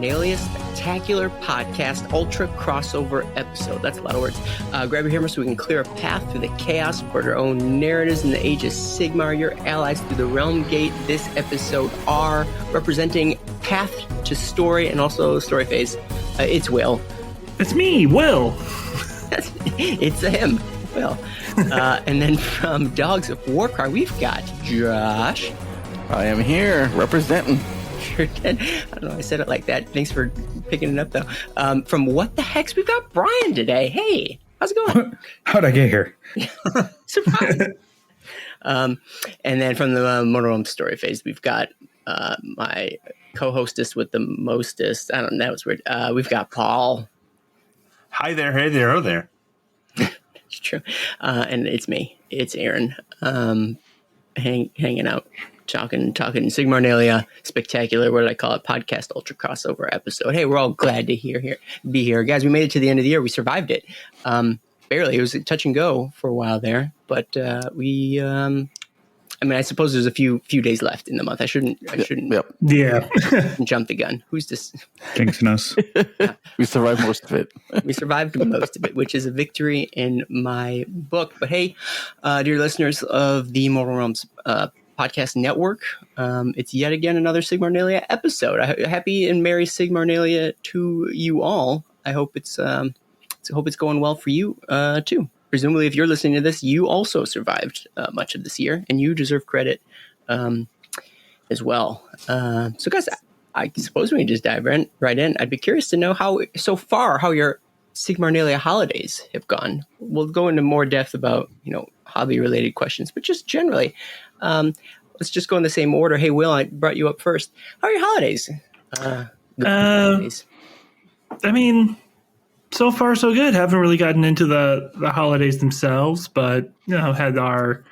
Sigmarnalia Spectacular Podcast Ultra Crossover Episode. That's a lot of words. Grab your hammer so we can clear a path through the chaos for our own narratives in the Age of Sigmar. Your allies through the Realm Gate. This episode are representing Path to Story and also Story Phase. It's Will. It's me, Will. It's him, Will. And then from Dogs of Warcry, we've got Josh. I am here representing. Sure did. I don't know. I said it like that. Thanks for picking it up, though. From What the Hex, we've got Brian today. Hey, how's it going? How'd I get here? Surprise. And then from the Motorhome Story Phase, we've got my co-hostess with the mostest. I don't know. That was weird. We've got Paul. Hi there. Hey there. Oh there. It's true. And it's me. It's Aaron. Hanging out. Talking Sigmarnalia Spectacular, what did I call it? Podcast Ultra Crossover Episode. Hey, we're all glad to be here. Guys, we made it to the end of the year. We survived it. Barely. It was a touch and go for a while there. But I suppose there's a few days left in the month. I shouldn't Yep. Yeah. jump the gun. Who's this? Jinxing us. Yeah. We survived most of it. We survived most of it, which is a victory in my book. But hey, dear listeners of the Mortal Realms Podcast Network, it's yet again another Sigmarnalia episode. Happy and merry Sigmarnalia to you all. I hope it's going well for you too. Presumably, if you're listening to this, you also survived much of this year, and you deserve credit as well. So, guys, I suppose we can just dive right in. I'd be curious to know how your Sigmarnalia holidays have gone. We'll go into more depth about hobby-related questions, but just generally. Let's just go in the same order. Hey, Will, I brought you up first. How are your holidays? Holidays. I mean, so far so good. Haven't really gotten into the holidays themselves, but had our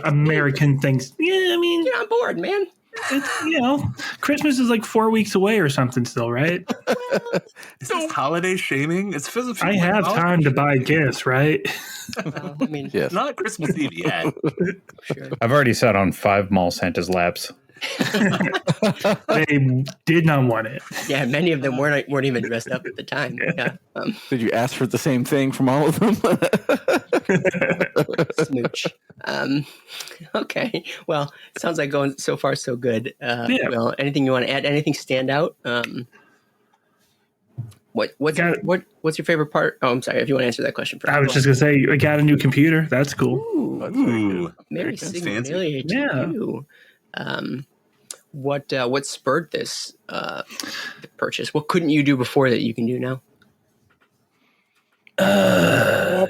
American things. Yeah, I mean, get on board, man. It's, Christmas is like 4 weeks away or something still, right? Is this holiday shaming? It's physical. I have time to buy gifts, right? Yes. Not Christmas Eve yet. Sure. I've already sat on 5 mall Santa's laps. They did not want it. Yeah, many of them weren't even dressed up at the time. Yeah. Did you ask for the same thing from all of them? Smooch. Okay. Well, it sounds like going so far so good. Yeah. Well, anything you want to add? Anything stand out? What's your favorite part? Oh, I'm sorry. If you want to answer that question first. I was just gonna say I got a new computer. That's cool. Ooh, Merry Sigmarnalia to you. What spurred this purchase? What couldn't you do before that you can do now?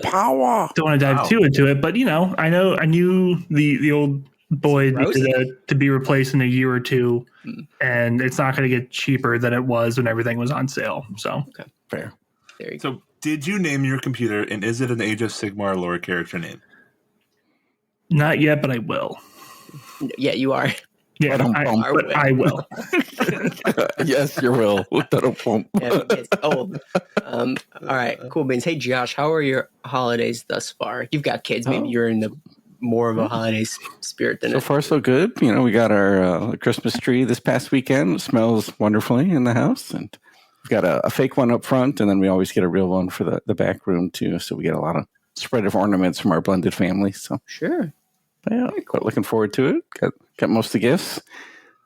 Power. Don't want to dive too into it, but I knew the old boy needed to be replaced in a year or two, and it's not going to get cheaper than it was when everything was on sale. So okay, fair. There you So, go. did you name your computer, and is it an Age of Sigmar lore character name? not yet, but I will. Yeah, you are. Yeah, I will. Yes, you will. Yeah, it's old. All right, cool beans. Hey, Josh, how are your holidays thus far? You've got kids. Maybe you're in the more of a holiday spirit than So far, so good. We got our Christmas tree this past weekend. It smells wonderfully in the house, and we've got a fake one up front, and then we always get a real one for the back room too. So we get a lot of spread of ornaments from our blended family. So Sure. yeah, but looking forward to it. Got most of the gifts,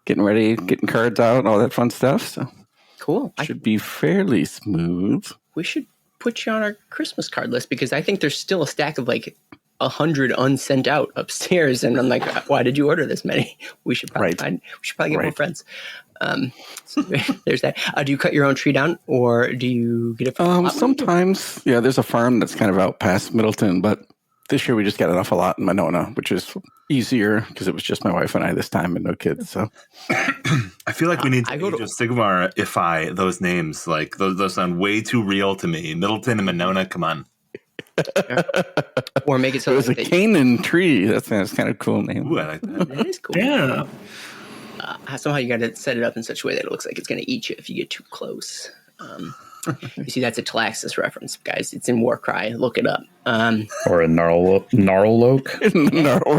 getting ready, getting cards out, all that fun stuff. So Cool. should be fairly smooth. We should put you on our Christmas card list because I think there's still a stack of like 100 unsent out upstairs, and I'm like, why did you order this many? We should probably get more friends. So there's that. Do you cut your own tree down, or do you get it from Sometimes, yeah. There's a farm that's kind of out past Middleton, but this year we just got enough a lot in Monona, which is easier because it was just my wife and I this time and no kids. So I feel like we need to Age of Sigmar-ify those names. Like those sound way too real to me. Middleton and Monona, come on. Or make it so it was a Canaan tree. That's kind of a cool name. Ooh, I like that. That is cool. Yeah. Somehow you got to set it up in such a way that it looks like it's going to eat you if you get too close. You see, that's a Talaxis reference, guys. It's in Warcry. Look it up. Or a Gnarloke.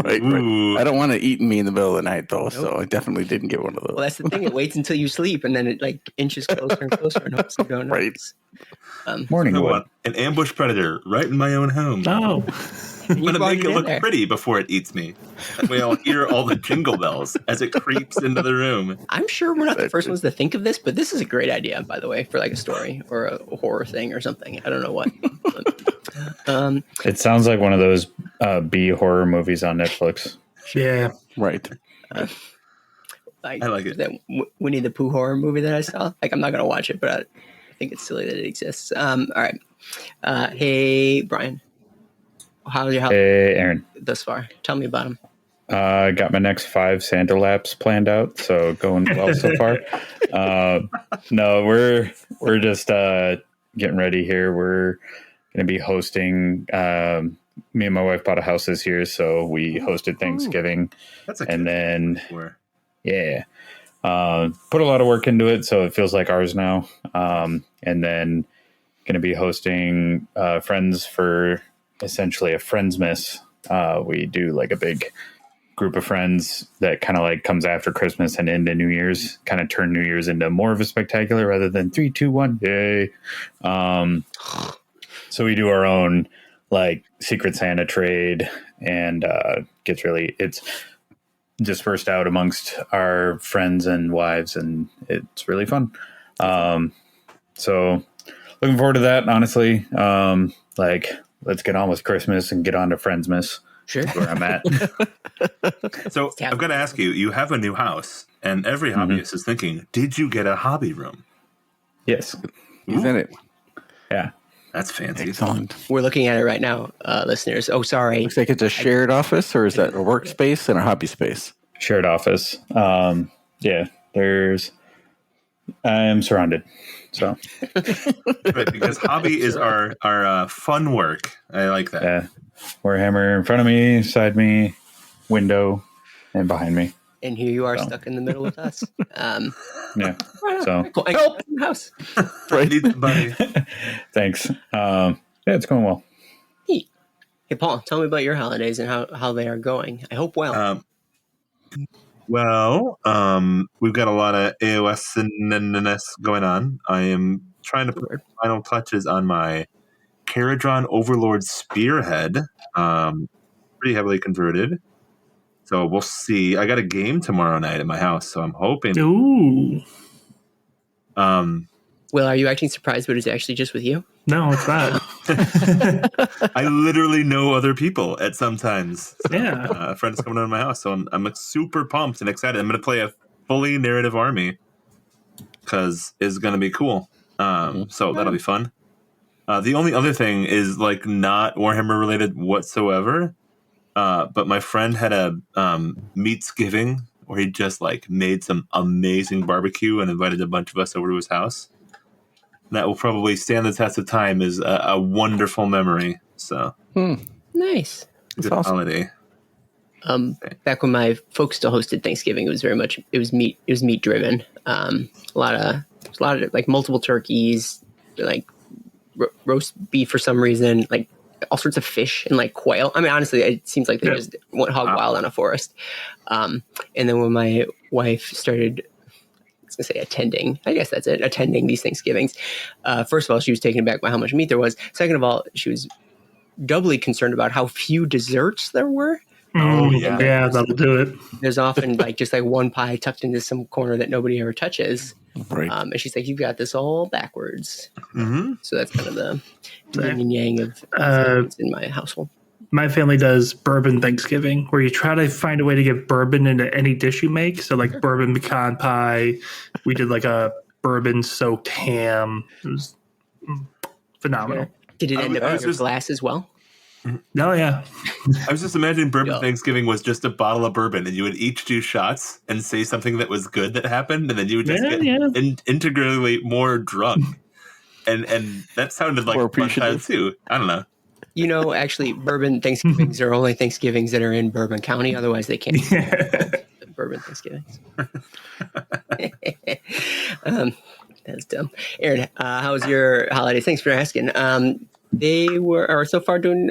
Right. I don't want it eating me in the middle of the night, though, so I definitely didn't get one of those. Well, that's the thing. It waits until you sleep, and then it like inches closer and closer and hopes you don't notice. Morning wood. An ambush predator right in my own home. Oh. I'm going to make it look pretty before it eats me. That way I'll hear all the jingle bells as it creeps into the room. I'm sure we're not the first ones to think of this, but this is a great idea, by the way, for like a story or a horror thing or something. I don't know what. It sounds like one of those B horror movies on Netflix. Yeah. Right. I like it. That Winnie the Pooh horror movie that I saw. Like, I'm not going to watch it, but I think it's silly that it exists. All right. Hey, Brian. How's your Hey, Aaron. thus far? Tell me about them. Got my next 5 Santa laps planned out, so going well so far. No, we're just getting ready here. We're going to be hosting. Me and my wife bought a house this year, so we hosted Thanksgiving, and then put a lot of work into it, so it feels like ours now. And then going to be hosting friends for essentially a Friendsmas. We do like a big group of friends that kind of like comes after Christmas and into New Year's, kind of turn New Year's into more of a spectacular rather than 3, 2, 1, yay. So we do our own like Secret Santa trade, and it's dispersed out amongst our friends and wives, and it's really fun. So looking forward to that, honestly. Let's get on with Christmas and get on to Friendsmas. Sure. Where I'm at. So I've got to ask you, you have a new house, and every hobbyist is thinking, did you get a hobby room? Yes. He's in it. Yeah. That's fancy. Excellent. We're looking at it right now, listeners. Oh, sorry. Looks like it's a shared office, or is that a workspace and a hobby space? Shared office. Yeah, I'm surrounded. So, right, because hobby is our fun work. I like that. Yeah, Warhammer in front of me, side me, window, and behind me. And here you are stuck in the middle with us. Yeah. So help house. Right, buddy. Thanks. Yeah, it's going well. Hey, Paul, tell me about your holidays and how they are going. I hope well. We've got a lot of AOS going on. I am trying to put final touches on my Caradron Overlord Spearhead. Pretty heavily converted. So we'll see. I got a game tomorrow night at my house, so I'm hoping. Ooh. Well, are you acting surprised, but it's actually just with you? No, it's not. I literally know other people at sometimes. So, yeah. A friend's coming over to my house, so I'm like super pumped and excited. I'm going to play a fully narrative army because it's going to be cool. So that'll be fun. The only other thing is like not Warhammer related whatsoever. But my friend had a Meatsgiving where he just like made some amazing barbecue and invited a bunch of us over to his house. That will probably stand the test of time as a wonderful memory. So Nice. good holiday. Back when my folks still hosted Thanksgiving, it was meat driven. A lot of like multiple turkeys, like roast beef for some reason, like all sorts of fish and like quail. I mean, honestly, it seems like they just went hog wild on a forest. And then when my wife started, I was going to say attending, I guess that's it, attending these Thanksgivings. First of all, she was taken aback by how much meat there was. Second of all, she was doubly concerned about how few desserts there were. Yeah, that'll do it. There's often like just like one pie tucked into some corner that nobody ever touches. Right. And she's like, "You've got this all backwards." Mm-hmm. So that's kind of the yin and yang of in my household. My family does bourbon Thanksgiving, where you try to find a way to get bourbon into any dish you make. So like bourbon pecan pie. We did like a bourbon soaked ham. It was phenomenal. Did it end up in your glass as well? Oh, yeah. I was just imagining bourbon Thanksgiving was just a bottle of bourbon, and you would each do shots and say something that was good that happened, and then you would just get integrally more drunk. And that sounded like a fun time too. I don't know. You know, actually, bourbon Thanksgivings are only Thanksgivings that are in Bourbon County. Otherwise, they can't be bourbon Thanksgivings. That's dumb. Aaron, how was your holiday? Thanks for asking. They are so far doing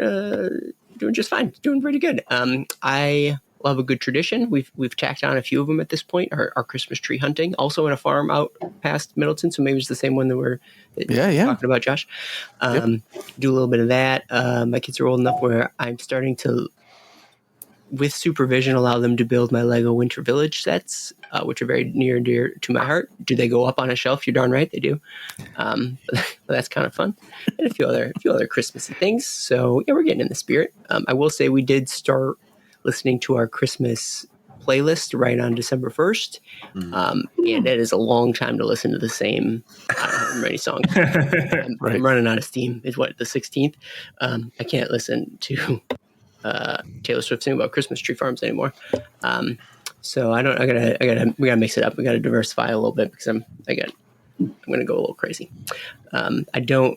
just fine, doing pretty good. I love a good tradition. We've tacked on a few of them at this point. Our Christmas tree hunting, also in a farm out past Middleton, so maybe it's the same one that we're talking about, Josh. Do a little bit of that. My kids are old enough where I'm starting to, with supervision, allow them to build my Lego Winter Village sets, which are very near and dear to my heart. Do they go up on a shelf? You're darn right they do. But that's kind of fun, and a few other Christmassy things. So yeah, we're getting in the spirit. I will say we did start listening to our Christmas playlist right on December 1st, and it is a long time to listen to the same, I don't know how many songs. I'm running out of steam. It's the 16th. I can't listen to Taylor Swift sing about Christmas tree farms anymore. So we gotta mix it up. We gotta diversify a little bit because I'm gonna go a little crazy. I don't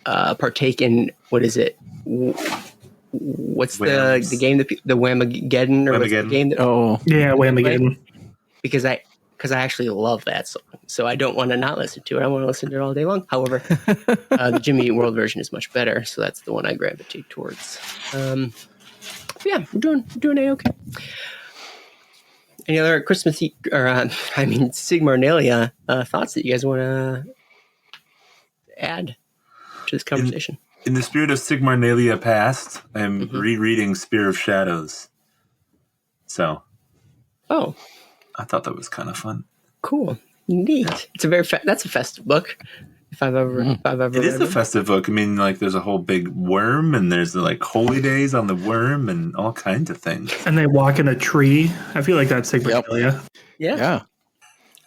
partake in, what is it? What's the game that the Whamageddon, or what's the game that? Oh yeah, Whamageddon. Because I actually love that song, so I don't want to not listen to it. I want to listen to it all day long. However, the Jimmy Eat World version is much better, so that's the one I gravitate towards. Yeah, we're doing A-okay. Any other Christmassy, Sigmarnalia thoughts that you guys want to add to this conversation? In the spirit of Sigmarnalia Past, I'm rereading Spear of Shadows. So, I thought that was kind of fun. Cool, neat. It's a that's a festive book. If I've ever it is a festive book. I mean, like, there's a whole big worm, and there's like holy days on the worm, and all kinds of things. And they walk in a tree. I feel like that's Sigmarnalia. Yeah,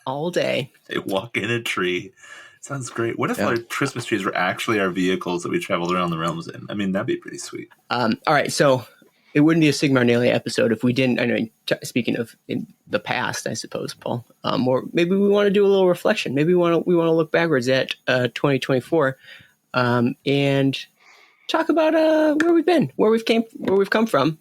all day. They walk in a tree. Sounds great. What if our Christmas trees were actually our vehicles that we traveled around the realms in? I mean, that'd be pretty sweet. All right, so it wouldn't be a Sigmarnalia episode if we didn't. I know, speaking of in the past, I suppose, Paul. Or maybe we want to do a little reflection. Maybe we want to look backwards at 2024, and talk about where we've been, where we've come from,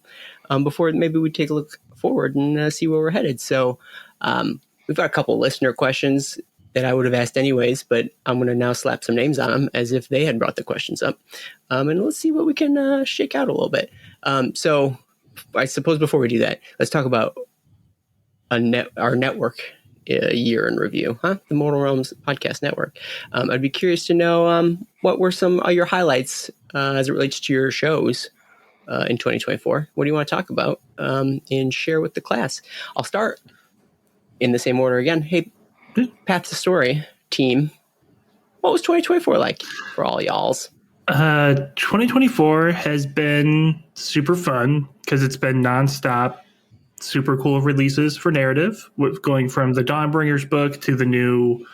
before maybe we take a look forward and see where we're headed. So we've got a couple listener questions that I would have asked anyways, but I'm going to now slap some names on them as if they had brought the questions up. And let's see what we can shake out a little bit. So I suppose before we do that, let's talk about our network year in review, the Mortal Realms Podcast Network. I'd be curious to know what were some of your highlights as it relates to your shows in 2024. What do you want to talk about and share with the class? I'll start in the same order again. Hey, Path to Story team, what was 2024 like for all y'alls? 2024 has been super fun because it's been nonstop, super cool releases for narrative, with going from the Dawnbringers book to the new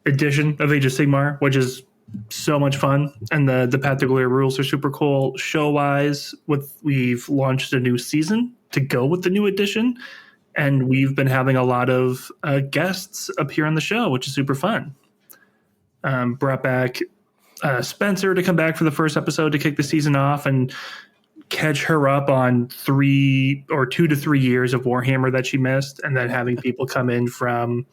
edition of Age of Sigmar, which is so much fun. And the Path to Glory rules are super cool. Show-wise, we've launched a new season to go with the new edition. And we've been having a lot of guests appear on the show, which is super fun. Brought back Spencer to come back for the first episode to kick the season off and catch her up on 2 to 3 years of Warhammer that she missed. And then having people come in from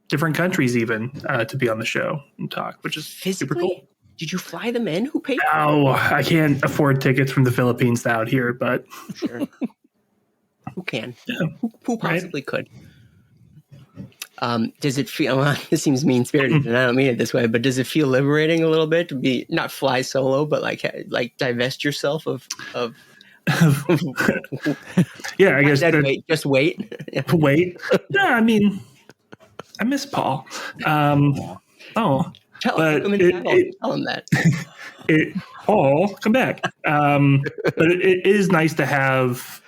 different countries even to be on the show and talk, which is super cool. Did you fly them in? Who paid? Oh, I can't afford tickets from the Philippines out here, but... Sure. Who can? Yeah. Who possibly could? Does it feel? This seems mean-spirited, and I don't mean it this way. But does it feel liberating a little bit to be not fly solo, but like divest yourself of? Yeah, I guess. Just wait. Wait. Yeah, I mean, I miss Paul. Tell him tell him that. Paul, come back. But it is nice to have.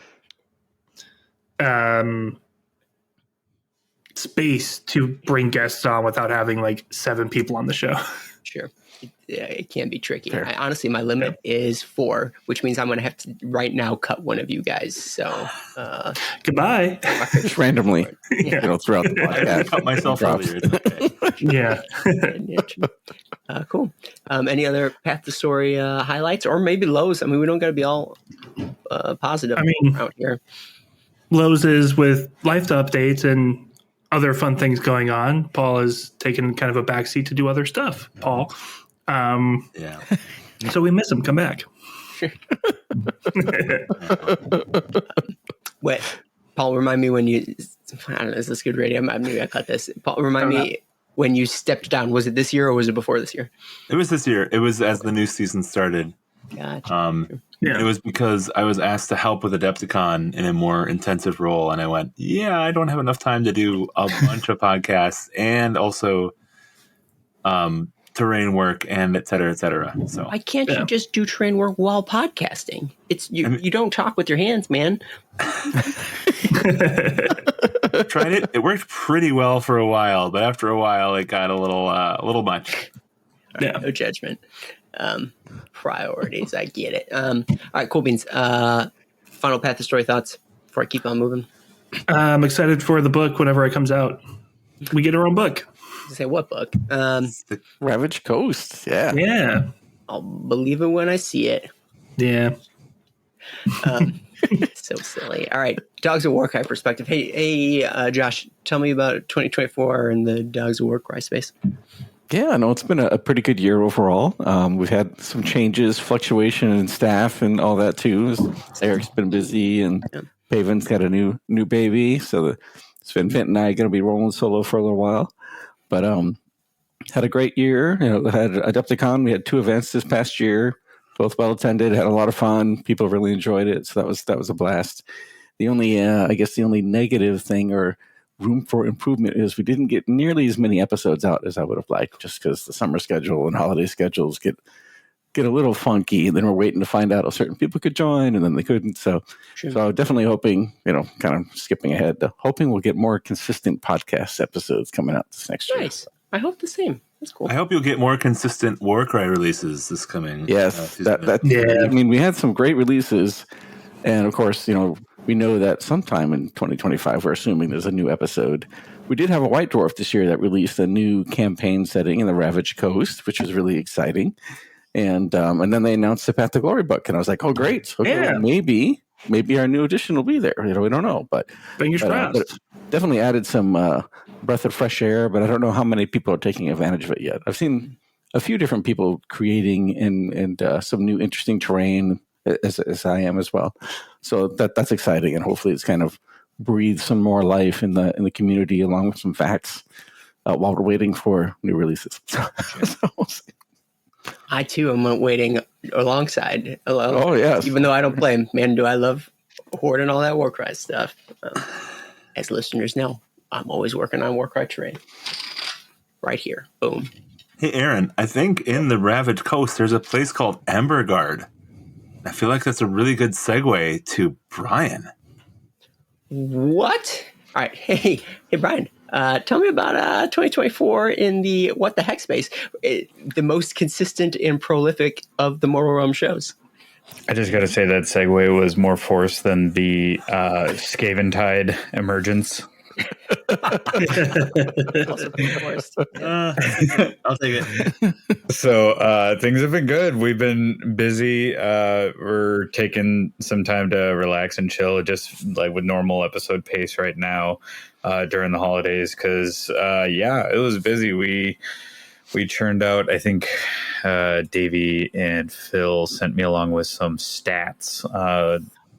Space to bring guests on without having like 7 people on the show. Sure. It can be tricky. Honestly, my limit is 4, which means I'm going to have to right now cut one of you guys. So goodbye. Just randomly, throughout the podcast. I cut myself earlier. Yeah. Cool. Any other Path to Story highlights or maybe lows? I mean, we don't got to be all positive out here. Lowe's is with life updates, and other fun things going on. Paul has taken kind of a backseat to do other stuff. Paul, Yeah. so we miss him. Come back. Wait, Paul, remind me when you. I don't know. Is this good radio? Maybe I cut this. Paul, remind me when you stepped down. Was it this year or was it before this year? It was this year. It was as the new season started. Gotcha. And it was because I was asked to help with Adepticon in a more intensive role, and I went, "Yeah, I don't have enough time to do a bunch of podcasts and also terrain work and et cetera, et cetera." So Why can't you just do terrain work while podcasting? It's you don't talk with your hands, man. tried it. It worked pretty well for a while, but after a while, it got a little much. No judgment. Priorities. I get it. All right, cool beans. Final Path of Story thoughts before I keep on moving. I'm excited for the book whenever it comes out. We get our own book. Say what book? Ravage Coast. Yeah. Yeah. I'll believe it when I see it. Yeah. So silly. All right, Dogs of Warcry perspective. Hey, Josh, tell me about 2024 in the Dogs of Warcry space. Yeah, no, it's been a pretty good year overall. We've had some changes, fluctuation in staff and all that too. Eric's been busy and Paven's got a new baby. So it's been Vint and I going to be rolling solo for a little while. But had a great year. Had Adepticon. We had 2 events this past year, both well attended, had a lot of fun. People really enjoyed it. So that was a blast. The only, I guess the only negative thing or room for improvement is we didn't get nearly as many episodes out as I would have liked, just because the summer schedule and holiday schedules get a little funky. And then we're waiting to find out if certain people could join and then they couldn't. So I'm definitely hoping, kind of skipping ahead, hoping we'll get more consistent podcast episodes coming out this next year. Nice. I hope the same. That's cool. I hope you'll get more consistent Warcry releases this coming. Yes. Yeah. I mean, we had some great releases. And of course, we know that sometime in 2025, we're assuming there's a new episode. We did have a White Dwarf this year that released a new campaign setting in the Ravage Coast, which was really exciting. And then they announced the Path to Glory book, and I was like, "Oh, great! Okay, well, maybe our new edition will be there." We don't know, but fingers crossed. Definitely added some breath of fresh air. But I don't know how many people are taking advantage of it yet. I've seen a few different people creating and some new interesting terrain. As I am as well, so that's exciting, and hopefully it's kind of breathed some more life in the community, along with some facts while we're waiting for new releases. So we'll see. I too am waiting alongside. Oh yes, even though I don't play, man, do I love Horde and all that Warcry stuff. As listeners know, I'm always working on Warcry terrain. Right here, boom. Hey, Aaron, I think in the Ravage Coast there's a place called Emberguard. I feel like that's a really good segue to Brian. What? All right. Hey, Brian, tell me about 2024 in the What the Heck space, the most consistent and prolific of the Mortal Realm shows. I just got to say that segue was more forced than the Scaventide emergence. I'll take it. So things have been good. We've been busy. We're taking some time to relax and chill, just like with normal episode pace right now during the holidays. Because it was busy. We churned out. I think Davey and Phil sent me along with some stats.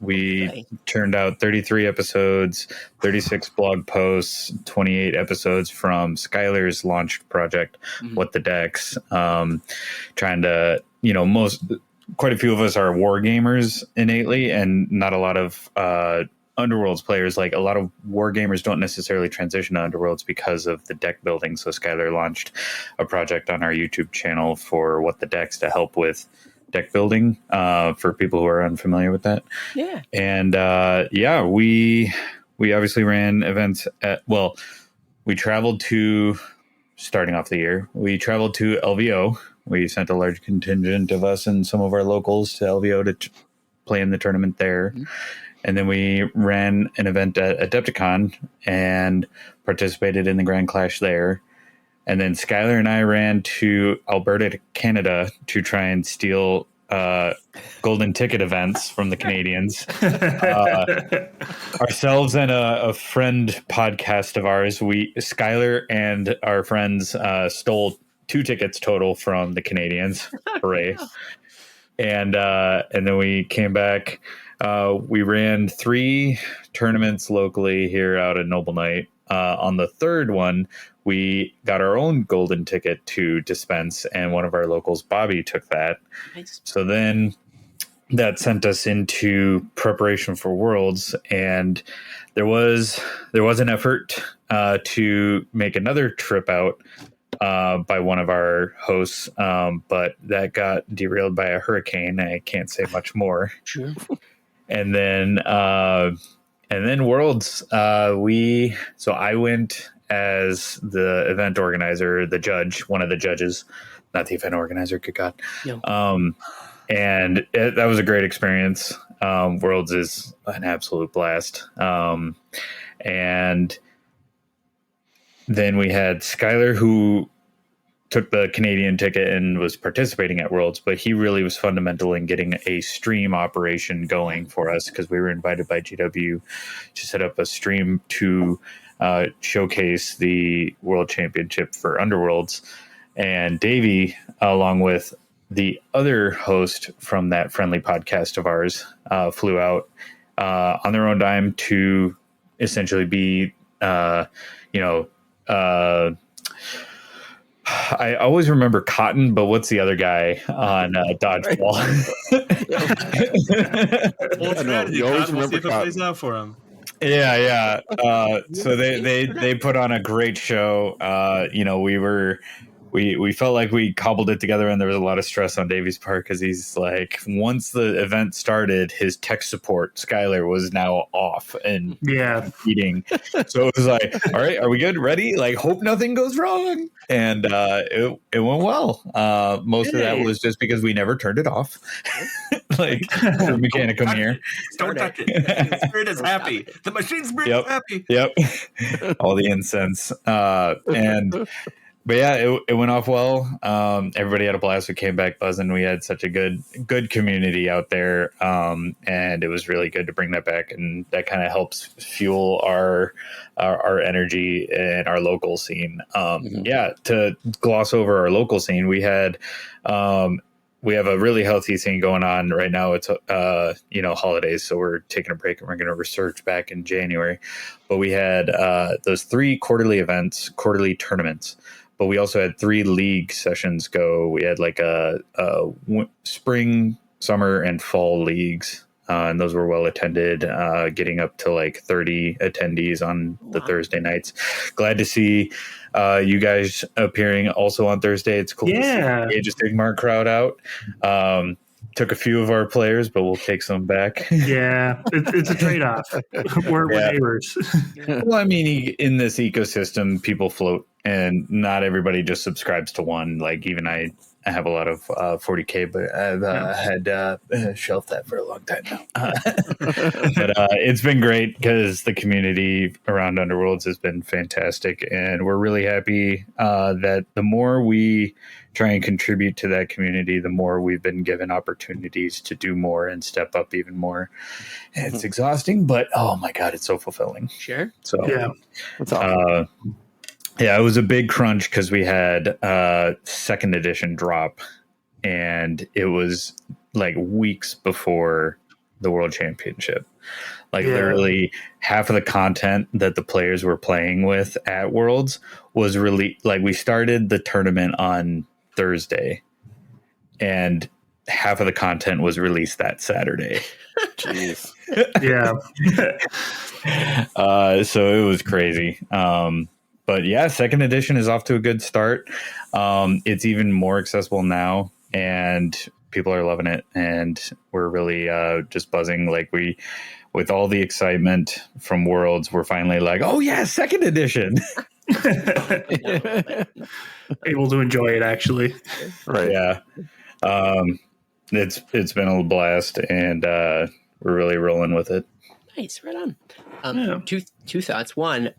We turned out 33 episodes, 36 blog posts, 28 episodes from Skylar's launched project, What the Decks. Trying to, quite a few of us are war gamers innately, and not a lot of Underworlds players. Like, a lot of war gamers don't necessarily transition to Underworlds because of the deck building. So Skylar launched a project on our YouTube channel for What the Decks to help with deck building for people who are unfamiliar with that. Yeah. And we obviously ran events we traveled to, starting off the year, we traveled to LVO. We sent a large contingent of us and some of our locals to LVO to play in the tournament there. And then we ran an event at Adepticon and participated in the Grand Clash there. And then Skylar and I ran to Alberta, Canada, to try and steal golden ticket events from the Canadians. Ourselves and a friend podcast of ours, Skylar and our friends stole 2 tickets total from the Canadians. Hooray. And then we came back. We ran 3 tournaments locally here out at Noble Knight. On the 3rd one, we got our own golden ticket to dispense, and one of our locals, Bobby, took that. Nice. So then that sent us into preparation for Worlds, and there was an effort to make another trip out by one of our hosts, but that got derailed by a hurricane. I can't say much more. Sure. And then Worlds, so I went as the event organizer, the judge, one of the judges, not the event organizer. Good God. Yeah. And that was a great experience. Worlds is an absolute blast. And then we had Skylar, who took the Canadian ticket and was participating at Worlds, but he really was fundamental in getting a stream operation going for us, because we were invited by GW to set up a stream to showcase the World Championship for Underworlds. And Davey, along with the other host from that friendly podcast of ours, flew out on their own dime to essentially be, I always remember Cotton, but what's the other guy on Dodgeball? Old strategy, you always Cotton. We'll see if it remember plays out for him. Yeah. So they put on a great show. We felt like we cobbled it together, and there was a lot of stress on Davey's part, because he's like, once the event started, his tech support, Skylar, was now off and eating. So it was like, all right, are we good? Ready? Like, hope nothing goes wrong. And it went well. Most of that was just because we never turned it off. Like, the Mechanicum here. Don't touch it. The machine spirit is happy. The machine spirit is happy. Yep. All the incense. But yeah, it went off well. Everybody had a blast. We came back buzzing. We had such a good community out there, and it was really good to bring that back. And that kind of helps fuel our energy and our local scene. Yeah, to gloss over our local scene, we have a really healthy thing going on right now. It's holidays, so we're taking a break and we're going to resurge back in January. But we had those 3 quarterly tournaments. But we also had 3 league sessions go. We had like a spring, summer, and fall leagues, and those were well attended, getting up to like 30 attendees on the Thursday nights. Glad to see you guys appearing also on Thursday. It's cool to see the Age of Sigmar crowd out. Took a few of our players, but we'll take some back. Yeah, it's a trade-off. We're neighbors. Well, I mean, in this ecosystem, people float, and not everybody just subscribes to one. Like, even I have a lot of 40K, but I've had shelved that for a long time now. But it's been great, because the community around Underworlds has been fantastic, and we're really happy that the more we try and contribute to that community, the more we've been given opportunities to do more and step up even more. And it's exhausting, but oh my God, it's so fulfilling. Sure. So that's awesome. Yeah, it was a big crunch, because we had 2nd edition drop, and it was like weeks before the World Championship. Like, literally half of the content that the players were playing with at Worlds was really, like, we started the tournament on Thursday, and half of the content was released that Saturday. Jeez. Yeah. So it was crazy. But yeah, 2nd edition is off to a good start. It's even more accessible now, and people are loving it, and we're really just buzzing. Like, with all the excitement from Worlds, we're finally like, oh yeah, 2nd edition. Able to enjoy it, actually. Right. Yeah. It's been a blast, and we're really rolling with it. Nice, right on. Yeah. Two thoughts. One,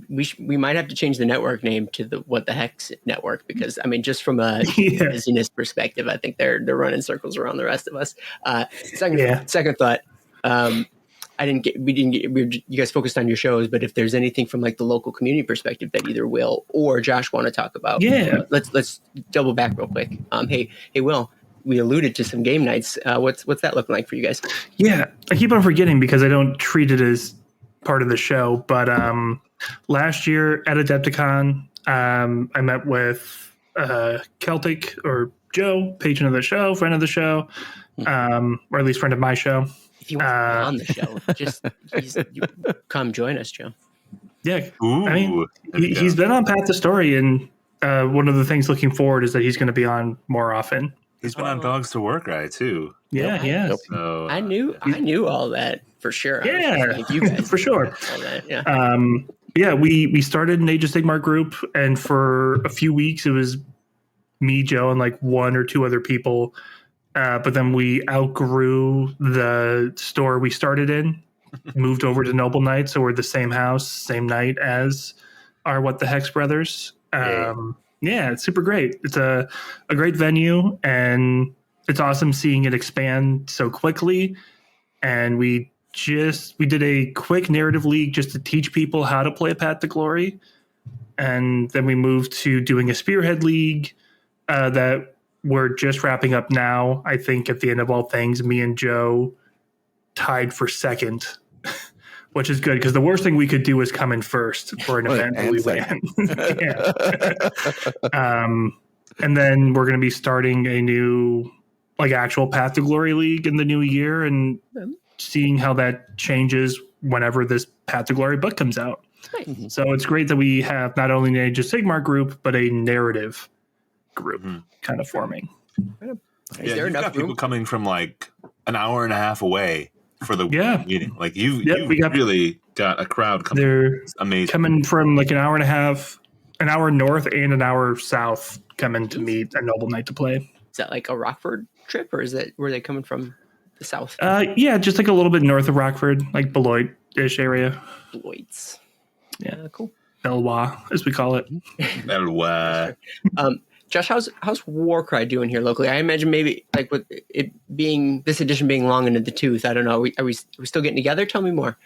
we might have to change the network name to the What the Hex Network, because I mean, just from a Yeah. busyness perspective, I think they're running circles around the rest of us. Yeah. Second thought. You guys focused on your shows, but if there's anything from like the local community perspective that either Will or Josh want to talk about, Yeah. let's double back real quick. Hey, Will, we alluded to some game nights. What's that looking like for you guys? Yeah, I keep on forgetting because I don't treat it as part of the show. But last year at Adepticon, I met with Celtic, or Joe, patron of the show, friend of the show, or at least friend of my show. If you want to be on the show, you come join us, Joe. Yeah, Ooh, I mean, he's been on Path to Story, and one of the things looking forward is that he's going to be on more often. He's been on Dogs to Work Guy too. Yeah, yeah. So, I knew all that for sure. Yeah, I think you guys for sure. all that, yeah. Yeah, we started an Age of Sigmar group, and for a few weeks it was me, Joe, and like one or two other people. But then we outgrew the store we started in, moved over to Noble Knight, so we're the same house, same night as our What the Hex brothers. Yeah, it's super great. It's a great venue, and it's awesome seeing it expand so quickly. And we did a quick narrative league just to teach people how to play Path to Glory. And then we moved to doing a Spearhead League that we're just wrapping up now. I think at the end of all things, me and Joe tied for second, which is good because the worst thing we could do is come in first for an event that we win. And then we're going to be starting a new actual Path to Glory League in the new year and seeing how that changes whenever this Path to Glory book comes out. Nice. So it's great that we have not only an Age of Sigmar group, but a narrative group kind of forming. Is there enough got people room? coming from like an hour and a half away for the meeting? Like you really got a crowd coming. They're It's amazing. coming from like an hour and a half, an hour north and an hour south coming to meet a Noble Knight to play. Is that like a Rockford trip, or is that where they coming from the south? Yeah, just like a little bit north of Rockford, like Beloit-ish area. Beloit's. Yeah, Cool. Belwa, as we call it. Josh, how's Warcry doing here locally? I imagine maybe like with it being this edition being long into the tooth. I don't know. Are we still getting together? Tell me more.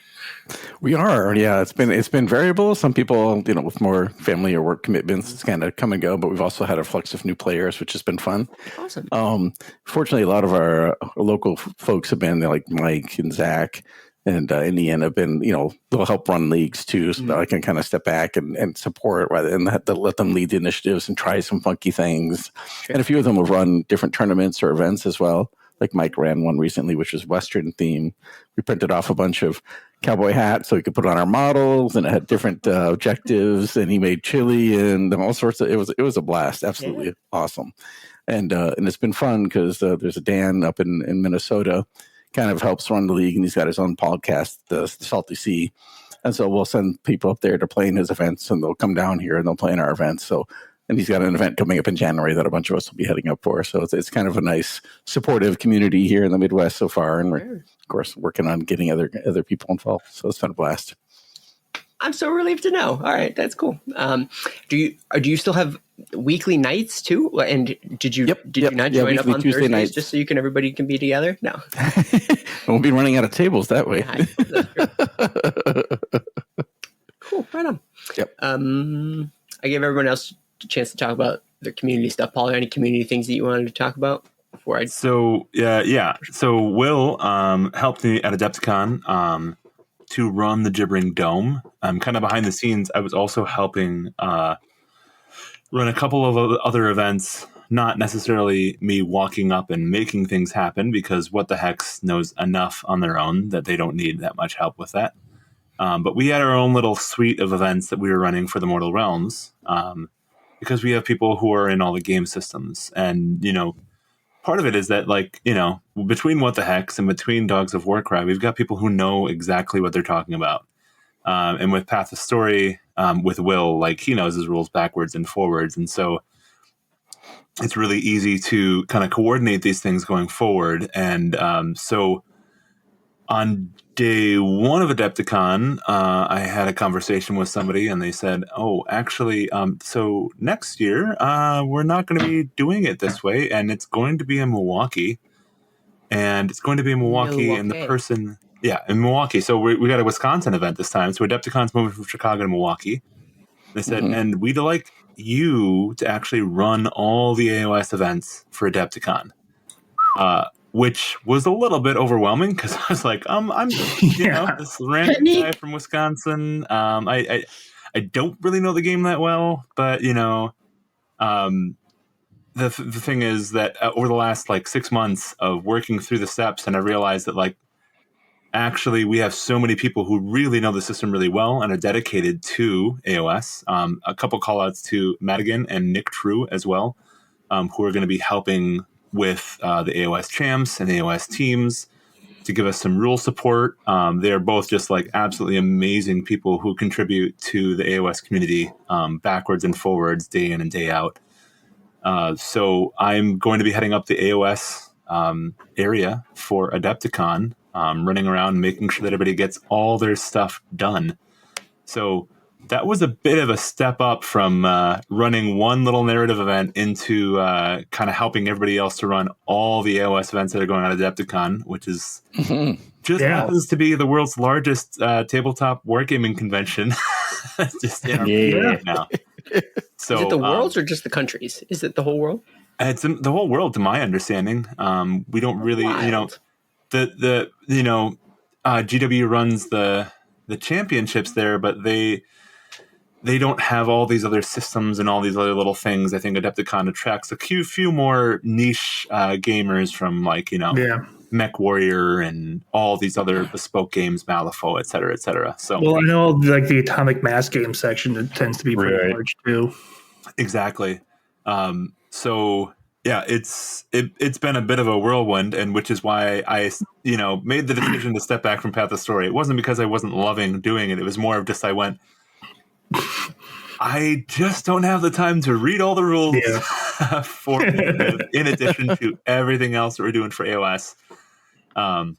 We are, yeah. It's been variable. Some people, with more family or work commitments, it's kind of come and go. But we've also had a flux of new players, which has been fun. Awesome. Fortunately, a lot of our local folks have been like Mike and Zach. And in the end, have been, they'll help run leagues too, so that I can kind of step back and support rather than have to let them lead the initiatives and try some funky things. Sure. And a few of them will run different tournaments or events as well. Like Mike ran one recently, which was Western theme. We printed off a bunch of cowboy hats so we could put on our models, and it had different objectives. And he made chili and all sorts of. It was a blast, absolutely awesome. And it's been fun because there's a Dan up in Minnesota. Kind of helps run the league, and he's got his own podcast, the Salty Sea. And so we'll send people up there to play in his events, and they'll come down here and they'll play in our events. And he's got an event coming up in January that a bunch of us will be heading up for. So it's kind of a nice supportive community here in the Midwest so far. And we're, of course, working on getting other people involved. So it's been a blast. I'm so relieved to know. All right, that's cool. Do you still have weekly nights too? And did you not join up on Tuesday Thursdays nights just so everybody can be together? No, we'll be running out of tables that way. Cool, right on. Yep. I gave everyone else a chance to talk about their community stuff. Paul, are there any community things that you wanted to talk about before I? So So Will helped me at Adepticon to run the Gibbering Dome. Kind of behind the scenes, I was also helping run a couple of other events, not necessarily me walking up and making things happen, because What the Hex knows enough on their own that they don't need that much help with that. But we had our own little suite of events that we were running for the Mortal Realms, because we have people who are in all the game systems. And, part of it is that, between What the Hex and between Dogs of Warcry, we've got people who know exactly what they're talking about. And with Path of Story, with Will, he knows his rules backwards and forwards. And so it's really easy to kind of coordinate these things going forward. And so on day one of Adepticon, I had a conversation with somebody, and they said, "Oh, actually, so next year, we're not going to be doing it this way, and it's going to be in Milwaukee, and it's going to be in Milwaukee, and the person, in Milwaukee. So we got a Wisconsin event this time. So Adepticon's moving from Chicago to Milwaukee. They said, and we'd like you to actually run all the AOS events for Adepticon." Which was a little bit overwhelming because I was like, I'm this random guy from Wisconsin. I don't really know the game that well, but the thing is that over the last 6 months of working through the steps, and I realized that actually we have so many people who really know the system really well and are dedicated to AOS. A couple call outs to Madigan and Nick True as well, who are going to be helping with the AOS champs and AOS teams to give us some rule support. They're both just absolutely amazing people who contribute to the AOS community backwards and forwards, day in and day out. So I'm going to be heading up the AOS area for Adepticon, running around making sure that everybody gets all their stuff done. So that was a bit of a step up from running one little narrative event into kind of helping everybody else to run all the AOS events that are going on at Adepticon, which is happens to be the world's largest tabletop wargaming convention. Just in our right now. So, is it the worlds or just the countries? Is it the whole world? It's the whole world, to my understanding. We don't really, GW runs the championships there, but they don't have all these other systems and all these other little things. I think Adepticon attracts a few more niche gamers from Mech Warrior and all these other bespoke games, Malifaux, et cetera, et cetera. So, well, I know the Atomic Mass game section, it tends to be pretty large too. Exactly. So yeah, it's been a bit of a whirlwind, and which is why I made the decision to step back from Path of Story. It wasn't because I wasn't loving doing it. It was more of just I just don't have the time to read all the rules for in addition to everything else that we're doing for AOS. And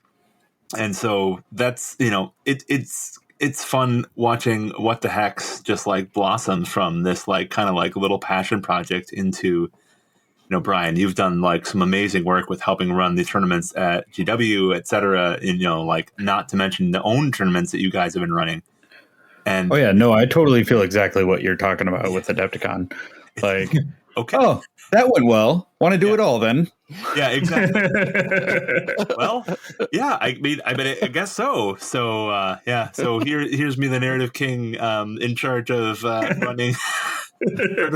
so that's it's fun watching What the Hex just blossom from this kind of little passion project into Brian, you've done some amazing work with helping run the tournaments at GW, et cetera, and not to mention the own tournaments that you guys have been running. And I totally feel exactly what you're talking about with Adepticon. Okay. Oh, that went well. Want to do it all then? Yeah, exactly. Well, yeah, I guess so. So, so here's me, the narrative king, in charge of running,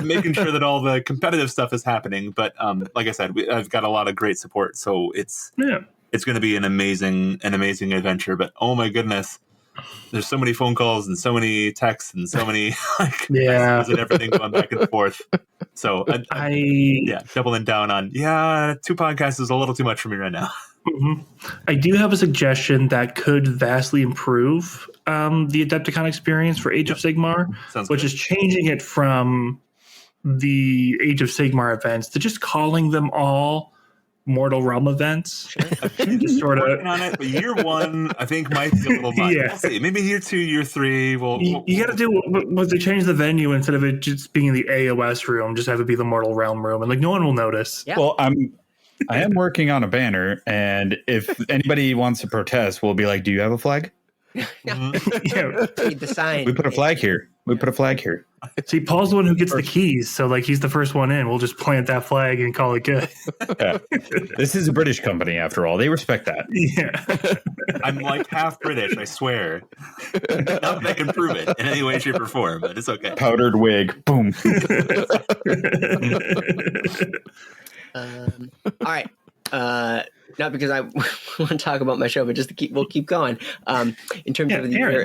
making sure that all the competitive stuff is happening. But like I said, I've got a lot of great support, so it's going to be an amazing adventure. But oh my goodness, there's so many phone calls and so many texts and so many messages and everything going back and forth. So I doubling down on 2 podcasts is a little too much for me right now. Mm-hmm. I do have a suggestion that could vastly improve the Adepticon experience for Age of Sigmar, which is changing it from the Age of Sigmar events to just calling them all Mortal Realm events. Just sort of working on it, but year 1 I think might be a little much. We'll see. Maybe year 2, year 3. You got to do what they change the venue, instead of it just being the AOS room, just have it be the Mortal Realm room, and no one will notice. Yeah. Well, I am working on a banner, and if anybody wants to protest, we'll be like, "Do you have a flag?" The sign. We put a flag here. See, Paul's the one who gets the keys, so he's the first one in. We'll just plant that flag and call it good. Yeah. This is a British company, after all. They respect that. Yeah. I'm half British, I swear. Not that I can prove it in any way, shape, or form, but it's okay. Powdered wig. Boom. All right. Not because I want to talk about my show, but just we'll keep going. In terms of the year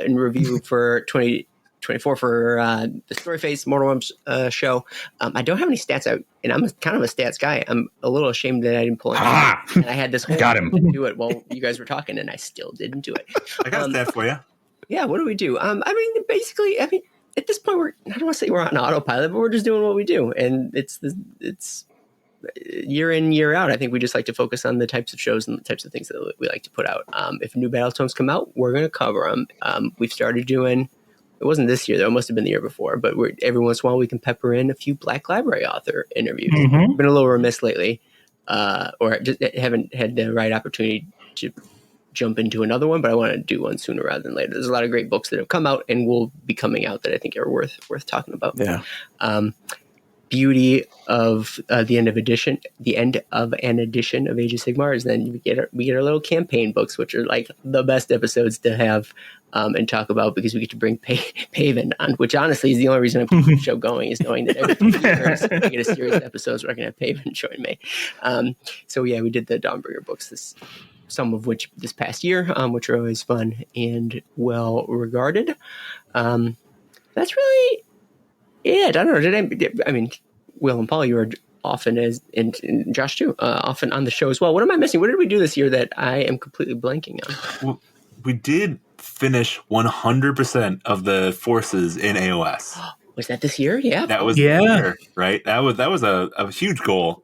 in review for 2024 for the Story Phase Mortal Realms show, I don't have any stats out, and I'm kind of a stats guy. I'm a little ashamed that I didn't pull it out. And I had this whole time to do it while you guys were talking, and I still didn't do it. I got a stat for you. Yeah, what do we do? Basically, at this point, I don't want to say we're on autopilot, but we're just doing what we do, and it's year in, year out, I think we just like to focus on the types of shows and the types of things that we like to put out. If new battle tomes come out, we're going to cover them. We've started doing, it wasn't this year though, it must have been the year before, but every once in a while we can pepper in a few Black Library author interviews. Mhm. Been a little remiss lately, or just haven't had the right opportunity to jump into another one, but I want to do one sooner rather than later. There's a lot of great books that have come out and will be coming out that I think are worth talking about. Yeah. Beauty of the end of an edition of Age of Sigmar is then we get our little campaign books, which are like the best episodes to have and talk about, because we get to bring Paven on, which honestly is the only reason I'm keeping the show going, is knowing that every 2 years we get a series of episodes where I can have Paven join me. So yeah, we did the Dawnbringer books, some of which this past year, which are always fun and well regarded. That's really it. I don't know. I mean, Will and Paul, you are often and Josh too, often on the show as well. What am I missing? What did we do this year that I am completely blanking on? Well, we did finish 100% of the forces in AOS. Was that this year? Yeah. That was Yeah. this year, right? That was a huge goal.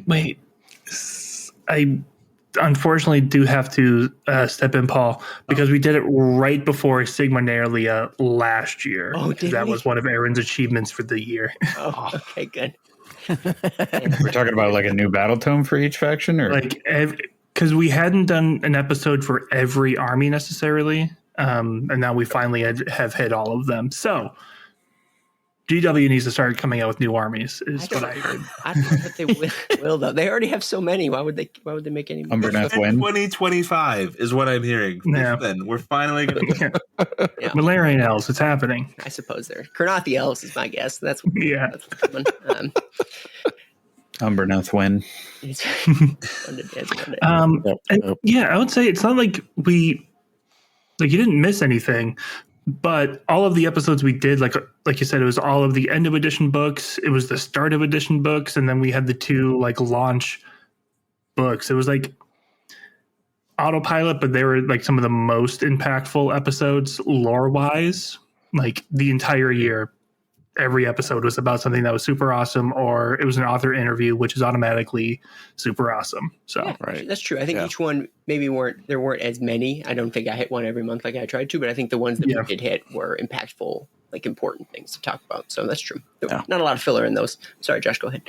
Wait. I unfortunately do have to step in, Paul, because we did it right before Sigmarnalia last year. Oh, did that we? was one of Aaron's achievements for the year. Oh, okay, good. We're talking about like a new battle tome for each faction, or Like, because we hadn't done an episode for every army necessarily, and now we finally have hit all of them. So GW needs to start coming out with new armies, is what I heard. I don't know if they will though. They already have so many. Why would they make any more? Umbernath win. 2025 is what I'm hearing. Yeah. Then we're finally going to. Yeah. Valerian elves, it's happening. I suppose they're Kurnothi elves is my guess. That's Yeah. what's coming. Umbernath win. It's fun to And yeah, I would say it's not like you didn't miss anything, but all of the episodes we did, like you said, it was all of the end of edition books. It was the start of edition books, and then we had the 2 like launch books. It was like autopilot, but they were like some of the most impactful episodes lore wise. Like the entire year, every episode was about something that was super awesome, or it was an author interview, which is automatically super awesome. So Yeah, Right. that's true. I think Yeah. each one maybe there weren't as many. I don't think I hit one every month like I tried to, but I think the ones that Yeah. we did hit were impactful, like important things to talk about. So that's true. Yeah. Not a lot of filler in those. Sorry, Josh, go ahead.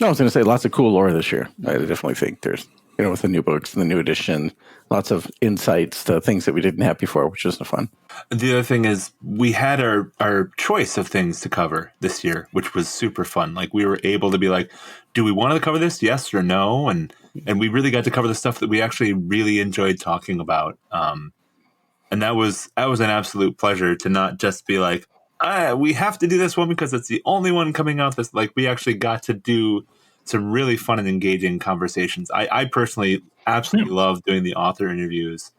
No, I was going to say lots of cool lore this year. I definitely think there's, with the new books and the new edition, lots of insights to things that we didn't have before, which is fun. The other thing is we had our choice of things to cover this year, which was super fun. Like we were able to be like, do we want to cover this? Yes or no? And we really got to cover the stuff that we actually really enjoyed talking about. And that was an absolute pleasure to not just be like, we have to do this one because it's the only one coming out. This, like, we actually got to do some really fun and engaging conversations. I personally absolutely love doing the author interviews.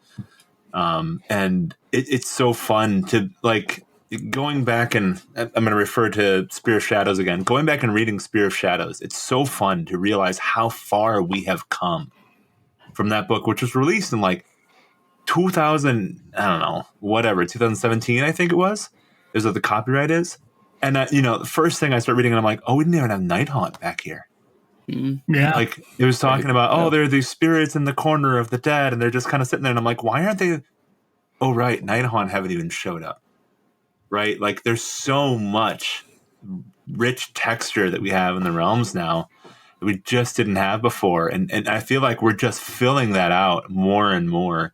And it's so fun to, like, going back, and I'm going to refer to Spear of Shadows again, going back and reading Spear of Shadows. It's so fun to realize how far we have come from that book, which was released in like 2000, I don't know, whatever, 2017, I think it was, is what the copyright is. And, the first thing I start reading, and I'm like, oh, we didn't even have Nighthaunt back here. yeah, Like, it was talking about, there are these spirits in the corner of the dead, and they're just kind of sitting there, and I'm like, why aren't they? Oh, right, Nighthaunt haven't even showed up. Right? Like, there's so much rich texture that we have in the realms now that we just didn't have before. And I feel like we're just filling that out more and more.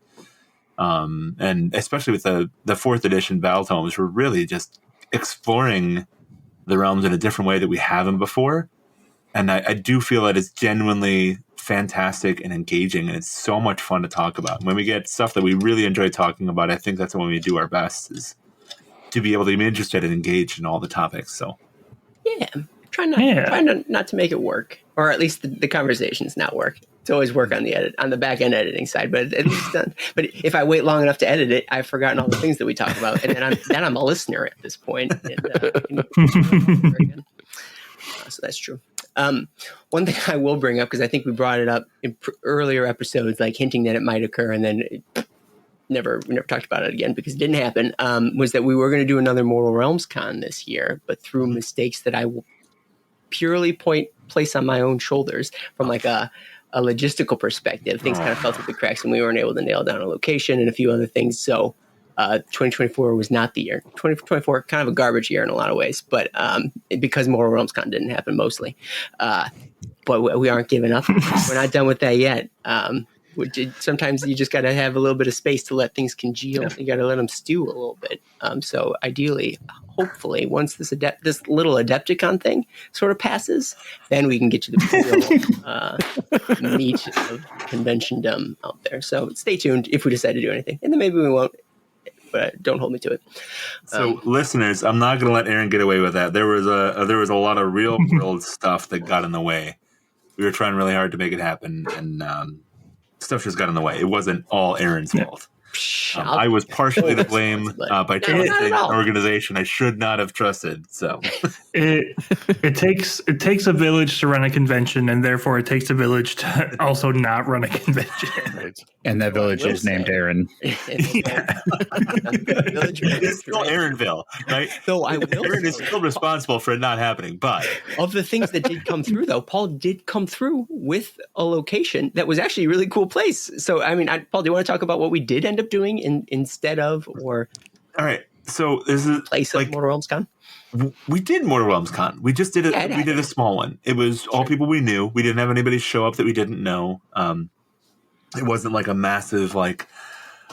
And especially with the 4th edition battle tomes, we're really just exploring the realms in a different way that we haven't before. And I do feel that it's genuinely fantastic and engaging, and it's so much fun to talk about. When we get stuff that we really enjoy talking about, I think that's when we do our best, is to be able to be interested and engaged in all the topics. So Yeah, try not to make it work, or at least the conversations not work. It's always work on the back end editing side, but at least done. But if I wait long enough to edit it, I've forgotten all the things that we talk about, and then I'm a listener at this point. And, so that's true. One thing I will bring up, because I think we brought it up in earlier episodes, like hinting that it might occur, and then we never talked about it again because it didn't happen, was that we were going to do another Mortal Realms con this year, but through mistakes that I purely place on my own shoulders from like a logistical perspective. Things kind of fell through the cracks, and we weren't able to nail down a location and a few other things. So 2024 was not the year. 2024, kind of a garbage year in a lot of ways, but because Mortal Realms Con didn't happen mostly. But we aren't giving up. We're not done with that yet. Sometimes you just got to have a little bit of space to let things congeal. You got to let them stew a little bit. So ideally, hopefully, once this little Adepticon thing sort of passes, then we can get to the real meat of convention-dom out there. So stay tuned if we decide to do anything. And then maybe we won't, but don't hold me to it. So listeners, I'm not going to let Aaron get away with that. There was a lot of real world stuff that got in the way. We were trying really hard to make it happen, and stuff just got in the way. It wasn't all Aaron's fault. I was partially to blame by trusting an organization I should not have trusted. So it takes a village to run a convention, and therefore it takes a village to also not run a convention. And that village is named Aaron. It's still Aaronville, right? So Aaron is still responsible for it not happening. But of the things that did come through, though, Paul did come through with a location that was actually a really cool place. So, I mean, Paul, do you want to talk about what we did end up doing instead of, or all right? So this is place of Mortal Realms Con. We did Mortal Realms Con. We just did it. We did a small one. It was all people we knew. We didn't have anybody show up that we didn't know. It wasn't like a massive like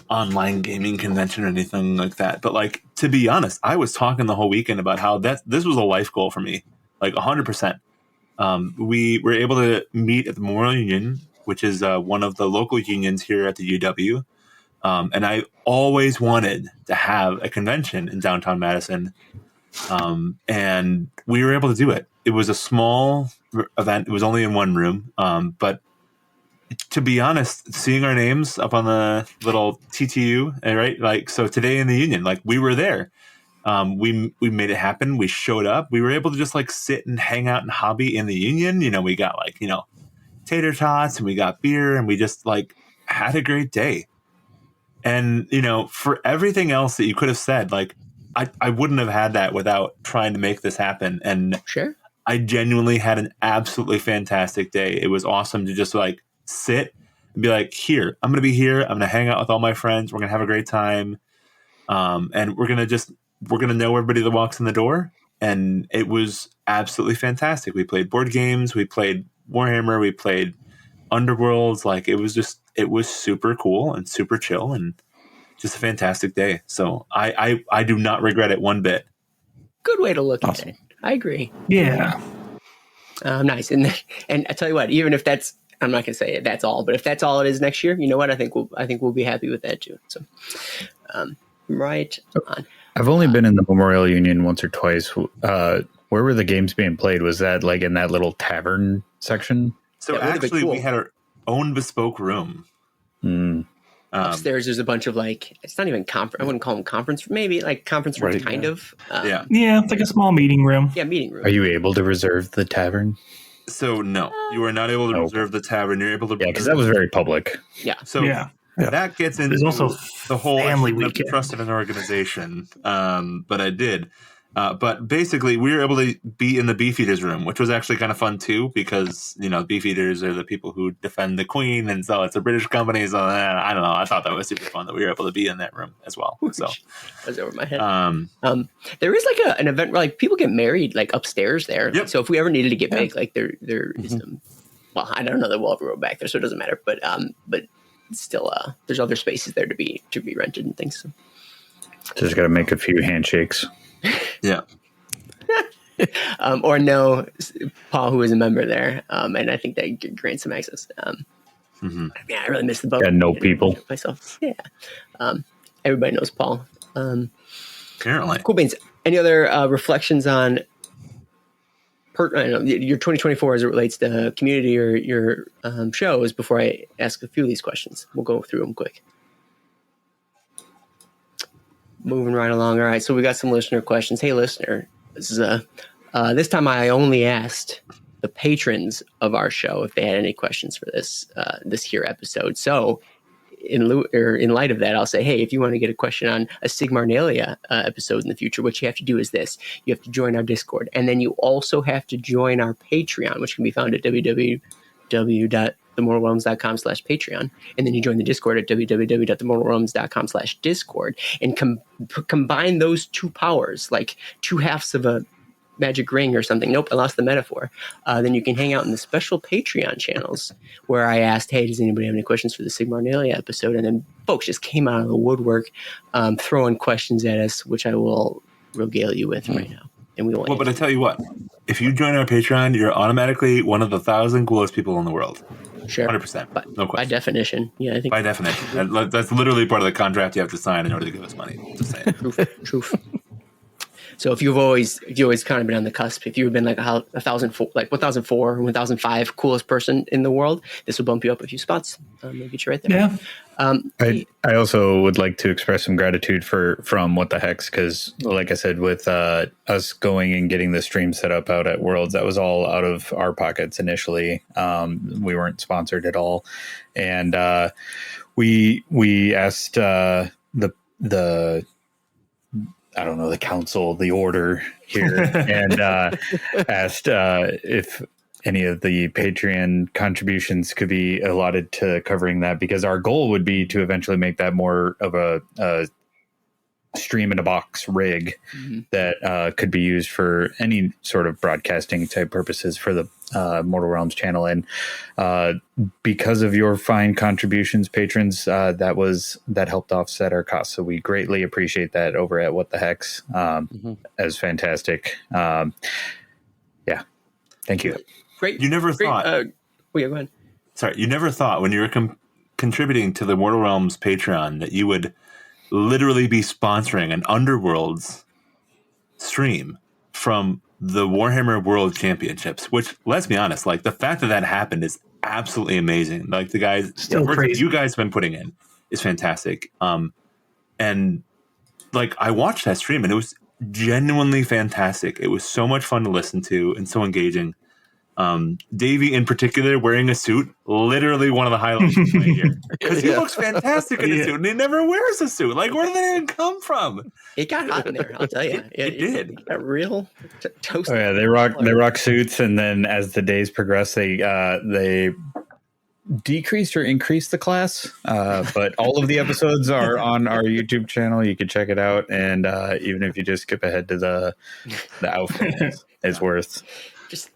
online gaming convention or anything like that. But like, to be honest, I was talking the whole weekend about how this was a life goal for me, like 100%. We were able to meet at the Memorial Union, which is one of the local unions here at the UW. And I always wanted to have a convention in downtown Madison. And we were able to do it. It was a small event. It was only in one room. But to be honest, seeing our names up on the little TTU, right? Like, so today in the union, like we were there. We made it happen. We showed up. We were able to just like sit and hang out and hobby in the union. You know, we got like, tater tots and we got beer and we just like had a great day. And, for everything else that you could have said, like I wouldn't have had that without trying to make this happen. And sure, I genuinely had an absolutely fantastic day. It was awesome to just like sit and be like, here, I'm going to be here. I'm going to hang out with all my friends. We're going to have a great time. And we're going to know everybody that walks in the door. And it was absolutely fantastic. We played board games. We played Warhammer. We played Underworlds. Like it was super cool and super chill and just a fantastic day. So I do not regret it one bit. Good way to look at it. I agree. Yeah. Nice. And I tell you what, even if that's, I'm not going to say that's all, but if that's all it is next year, you know what? I think we'll be happy with that too. So, right on. I've only been in the Memorial Union once or twice. Where were the games being played? Was that like in that little tavern section? So actually, we had our own bespoke room. Upstairs, there's a bunch of like, it's not even conference. I wouldn't call them conference. Maybe like conference rooms, Right, kind of. Yeah, it's like a small meeting room. Yeah, meeting room. Are you able to reserve the tavern? So no, you are not able to reserve the tavern. You're able to. Yeah, because that was very public. Yeah. So that gets into There's also the whole family I weekend. trusted an organization, but I did. But basically, we were able to be in the Beefeaters room, which was actually kind of fun too, because Beefeaters are the people who defend the Queen, and so it's a British company. So I don't know. I thought that was super fun that we were able to be in that room as well. So that was over my head. There is like an event where like people get married like upstairs there. Yep. So if we ever needed to get big, like there is well, I don't know that we'll ever go back there, so it doesn't matter. But still, there's other spaces there to be rented and things. So. Just got to make a few handshakes. Yeah. Or no, Paul, who is a member there, and I think that grants some access. Yeah, I really miss the boat. Yeah, know people myself. Yeah, everybody knows Paul. Apparently, cool beans. Any other reflections on I don't know, your 2024 as it relates to community or your shows? Before I ask a few of these questions, we'll go through them quick. Moving right along. All right, so we got some listener questions. Hey, listener, this is this time I only asked the patrons of our show if they had any questions for this here episode. So in light of that, I'll say, hey, if you want to get a question on a Sigmarnalia episode in the future, what you have to do is this: you have to join our Discord, and then you also have to join our Patreon, which can be found at www.themortalrealms.com/Patreon, and then you join the Discord at www.themortalrealms.com/Discord, and combine those two powers, like two halves of a magic ring or something. Nope, I lost the metaphor. Then you can hang out in the special Patreon channels where I asked, hey, does anybody have any questions for the Sigmarnalia episode? And then folks just came out of the woodwork throwing questions at us, which I will regale you with right now. And we will. Well, but I tell you what, if you join our Patreon, you're automatically one of the 1,000 coolest people in the world. Sure. 100%. No question. By definition. Yeah, I think. By definition. That's literally part of the contract you have to sign in order to give us money. Just saying. Truth. So if you've always kind of been on the cusp, if you've been like 1,004 or 1,005 coolest person in the world, this will bump you up a few spots. Maybe get you right there. Yeah. I also would like to express some gratitude from What the Hex, because like I said, with us going and getting the stream set up out at Worlds, that was all out of our pockets initially. We weren't sponsored at all, and we asked the I don't know, the council, the order here, and asked if any of the Patreon contributions could be allotted to covering that, because our goal would be to eventually make that more of a stream in a box rig that could be used for any sort of broadcasting type purposes for the Mortal Realms channel. And because of your fine contributions, patrons, that helped offset our costs. So we greatly appreciate that over at What the Hex. As fantastic. Yeah. Thank you. Great. You never thought. Yeah, go ahead. Sorry, you never thought when you were contributing to the Mortal Realms Patreon that you would literally be sponsoring an Underworlds stream from the Warhammer World Championships, which, let's be honest, like the fact that happened is absolutely amazing. Like the work that you guys have been putting in is fantastic. And like I watched that stream and it was genuinely fantastic. It was so much fun to listen to and so engaging. Davey in particular wearing a suit, literally one of the highlights of my year, because he looks fantastic in a suit and he never wears a suit. Like, where did that even come from? It got hot in there, I'll tell you. It did. It got real toasty. Oh yeah, they rock suits, and then as the days progress, they decreased or increased the class. But all of the episodes are on our YouTube channel. You can check it out, and even if you just skip ahead to the outfit, it's worth. Just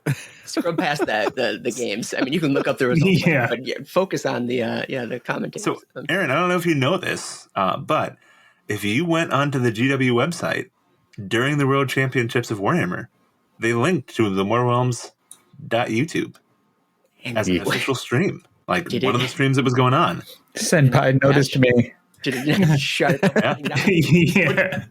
scrub past the games. I mean, you can look up the results, but focus on the commentaries. So, Aaron, I don't know if you know this, but if you went onto the GW website during the World Championships of Warhammer, they linked to the mortalrealms.youtube as an official stream. Like one of the streams that was going on. Senpai noticed me. Did it shut it down? Yeah.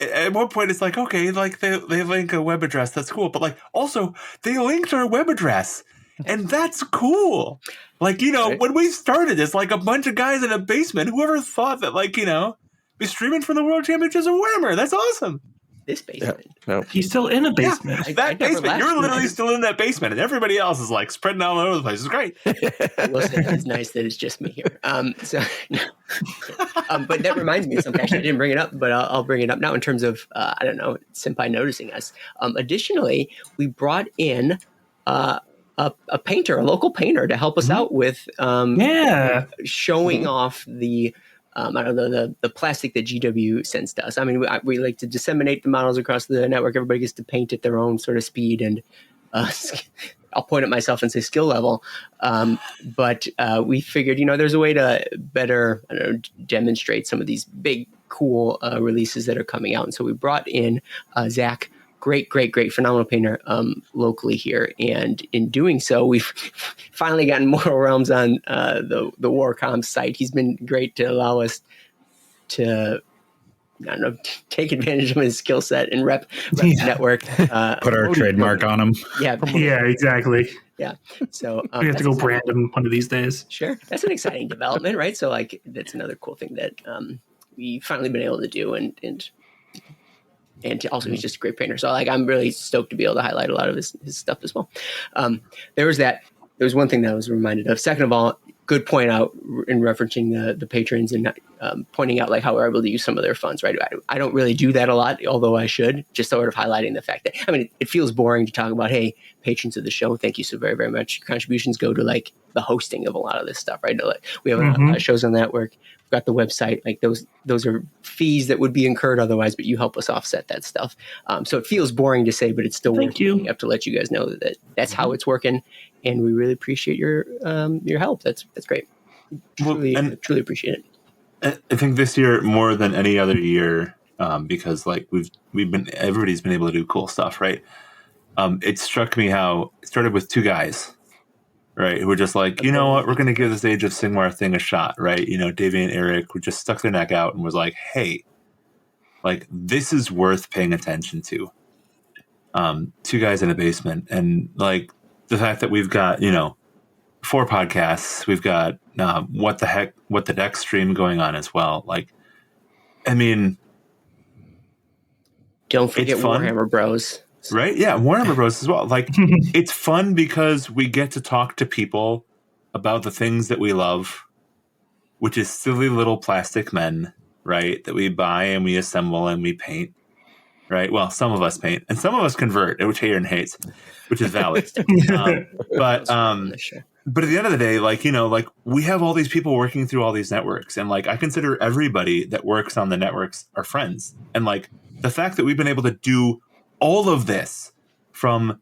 At one point, it's like, okay, like they link a web address. That's cool. But like, also, they linked our web address. And that's cool. Like, when we started, it's like a bunch of guys in a basement. Whoever thought that, like, be streaming from the World Championships of Warhammer? That's awesome. This basement. Yeah. He's still in a basement. Yeah, that basement. You're literally still in that basement, and everybody else is like spreading all over the place. It's great. Well, it's nice that it's just me here. But that reminds me of something. Actually, I didn't bring it up, but I'll bring it up now in terms of, I don't know, Senpai noticing us. Additionally, we brought in a painter, a local painter, to help us out with showing off the I don't know, the plastic that GW sends to us. I mean, we like to disseminate the models across the network. Everybody gets to paint at their own sort of speed and I'll point at myself and say skill level. But we figured, there's a way to better demonstrate some of these big, cool releases that are coming out. And so we brought in Zach, great, phenomenal painter locally here. And in doing so, we've finally gotten Mortal Realms on the Warcom site. He's been great to allow us to, take advantage of his skill set and rep the network. Put our trademark on him. Yeah, exactly. Yeah. So we have to go brand him one of these days. Sure. That's an exciting development, right? So like, that's another cool thing that we've finally been able to do. And also he's just a great painter. So like, I'm really stoked to be able to highlight a lot of his stuff as well. There was one thing that I was reminded of. Second of all, good point out in referencing the patrons and pointing out like how we're able to use some of their funds, right? I don't really do that a lot, although I should, just sort of highlighting the fact that, I mean, it feels boring to talk about, hey, patrons of the show, thank you so very, very much. Your contributions go to like the hosting of a lot of this stuff, right? Like, we have shows on the network. We've got the website, like those are fees that would be incurred otherwise, but you help us offset that stuff. So it feels boring to say, but it's still worth bringing up to let you guys know that that's how it's working. And we really appreciate your help. That's great. Truly appreciate it. I think this year more than any other year, because like everybody's been able to do cool stuff, right? It struck me how it started with two guys, right, who were just like, you know what, we're going to give this Age of Sigmar thing a shot, right? You know, Davey and Eric who just stuck their neck out and was like, hey, like this is worth paying attention to. Two guys in a basement, and like the fact that we've got, you know, 4 podcasts, we've got what the deck stream going on as well. Like, I mean, don't forget Warhammer Bros. Right? Yeah, Warhammer Bros. As well. Like, it's fun because we get to talk to people about the things that we love, which is silly little plastic men, right? That we buy and we assemble and we paint, right? Well, some of us paint and some of us convert, which Aaron hates, which is valid. But at the end of the day, like, you know, like we have all these people working through all these networks, and like I consider everybody that works on the networks our friends. And like the fact that we've been able to do all of this from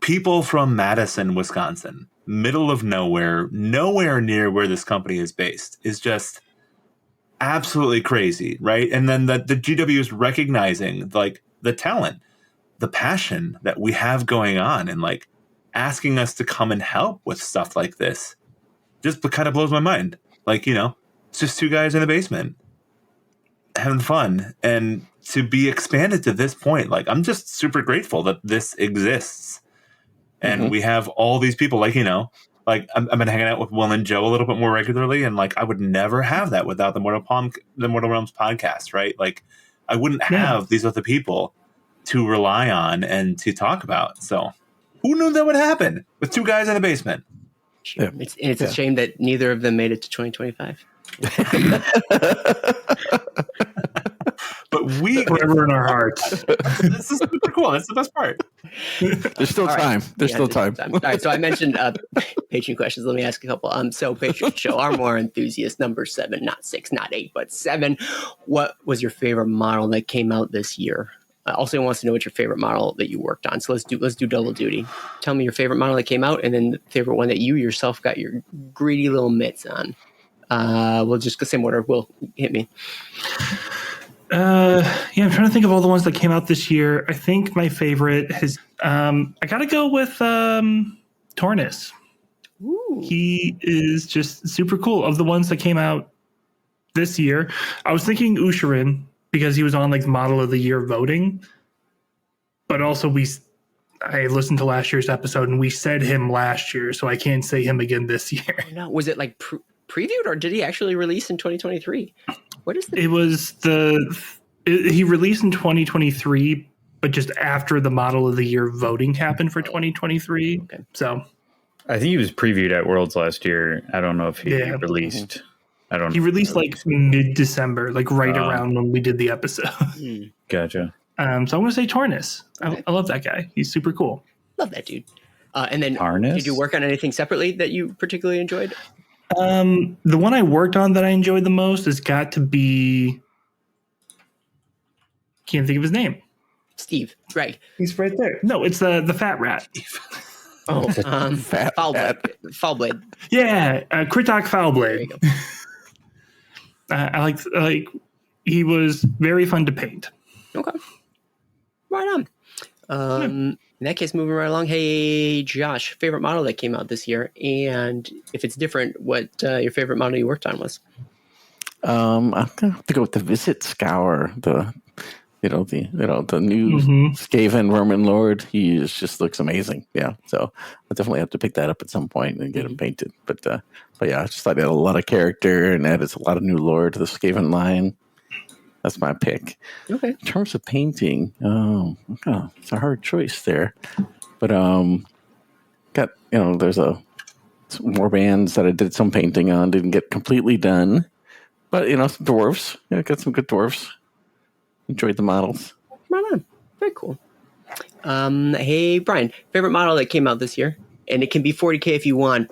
people from Madison, Wisconsin, middle of nowhere near where this company is based, is just absolutely crazy, right? And then the GW is recognizing like the talent, the passion that we have going on, and like asking us to come and help with stuff like this just kind of blows my mind. Like, you know, it's just two guys in a basement having fun, and to be expanded to this point, like I'm just super grateful that this exists. And we have all these people, like, you know, like I've been hanging out with Will and Joe a little bit more regularly, and like I would never have that without the Mortal Realms podcast, right? Like I wouldn't have these other people to rely on and to talk about. So who knew that would happen with two guys in a basement? Sure. Yeah. It's a shame that neither of them made it to 2025. But we forever in our hearts. This is super cool. That's the best part. There's still time. There's still time. All right. So I mentioned Patreon questions. Let me ask a couple. So Patreon show Armor Enthusiast number 7, not 6, not 8, but 7. What was your favorite model that came out this year? Also wants to know what your favorite model that you worked on. So let's do double duty. Tell me your favorite model that came out, and then the favorite one that you yourself got your greedy little mitts on. We'll just go same order. Will, hit me. I'm trying to think of all the ones that came out this year. I think my favorite has I gotta go with Tornus. Ooh. He is just super cool. Of the ones that came out this year, I was thinking Usharin because he was on like Model of the Year voting. But also I listened to last year's episode and we said him last year, so I can't say him again this year. No, was it like previewed, or did he actually release in 2023? What is it? Was he released in 2023, but just after the Model of the Year voting happened for 2023. Okay. So I think he was previewed at Worlds last year. I don't know if he released. I don't know. He released like mid-December, like right around when we did the episode. Gotcha. So I'm going to say Tornus. Okay. I love that guy. He's super cool. Love that dude. And then Tarnus? Did you work on anything separately that you particularly enjoyed? The one I worked on that I enjoyed the most has got to be, can't think of his name. Steve. Right. He's right there. No, it's the fat rat. Oh, Foulblade. Yeah, Kritok Foulblade. There you go. I like he was very fun to paint. Okay. Right on. In that case, moving right along. Hey, Josh, favorite model that came out this year, and if it's different, what your favorite model you worked on was? I'm gonna have to go with the Visit Scour, the new Skaven Roman Lord. He just looks amazing. Yeah, so I definitely have to pick that up at some point and get him painted. But yeah, I just thought he had a lot of character and added a lot of new lore to the Skaven line. That's my pick. Okay. In terms of painting, it's a hard choice there. But there's a some more bands that I did some painting on. Didn't get completely done, but some dwarves. Yeah, got some good dwarves. Enjoyed the models. Right on. Very cool. Hey, Brian, favorite model that came out this year? And it can be 40K if you want,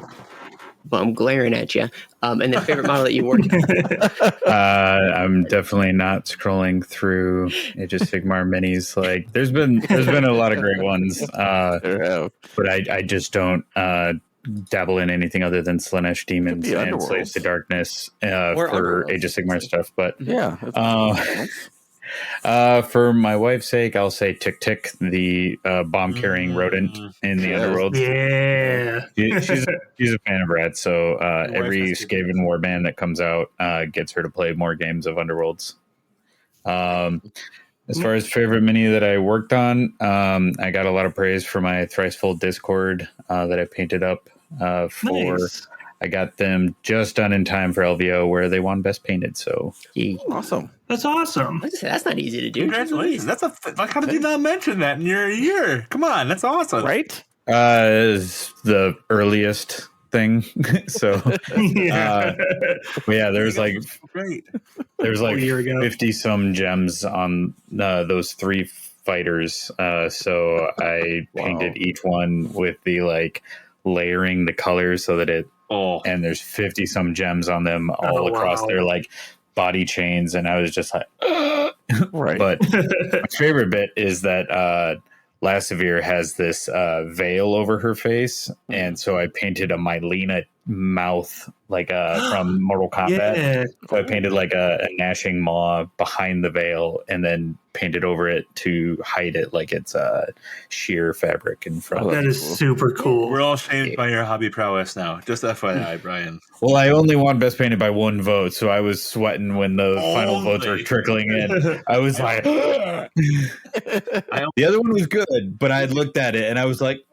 but I'm glaring at you. And then favorite model that you worked on? I'm definitely not scrolling through Age of Sigmar minis. Like, there's been a lot of great ones, but I just don't dabble in anything other than Slanesh Demons and Slaves to Darkness for Age of Sigmar stuff. But yeah. For my wife's sake, I'll say Tick Tick, the bomb-carrying rodent in the Underworld. Yeah. She's a fan of rats, so every Skaven warband that comes out gets her to play more games of Underworlds. As far as favorite mini that I worked on, I got a lot of praise for my Thricefold Discord that I painted up for... Nice. I got them just done in time for LVO where they won Best Painted. So awesome. That's awesome. That's not easy to do. Congratulations. Like, how did you not mention that in your year? Come on, that's awesome. Right? Is the earliest thing. So yeah, there's like great. There's like 50 some gems on those 3 fighters. So I painted each one with the like layering the colors so that it and there's 50 some gems on them all across their like body chains, and I was just like right. But my favorite bit is that Lasavir has this veil over her face, and so I painted a Mylena mouth like from Mortal Kombat. Yeah. So I painted like a gnashing maw behind the veil, and then painted over it to hide it like it's sheer fabric in front. That is super cool. We're all shamed by your hobby prowess now. Just FYI, Brian. Well, I only won Best Painted by 1 vote, so I was sweating when the final votes were trickling in. I was like, the other one was good, but I looked at it and I was like,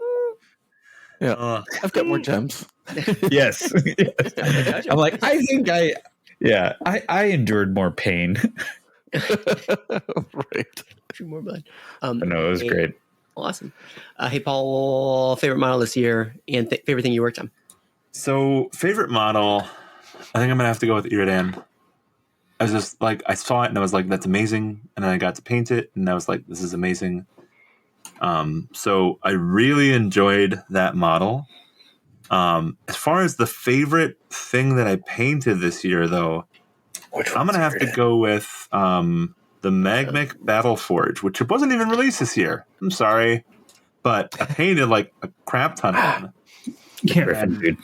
yeah, I've got more gems. Yes. I'm like, I think I endured more pain. Right. More blood. But no, it was great. Awesome. Hey, Paul, favorite model this year and favorite thing you worked on? So, favorite model, I think I'm going to have to go with Iridan. I was just like, I saw it and I was like, that's amazing. And then I got to paint it and I was like, this is amazing. So I really enjoyed that model. As far as the favorite thing that I painted this year, though, I'm going to have to go with the Magmic Battleforge, which it wasn't even released this year. I'm sorry. But I painted like a crap ton of them. Dude.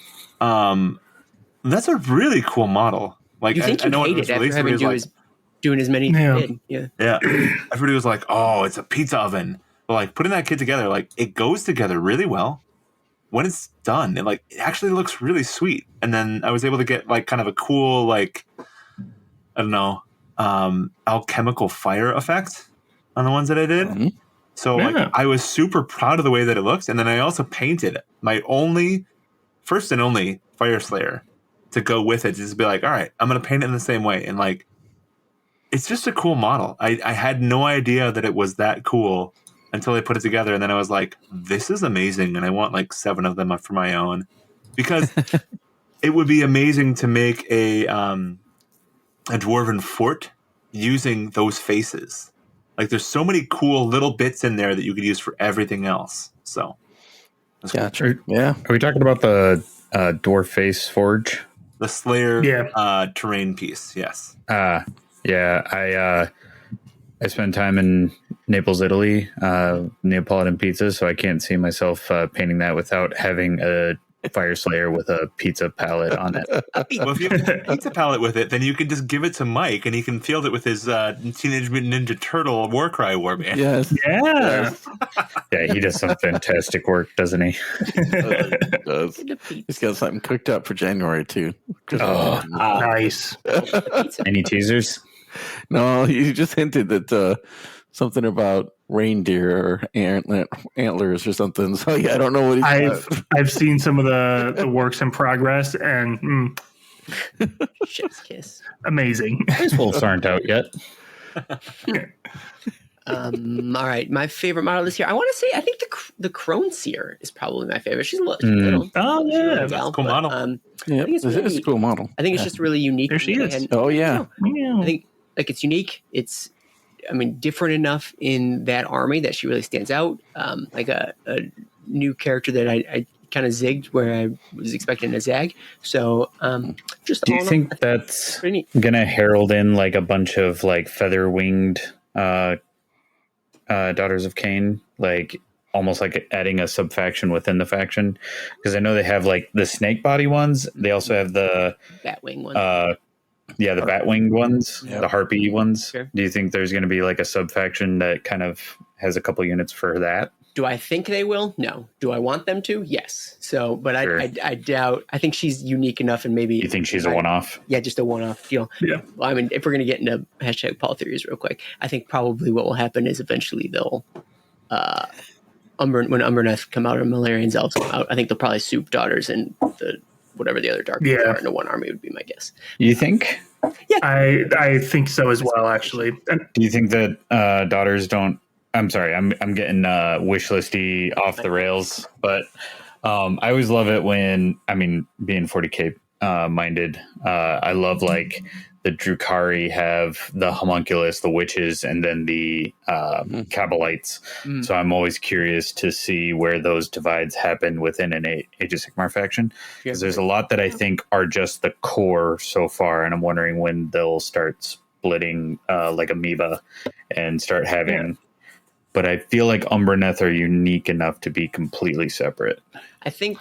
That's a really cool model. Like, you think I know hate it after having doing as many as you did. Yeah. Everybody was like, oh, it's a pizza oven. But like putting that kit together, like it goes together really well. When it's done, it actually looks really sweet. And then I was able to get like kind of a cool, like, I don't know, alchemical fire effect on the ones that I did. Mm-hmm. So like I was super proud of the way that it looks. And then I also painted my first and only Fire Slayer to go with it, just to be like, all right, I'm going to paint it in the same way. And like, it's just a cool model. I had no idea that it was that cool until I put it together. And then I was like, this is amazing. And I want like 7 of them for my own, because it would be amazing to make a dwarven fort using those faces. Like there's so many cool little bits in there that you could use for everything else. So gotcha. Yeah. Are we talking about the dwarf face forge? The Slayer terrain piece, yes. I spent time in Naples, Italy, Neapolitan pizza, so I can't see myself painting that without having a Fire Slayer with a pizza palette on it. Well, if you have a pizza palette with it, then you can just give it to Mike, and he can field it with his Teenage Mutant Ninja Turtle Warcry warband. Yes. Yeah. Yeah, he does some fantastic work, doesn't he? He does. He's got something cooked up for January, too. Nice. Any teasers? No, you just hinted that something about reindeer or antlers or something. So yeah, I don't know what I've seen some of the works in progress, and chef's kiss. Amazing. His wolves aren't out yet. All right, my favorite model this year. I want to say I think the Crone Seer is probably my favorite. She's little. Oh She's really yeah, that's a cool model. Yeah, think it's this is really- a cool model. I think it's just really unique. There she that I is. hadn't- Oh yeah, I think like it's unique. It's different enough in that army that she really stands out. Like a new character that I kind of zigged where I was expecting a zag. So just Do all you in all, think that's pretty neat. gonna herald in like a bunch of like feather winged Daughters of Cain, like almost like adding a sub faction within the faction? Because I know they have like the snake body ones. They also have the Batwing one. the bat winged ones, Yep. the harpy ones. Sure. Do you think there's going to be like a sub faction that kind of has a couple units for that? Do I think they will? No. Do I want them to? Yes. So, but Sure. I doubt. I think she's unique enough, and maybe You think she's a one off? Yeah, just a one-off deal. Yeah. Well, I mean, if we're going to get into hashtag Paul theories real quick, I think probably what will happen is eventually they'll, when Umberneth come out or Malarian's elves come out, I think they'll probably soup daughters and whatever the other dark ones Yeah. are into one army would be my guess. You think? I think so as well. Actually, and Do you think that daughters don't? I'm sorry, I'm getting wish listy off the rails, but I always love it when being 40k minded. I love like the Drukari have the homunculus, the witches, and then the Kabbalites. Mm. So I'm always curious to see where those divides happen within an Age of Sigmar faction, because there's a lot that I think are just the core so far, and I'm wondering when they'll start splitting like amoeba and start having. Yeah. But I feel like Umberneth are unique enough to be completely separate. I think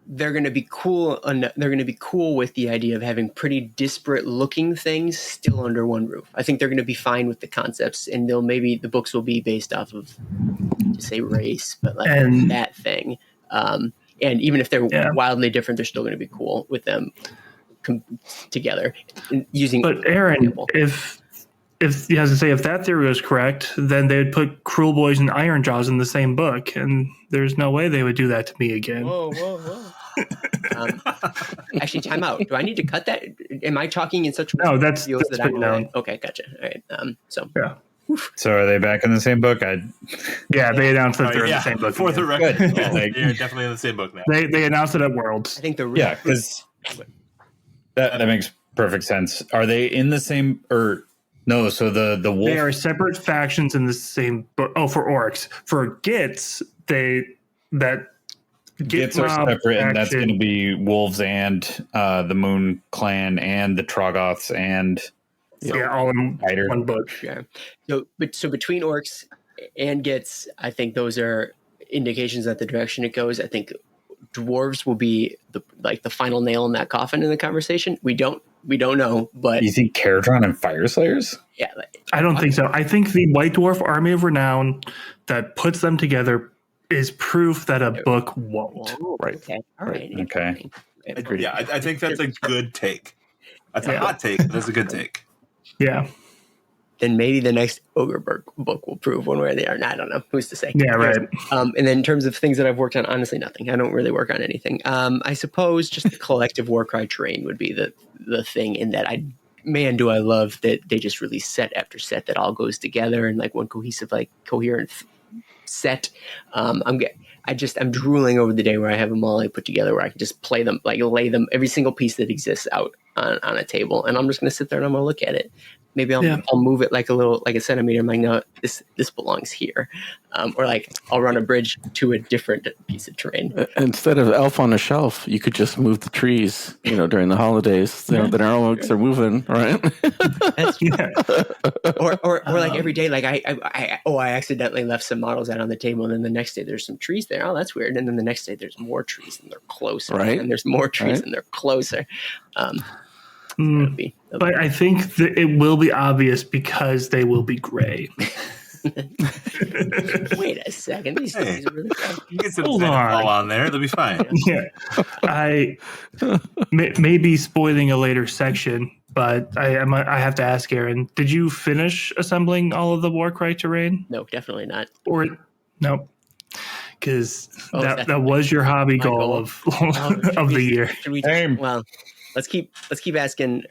they're going to be cool. They're going to be cool with the idea of having pretty disparate looking things still under one roof. I think they're going to be fine with the concepts, and the books will be based off of, to say race, but like And- that thing. And even if they're Yeah. wildly different, they're still going to be cool with them together using. but Aaron, example. if you have to say if that theory was correct, then they would put Cruel Boys and Iron Jaws in the same book, and there's no way they would do that to me again. Whoa. Actually, time out. Do I need to cut that? Am I talking in such No, that's deals that I pretty know? known. Okay, gotcha. All right. So Yeah, So are they back in the same book? yeah. They announced that Oh, they're in yeah, the same book. for the again. record, Good. yeah, Like- they're definitely in the same book now. They announced it at Worlds. I think the Yeah, because that makes perfect sense. Are they in the same or no? So the wolf. They are separate factions in the same book. Oh, for orcs, for Gits, Gits are Mob separate, and that's faction- going to be wolves and the Moon Clan and the Trogoths and all in Spider. one book. Yeah. So between orcs and Gits, I think those are indications that the direction it goes. I think dwarves will be the final nail in that coffin in the conversation. We don't know, but You think Caradron and Fire Slayers? yeah, I don't think so. I think the White Dwarf Army of Renown that puts them together is proof that a book won't. Right. Okay. All right. Okay. Interesting. Yeah, I think that's a good take. That's a Yeah. hot take. But that's a good take. Yeah, Then maybe the next Ogre book will prove one way or the other. I don't know. Who's to say? yeah, right. And then in terms of things that I've worked on, honestly, nothing. I don't really work on anything. I suppose just the collective Warcry terrain would be the thing in that do I love that they just release set after set that all goes together in like one cohesive, like coherent set. I'm drooling over the day where I have them all like put together where I can just play them, like lay them, every single piece that exists out on a table. And I'm just going to sit there and I'm going to look at it. Maybe I'll move it like a centimeter. I'm like, no, this belongs here. Or like I'll run a bridge to a different piece of terrain. Instead of elf on a shelf, you could just move the trees. During the holidays, the arrowworks are moving, right? That's or like every day, like I accidentally left some models out on the table, and then the next day there's some trees there. Oh, that's weird. And then the next day there's more trees and they're closer. Right. And there's more trees Right. and they're closer. Mm, but I think that it will be obvious because they will be gray. Wait a second. These trees are really cool. You get some Hold on. Xanthol on there. They'll be fine. Yeah, I may be spoiling a later section, but I have to ask Aaron. Did you finish assembling all of the Warcry terrain, No, definitely not. or no? Because Oh, that was your hobby my goal goal? of Oh, of the year. Should we? Same. Well, let's keep asking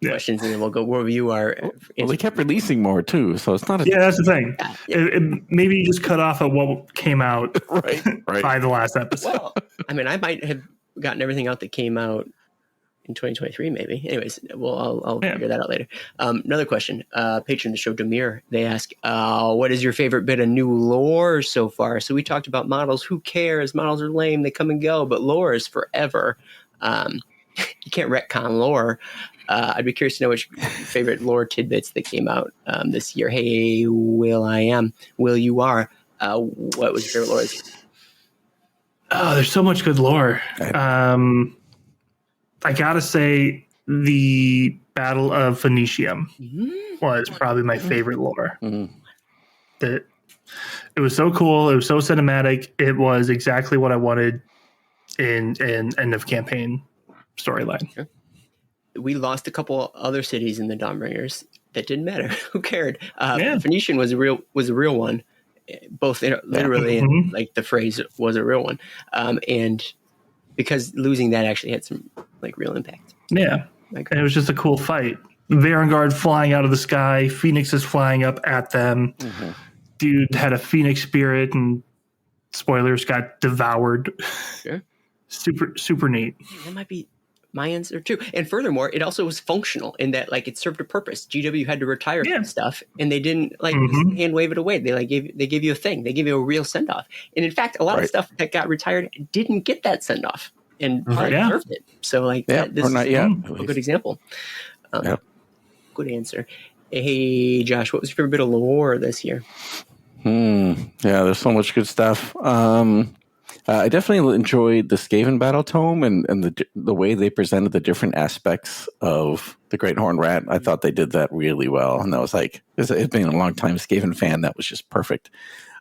questions, and then we'll review our. Well, they kept releasing more too, so it's not. That's the thing. Yeah. Maybe you just cut off at what came out right. by the last episode. Well, I mean, I might have gotten everything out that came out in 2023, maybe. Anyways, well, I'll figure that out later. Another question. Patron of the show, Demir, they ask, what is your favorite bit of new lore so far? So we talked about models. Who cares? Models are lame. They come and go, but lore is forever. You can't retcon lore. I'd be curious to know which favorite lore tidbits that came out this year. Hey, Will you are. What was your favorite lore this year? Oh, there's so much good lore. I gotta say, the Battle of Phoenicium was probably my favorite lore. It was so cool. It was so cinematic. It was exactly what I wanted in an end of campaign storyline. Sure. We lost a couple other cities in the Dawnbringers. That didn't matter. Who cared? Phoenician was a real one, both literally and like the phrase was a real one, and because losing that actually had some like real impact. Yeah, and it was just a cool fight. Varangard flying out of the sky, phoenixes flying up at them. Dude had a phoenix spirit, and spoilers, got devoured. Sure. Super neat. That might be my answer too. And furthermore, it also was functional in that like it served a purpose. GW had to retire some stuff, and they didn't like just hand wave it away. They like gave you a thing. They gave you a real send off. And in fact, a lot of stuff that got retired didn't get that send off, and deserved it. So like this is a good example. Good answer. Hey Josh, what was your favorite bit of lore this year? Yeah, there's so much good stuff. I definitely enjoyed the Skaven battle tome and the way they presented the different aspects of the Great Horned Rat. I thought they did that really well, and that was like it's been a long time Skaven fan. That was just perfect.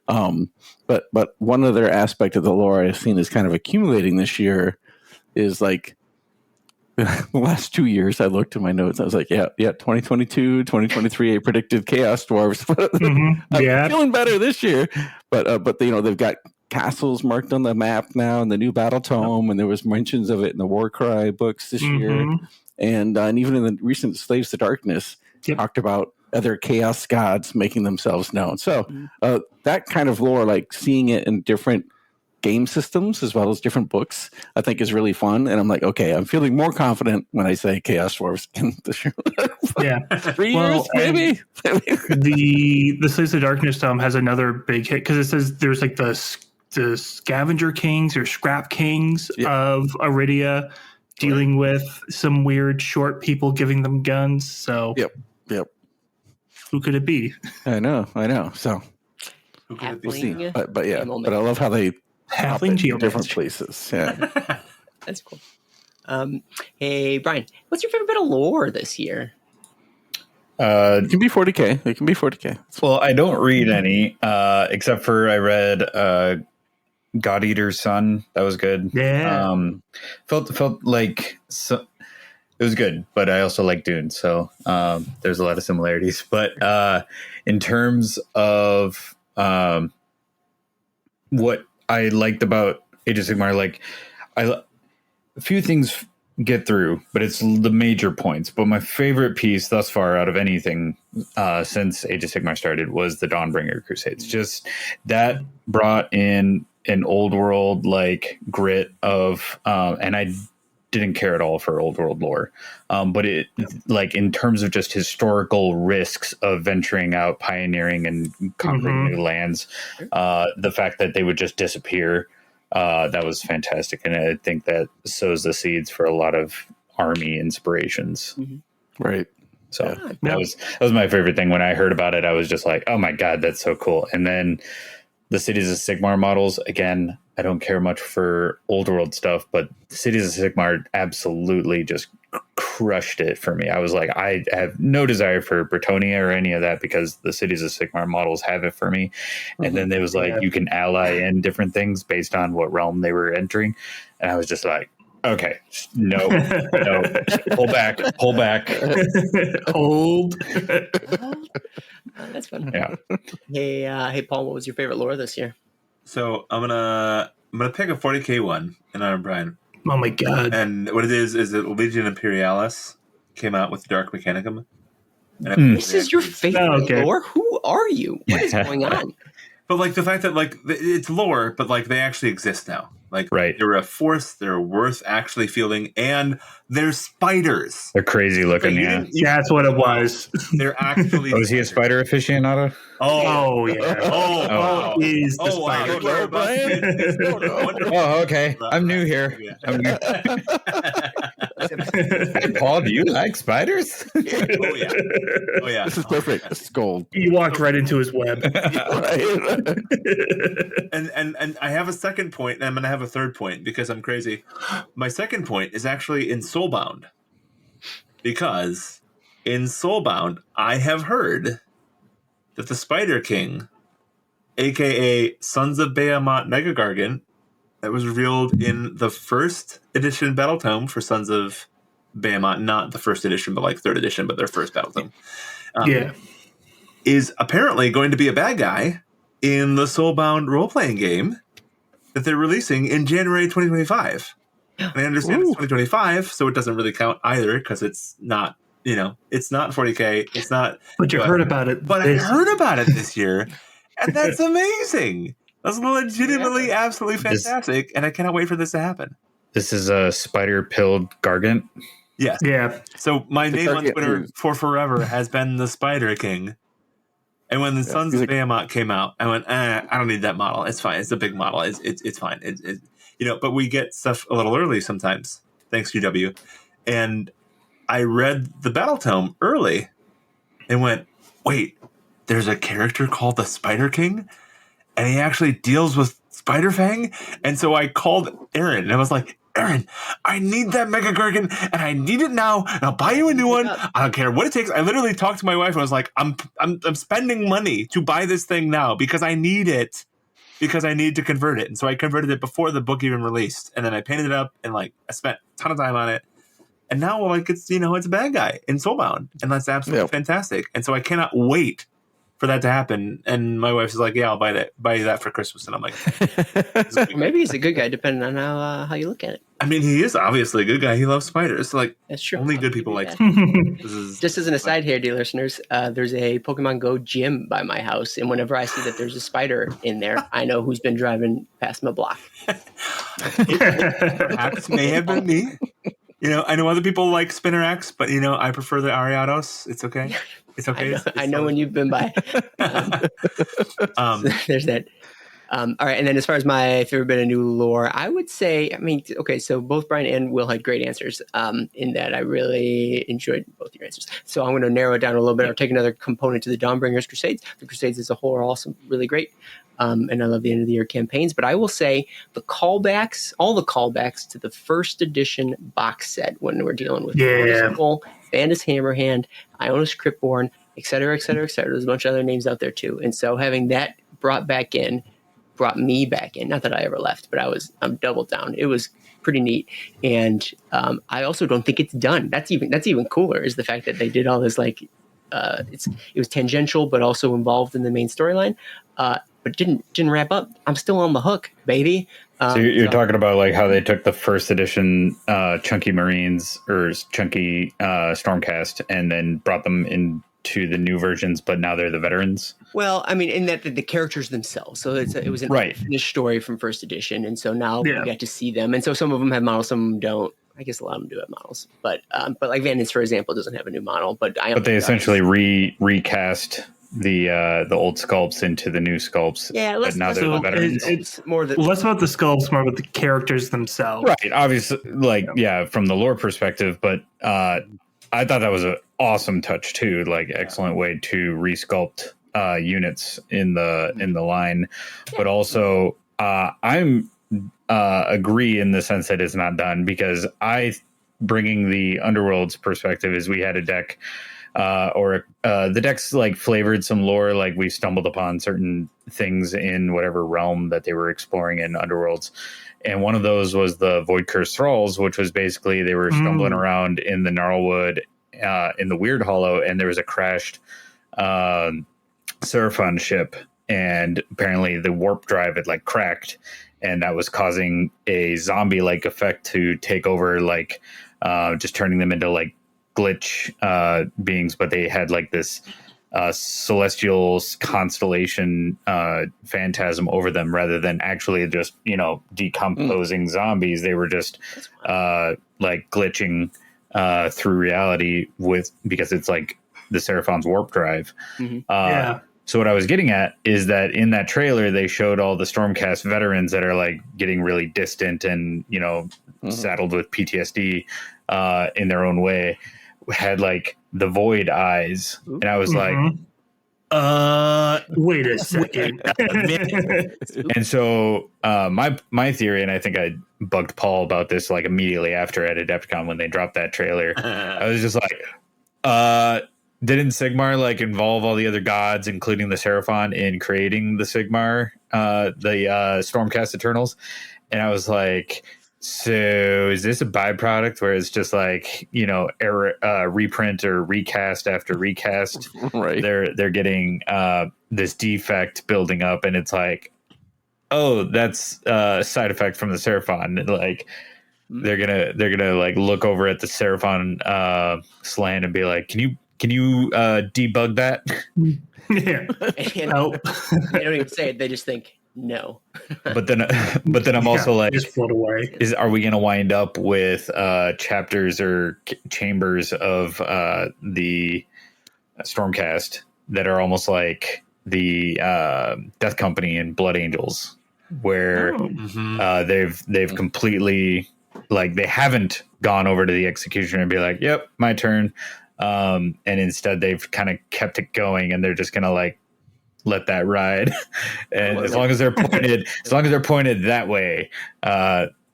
But one other aspect of the lore I've seen is kind of accumulating this year is like the last 2 years. I looked at my notes. I was like, 2022, 2023, I predicted Chaos Dwarves. I'm feeling better this year. But they've got castles marked on the map now in the new battle tome, and there was mentions of it in the Warcry books this year, and even in the recent Slaves to Darkness talked about other chaos gods making themselves known. So that kind of lore, like seeing it in different game systems as well as different books, I think is really fun. And I'm like, okay, I'm feeling more confident when I say Chaos Dwarves in the show. 3 years, maybe. The Slaves of Darkness tome has another big hit because it says there's like the scavenger kings or scrap kings of Aridia dealing with some weird short people giving them guns. So who could it be? I know. So we'll see. But I love how they Halfling in different places. Yeah. That's cool. Hey Brian, what's your favorite bit of lore this year? It can be 40K. Well, I don't read any, except for I read God Eater's Son. That was good. Yeah. Felt like it was good, but I also like Dune, so there's a lot of similarities. But in terms of what I liked about Age of Sigmar, like a few things get through, but it's the major points. But my favorite piece thus far out of anything since Age of Sigmar started was the Dawnbringer Crusades. Just that brought in an old world like grit of, and I didn't care at all for old world lore, but it like in terms of just historical risks of venturing out, pioneering, and conquering new lands, the fact that they would just disappear, that was fantastic, and I think that sows the seeds for a lot of army inspirations. Right. So that was my favorite thing. When I heard about it, I was just like, oh my god, that's so cool. And then the Cities of Sigmar models, again, I don't care much for old world stuff, but the Cities of Sigmar absolutely just crushed it for me. I was like, I have no desire for Bretonia or any of that because the Cities of Sigmar models have it for me. And then there was like, you can ally in different things based on what realm they were entering. And I was just like, okay, no, pull back. Hold. That's fun. Yeah. Hey, Paul, what was your favorite lore this year? So I'm gonna pick a 40K one, and I'm Brian. Oh my god! And what it is that Legion Imperialis came out with Dark Mechanicum. And This is your favorite okay. lore? Who are you? What is going on? But like the fact that like it's lore, but like they actually exist now. Like Right. they're a force, they're worth actually fielding, and they're spiders. They're crazy looking. You Yeah. didn't- you- That's what it was. They're actually. Oh, is he a spider aficionado? Oh yeah. Oh, wow. He's the Oh, wow. spider. You are about to get this wonderful. Oh, okay. I'm new here. I'm new. Hey, Paul, do you like spiders? Oh yeah. Oh yeah. This is perfect. This is gold. He walked right into his web. Right. And I have a second point, and I'm gonna have a third point because I'm crazy. My second point is actually in Soulbound. Because in Soulbound, I have heard that the Spider King, aka Sons of Behemoth Mega Gargant, that was revealed in the first edition Battle Tome for Sons of Behemoth, not the first edition, but like third edition, but their first Battle Tome. Yeah. Is apparently going to be a bad guy in the Soulbound role-playing game that they're releasing in January 2025. And I understand it's 2025, so it doesn't really count either because it's not, it's not 40K. It's not. But you heard about it. But I heard about it this year, and that's amazing. That's legitimately absolutely fantastic, and I cannot wait for this to happen. This is a spider-pilled gargant. Yes. Yeah. So my name on Gargant Twitter is- for forever has been the Spider King. And when the Sons he's of Behemoth came out, I went, I don't need that model. It's fine. It's a big model. It's fine. But we get stuff a little early sometimes. Thanks, UW. And I read the Battle Tome early and went, wait, there's a character called the Spider King? And he actually deals with Spider Fang? And so I called Aaron and I was like, Aaron, I need that Mega Gargant and I need it now. And I'll buy you a new one. I don't care what it takes. I literally talked to my wife and I was like, I'm spending money to buy this thing now because I need it. Because I need to convert it. And so I converted it before the book even released. And then I painted it up and like I spent a ton of time on it. And now like it's it's a bad guy in Soulbound. And that's absolutely fantastic. And so I cannot wait for that to happen. And my wife is like, yeah, I'll buy you that for Christmas. And I'm like, Or maybe he's a good guy, depending on how you look at it. I mean, he is obviously a good guy. He loves spiders. Like That's true. only good people like that. this is Just as an aside here, dear listeners, there's a Pokemon Go gym by my house, and whenever I see that there's a spider in there, I know who's been driving past my block. perhaps may have been me. I know other people like Spinner X, but I prefer the Ariados. It's okay. It's okay. I know when you've been by. So there's that. All right, and then as far as my favorite bit of new lore, I would say, okay, so both Brian and Will had great answers in that I really enjoyed both your answers. So I'm going to narrow it down a little bit. I'll take another component to the Dawnbringers Crusades. The Crusades as a whole are also really great, and I love the end of the year campaigns. But I will say all the callbacks to the first edition box set when we're dealing with Bandus Hammerhand, Ionis Cryptborn, et cetera, et cetera, et cetera. There's a bunch of other names out there too. And so having that brought me back in. Not that I ever left, but I'm doubled down. It was pretty neat. And I also don't think it's done. That's even cooler is the fact that they did all this it was tangential, but also involved in the main storyline. But didn't wrap up. I'm still on the hook, baby. So you're talking about like how they took the first edition Chunky Marines or Chunky Stormcast and then brought them into the new versions, but now they're the veterans. Well, I mean, in that the characters themselves. So it was an unfinished story from first edition, and so now we get to see them. And so some of them have models, some of them don't. I guess a lot of them do have models, but like Vandens, for example, doesn't have a new model. But they essentially recast the old sculpts into the new sculpts. Yeah, but now they're the veterans. It's more less about the sculpts, more about the characters themselves. Right, obviously, from the lore perspective, but I thought that was an awesome touch too. Like, excellent way to resculpt units in the line, but also I'm agree in the sense that it's not done, because bringing the Underworld's perspective is we had a deck the decks like flavored some lore, like we stumbled upon certain things in whatever realm that they were exploring in Underworlds, and one of those was the Void Curse Thralls, which was basically they were stumbling around in the Gnarlwood in the Weird Hollow, and there was a crashed Seraphon ship, and apparently the warp drive had like cracked, and that was causing a zombie-like effect to take over, like just turning them into like glitch beings. But they had like this celestial constellation phantasm over them, rather than actually just decomposing zombies. They were just like glitching through reality because it's like the Seraphon's warp drive. So what I was getting at is that in that trailer, they showed all the Stormcast veterans that are like getting really distant and, saddled with PTSD in their own way, had like the void eyes. And I was like, wait a second. and so my theory, and I think I bugged Paul about this like immediately after at Adepticon when they dropped that trailer. I was just like, didn't Sigmar like involve all the other gods, including the Seraphon, in creating the Sigmar, the Stormcast Eternals? And I was like, so is this a byproduct where it's just like, reprint or recast after recast? Right. They're getting this defect building up, and it's like, oh, that's a side effect from the Seraphon. Like they're gonna like look over at the Seraphon slant and be like, can you debug that? Yeah. And they don't even say it; they just think no. But then I'm also like, just float away. Are we going to wind up with chapters or chambers of the Stormcast that are almost like the Death Company and Blood Angels, where they've completely, like, they haven't gone over to the Executioner and be like, yep, my turn. And instead they've kind of kept it going, and they're just going to like let that ride. And as long as they're pointed that way,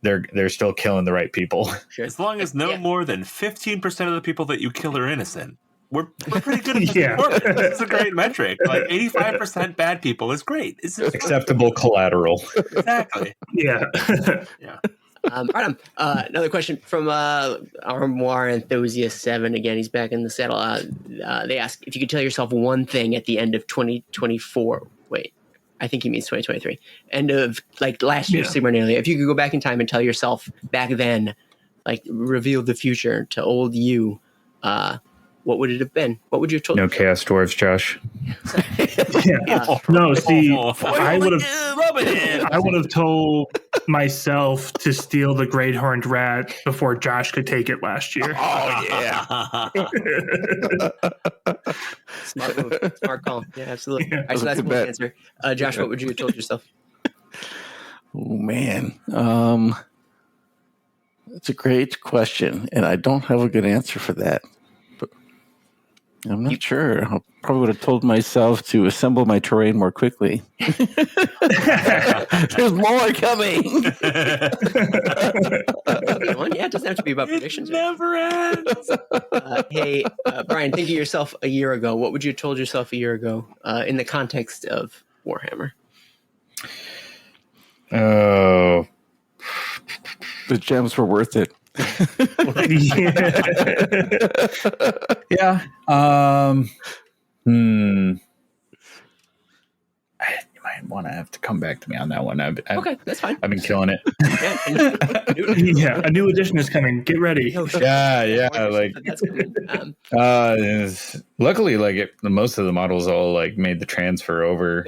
they're still killing the right people. Sure. As long as no more than 15% of the people that you kill are innocent, we're pretty good at this. This is a great metric. Like 85% bad people is great. It's acceptable collateral. Exactly. Yeah. Yeah. Right on. Another question from Armoire Enthusiast 7. Again, he's back in the saddle. They ask if you could tell yourself one thing at the end of 2024. Wait, I think he means 2023. End of like last year's Sigmarnalia. If you could go back in time and tell yourself back then, like reveal the future to old you, what would it have been? What would you have told? No Chaos Dwarves, Josh. No, see, I would have told myself to steal the Great Horned Rat before Josh could take it last year. Oh yeah. Smart move. Smart call. Yeah, absolutely. Yeah, All right, so that's a good answer. Josh, what would you have told yourself? Oh man. It's a great question, and I don't have a good answer for that. But I'm not sure. I probably would have told myself to assemble my terrain more quickly. There's more coming. Yeah, it doesn't have to be about predictions. It never ends. Hey, Brian, think of yourself a year ago. What would you have told yourself a year ago in the context of Warhammer? Oh, The gems were worth it. yeah. You might want to have to come back to me on that one. Okay, that's fine. I've been killing it. Yeah, a new edition is coming. Get ready. Yeah. Like, that's coming. luckily, like most of the models all like made the transfer over.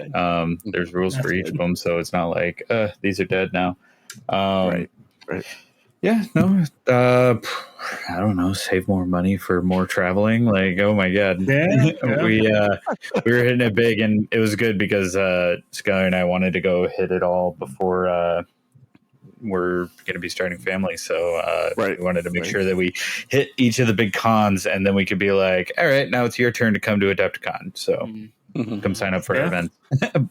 There's rules for each of them, so it's not like these are dead now. Right. Yeah, no. I don't know. Save more money for more traveling. Like, oh my god, we were hitting it big, and it was good because Skylar and I wanted to go hit it all before we're going to be starting family. So we wanted to make sure that we hit each of the big cons, and then we could be like, all right, now it's your turn to come to Adepticon. So come sign up for our event.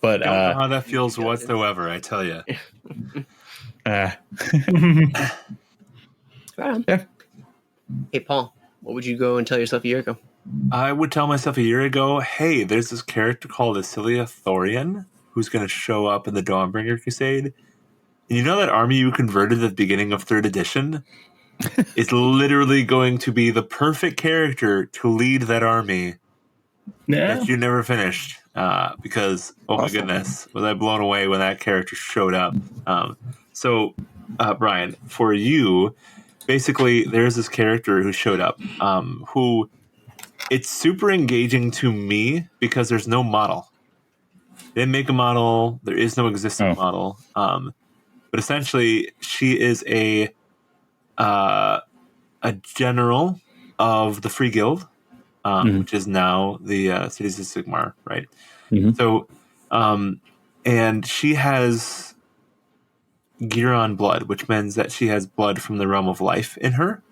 But don't know how that feels whatsoever. I tell you. Right on. Yeah. Hey, Paul, what would you go and tell yourself a year ago? I would tell myself a year ago, hey, there's this character called Asilia Thorian who's going to show up in the Dawnbringer Crusade. And you know that army you converted at the beginning of 3rd edition? It's literally going to be the perfect character to lead that army that you never finished. because oh my Awesome. goodness, was I blown away when that character showed up. So Brian, for you, basically there's this character who showed up, who it's super engaging to me because there's no model. They didn't make a model. There is no existing model. But essentially, she is a general of the Free Guild, which is now the Cities of Sigmar, right? Mhm. So, and she has Giron blood, which means that she has blood from the realm of life in her.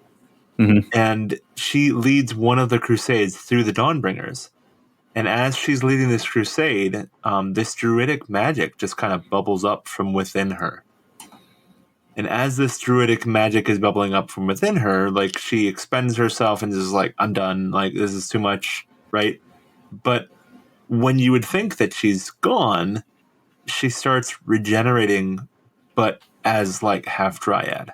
Mhm. And she leads one of the crusades through the Dawnbringers. And as she's leading this crusade, this druidic magic just kind of bubbles up from within her. And as this druidic magic is bubbling up from within her, like she expends herself and is like, I'm done. Like, this is too much, right? But when you would think that she's gone, she starts regenerating, but as like half dryad.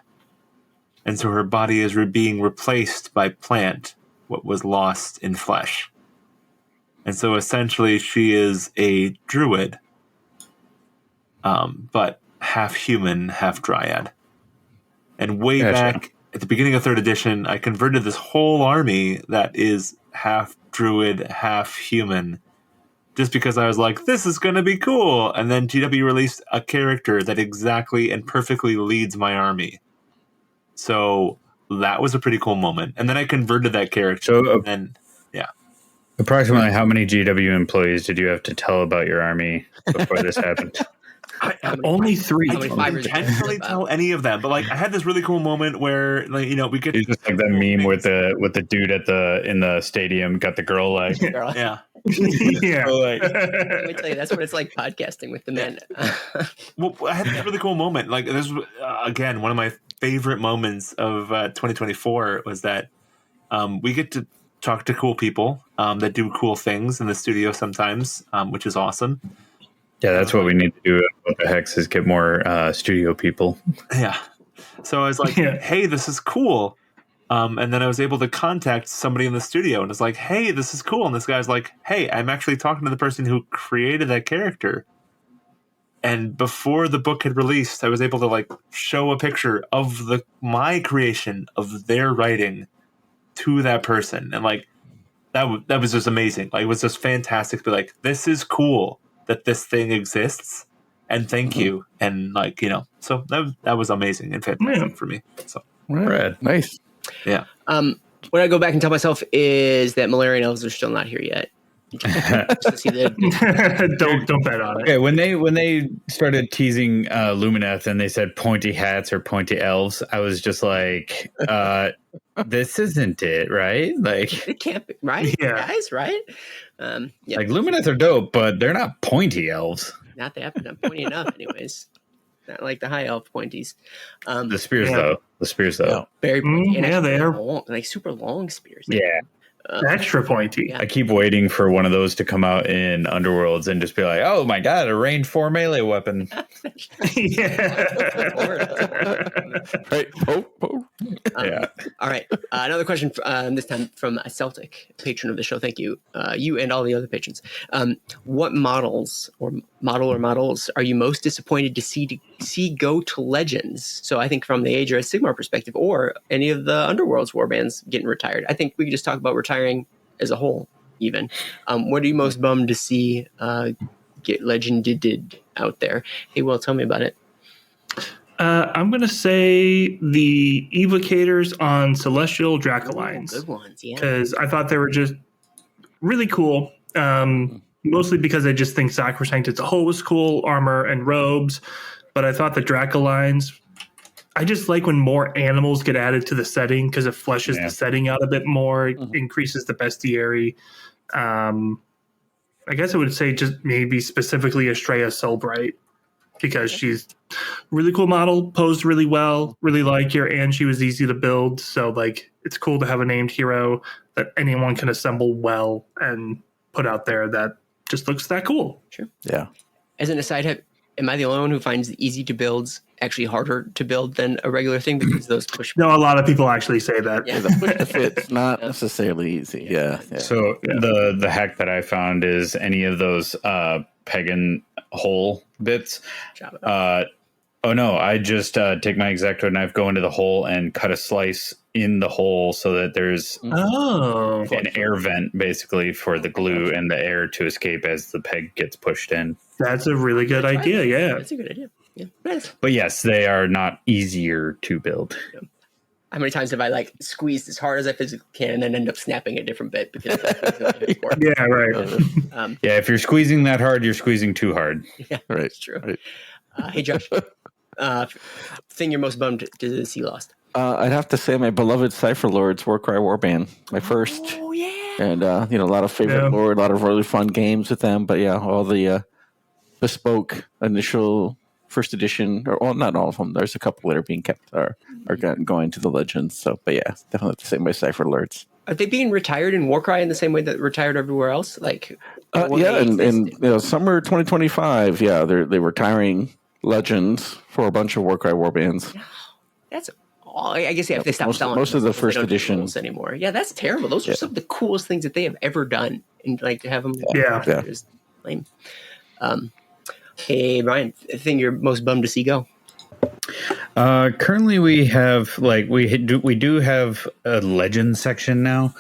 And so her body is being replaced by plant, what was lost in flesh. And so essentially she is a druid, but half human, half dryad. And way back at the beginning of 3rd edition, I converted this whole army that is half druid, half human, just because I was like, this is going to be cool. And then GW released a character that exactly and perfectly leads my army. So that was a pretty cool moment. And then I converted that character. So, and then, yeah. Approximately how many GW employees did you have to tell about your army before this happened? Only 3. How many I fibers can't did you really about? tell any of them, but like I had this really cool moment where, like, you know, we get It's just like that meme with the dude in the stadium got the girl like Girl, yeah. Yeah. so, like, let me tell you, that's what it's like podcasting with the men. Well, I had this really cool moment. Like this was again one of my favorite moments of 2024 was that we get to talk to cool people that do cool things in the studio sometimes, which is awesome. yeah, that's what we need to do. What the heck is get more studio people. Yeah. So I was like, hey, this is cool. And then I was able to contact somebody in the studio and it's like, hey, this is cool. And this guy's like, hey, I'm actually talking to the person who created that character. And before the book had released, I was able to like show a picture of my creation of their writing to that person. And like, that was just amazing. Like, it was just fantastic to be like, this is cool that this thing exists. And thank you. And like, you know, so that was amazing and fantastic for me. So Brad. Nice. yeah. What I go back and tell myself is that Malarian elves are still not here yet. Just to see don't bet on it. Okay, when they started teasing Lumineth and they said pointy hats or pointy elves, I was just like, this isn't it, right? Like, it can't be, right? Yeah. Guys, right? Yeah. like Lumineth are dope, but they're not pointy elves. Not that, not pointy enough, anyways. Not like the high elf pointies. The spears, though. The spears, though. Very pointy. And yeah, they are long, like super long spears. Yeah. extra pointy. Yeah. I keep waiting for one of those to come out in Underworlds and just be like, oh my god, a range 4 melee weapon. Yeah. Right. Oh. Yeah. All right. Another question, this time from a Celtic patron of the show. Thank you. You and all the other patrons. What models are you most disappointed to see go to Legends? So I think from the Age of Sigmar perspective, or any of the Underworlds warbands getting retired. I think we could just talk about retiring as a whole, even. What are you most bummed to see get legended out there? Hey, Will, tell me about it. I'm going to say the evocators on Celestial Dracolines. Good ones, yeah. Because I thought they were just really cool. Mostly because I just think Sacrosanct as a whole was cool, armor and robes. But I thought the Dracolines, I just like when more animals get added to the setting because it fleshes the setting out a bit more, increases the bestiary. I guess I would say just maybe specifically Estrella Soulbright, because she's a really cool model, posed really well, really like her, and she was easy to build. So like it's cool to have a named hero that anyone can assemble well and put out there that just looks that cool. Sure. Yeah. As an aside, am I the only one who finds the easy to builds actually harder to build than a regular thing because those push? No, a lot of people actually say that. Yeah. The push to fit's not necessarily easy. Yeah. So the hack that I found is any of those pagan hole bits. Chop it up. Oh no! I just take my X-Acto knife, go into the hole, and cut a slice in the hole so that there's Oh, an air vent basically for the glue and the air to escape as the peg gets pushed in. that's a really good idea. Yeah. That's a good idea. Yeah. Nice. But yes, they are not easier to build. How many times have I like squeezed as hard as I physically can and then end up snapping a different bit because Yeah, right. Yeah, if you're squeezing that hard, you're squeezing too hard. Yeah, Right. that's true. Right. Hey, Josh, thing you're most bummed to see lost. I'd have to say my beloved Cypher Lords Warcry Warband, my first. Oh yeah. And, a lot of favorite lore, a lot of really fun games with them. But yeah, all the bespoke initial first edition, or well, not all of them. There's a couple that are being kept, are going to the Legends. So, but yeah, definitely the same way Cypher Lords. Are they being retired in Warcry in the same way that retired everywhere else? Like, Yeah, and summer 2025, yeah, they're retiring Legends for a bunch of Warcry Warbands. that's all. I guess if they stop selling most of the them, first they don't do edition rules anymore. Yeah, that's terrible. Those are some of the coolest things that they have ever done, and like to have them. Yeah. Is lame. Hey, Ryan, thing you're most bummed to see go. Currently, we have we do have a legend section now.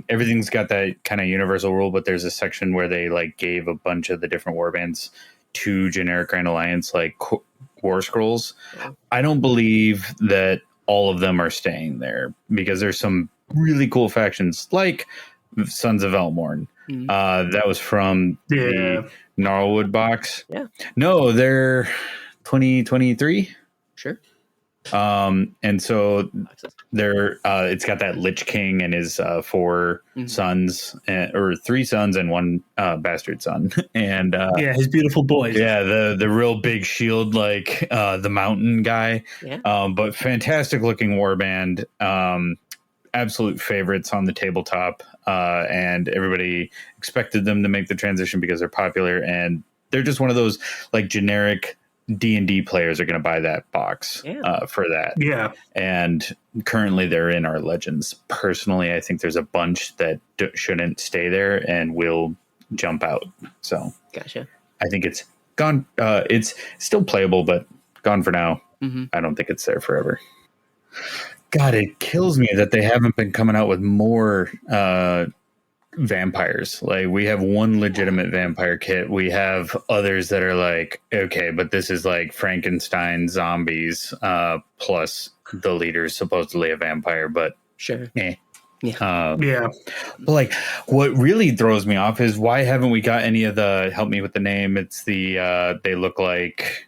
Everything's got that kind of universal rule, but there's a section where they gave a bunch of the different warbands to generic Grand Alliance war scrolls. I don't believe that all of them are staying there because there's some really cool factions like Sons of Elmorn. That was from the Gnarlwood box. Yeah. No, they're 2023. Sure. And so they're it's got that Lich King and his 4 sons, or 3 sons and 1 bastard son, and his beautiful boys. Yeah, the real big shield, the mountain guy. Yeah. But fantastic looking warband. Absolute favorites on the tabletop, and everybody expected them to make the transition because they're popular, and they're just one of those generic D&D players are going to buy that box for that. Yeah. And currently they're in our Legends. Personally, I think there's a bunch that shouldn't stay there and will jump out. So Gotcha. I think it's gone. It's still playable, but gone for now. Mm-hmm. I don't think it's there forever. God, it kills me that they haven't been coming out with more vampires. We have one legitimate vampire kit. We have others that are okay, but this is Frankenstein zombies plus the leader's supposedly a vampire, but Sure. Yeah. But what really throws me off is why haven't we got any of the, help me with the name, it's the they look like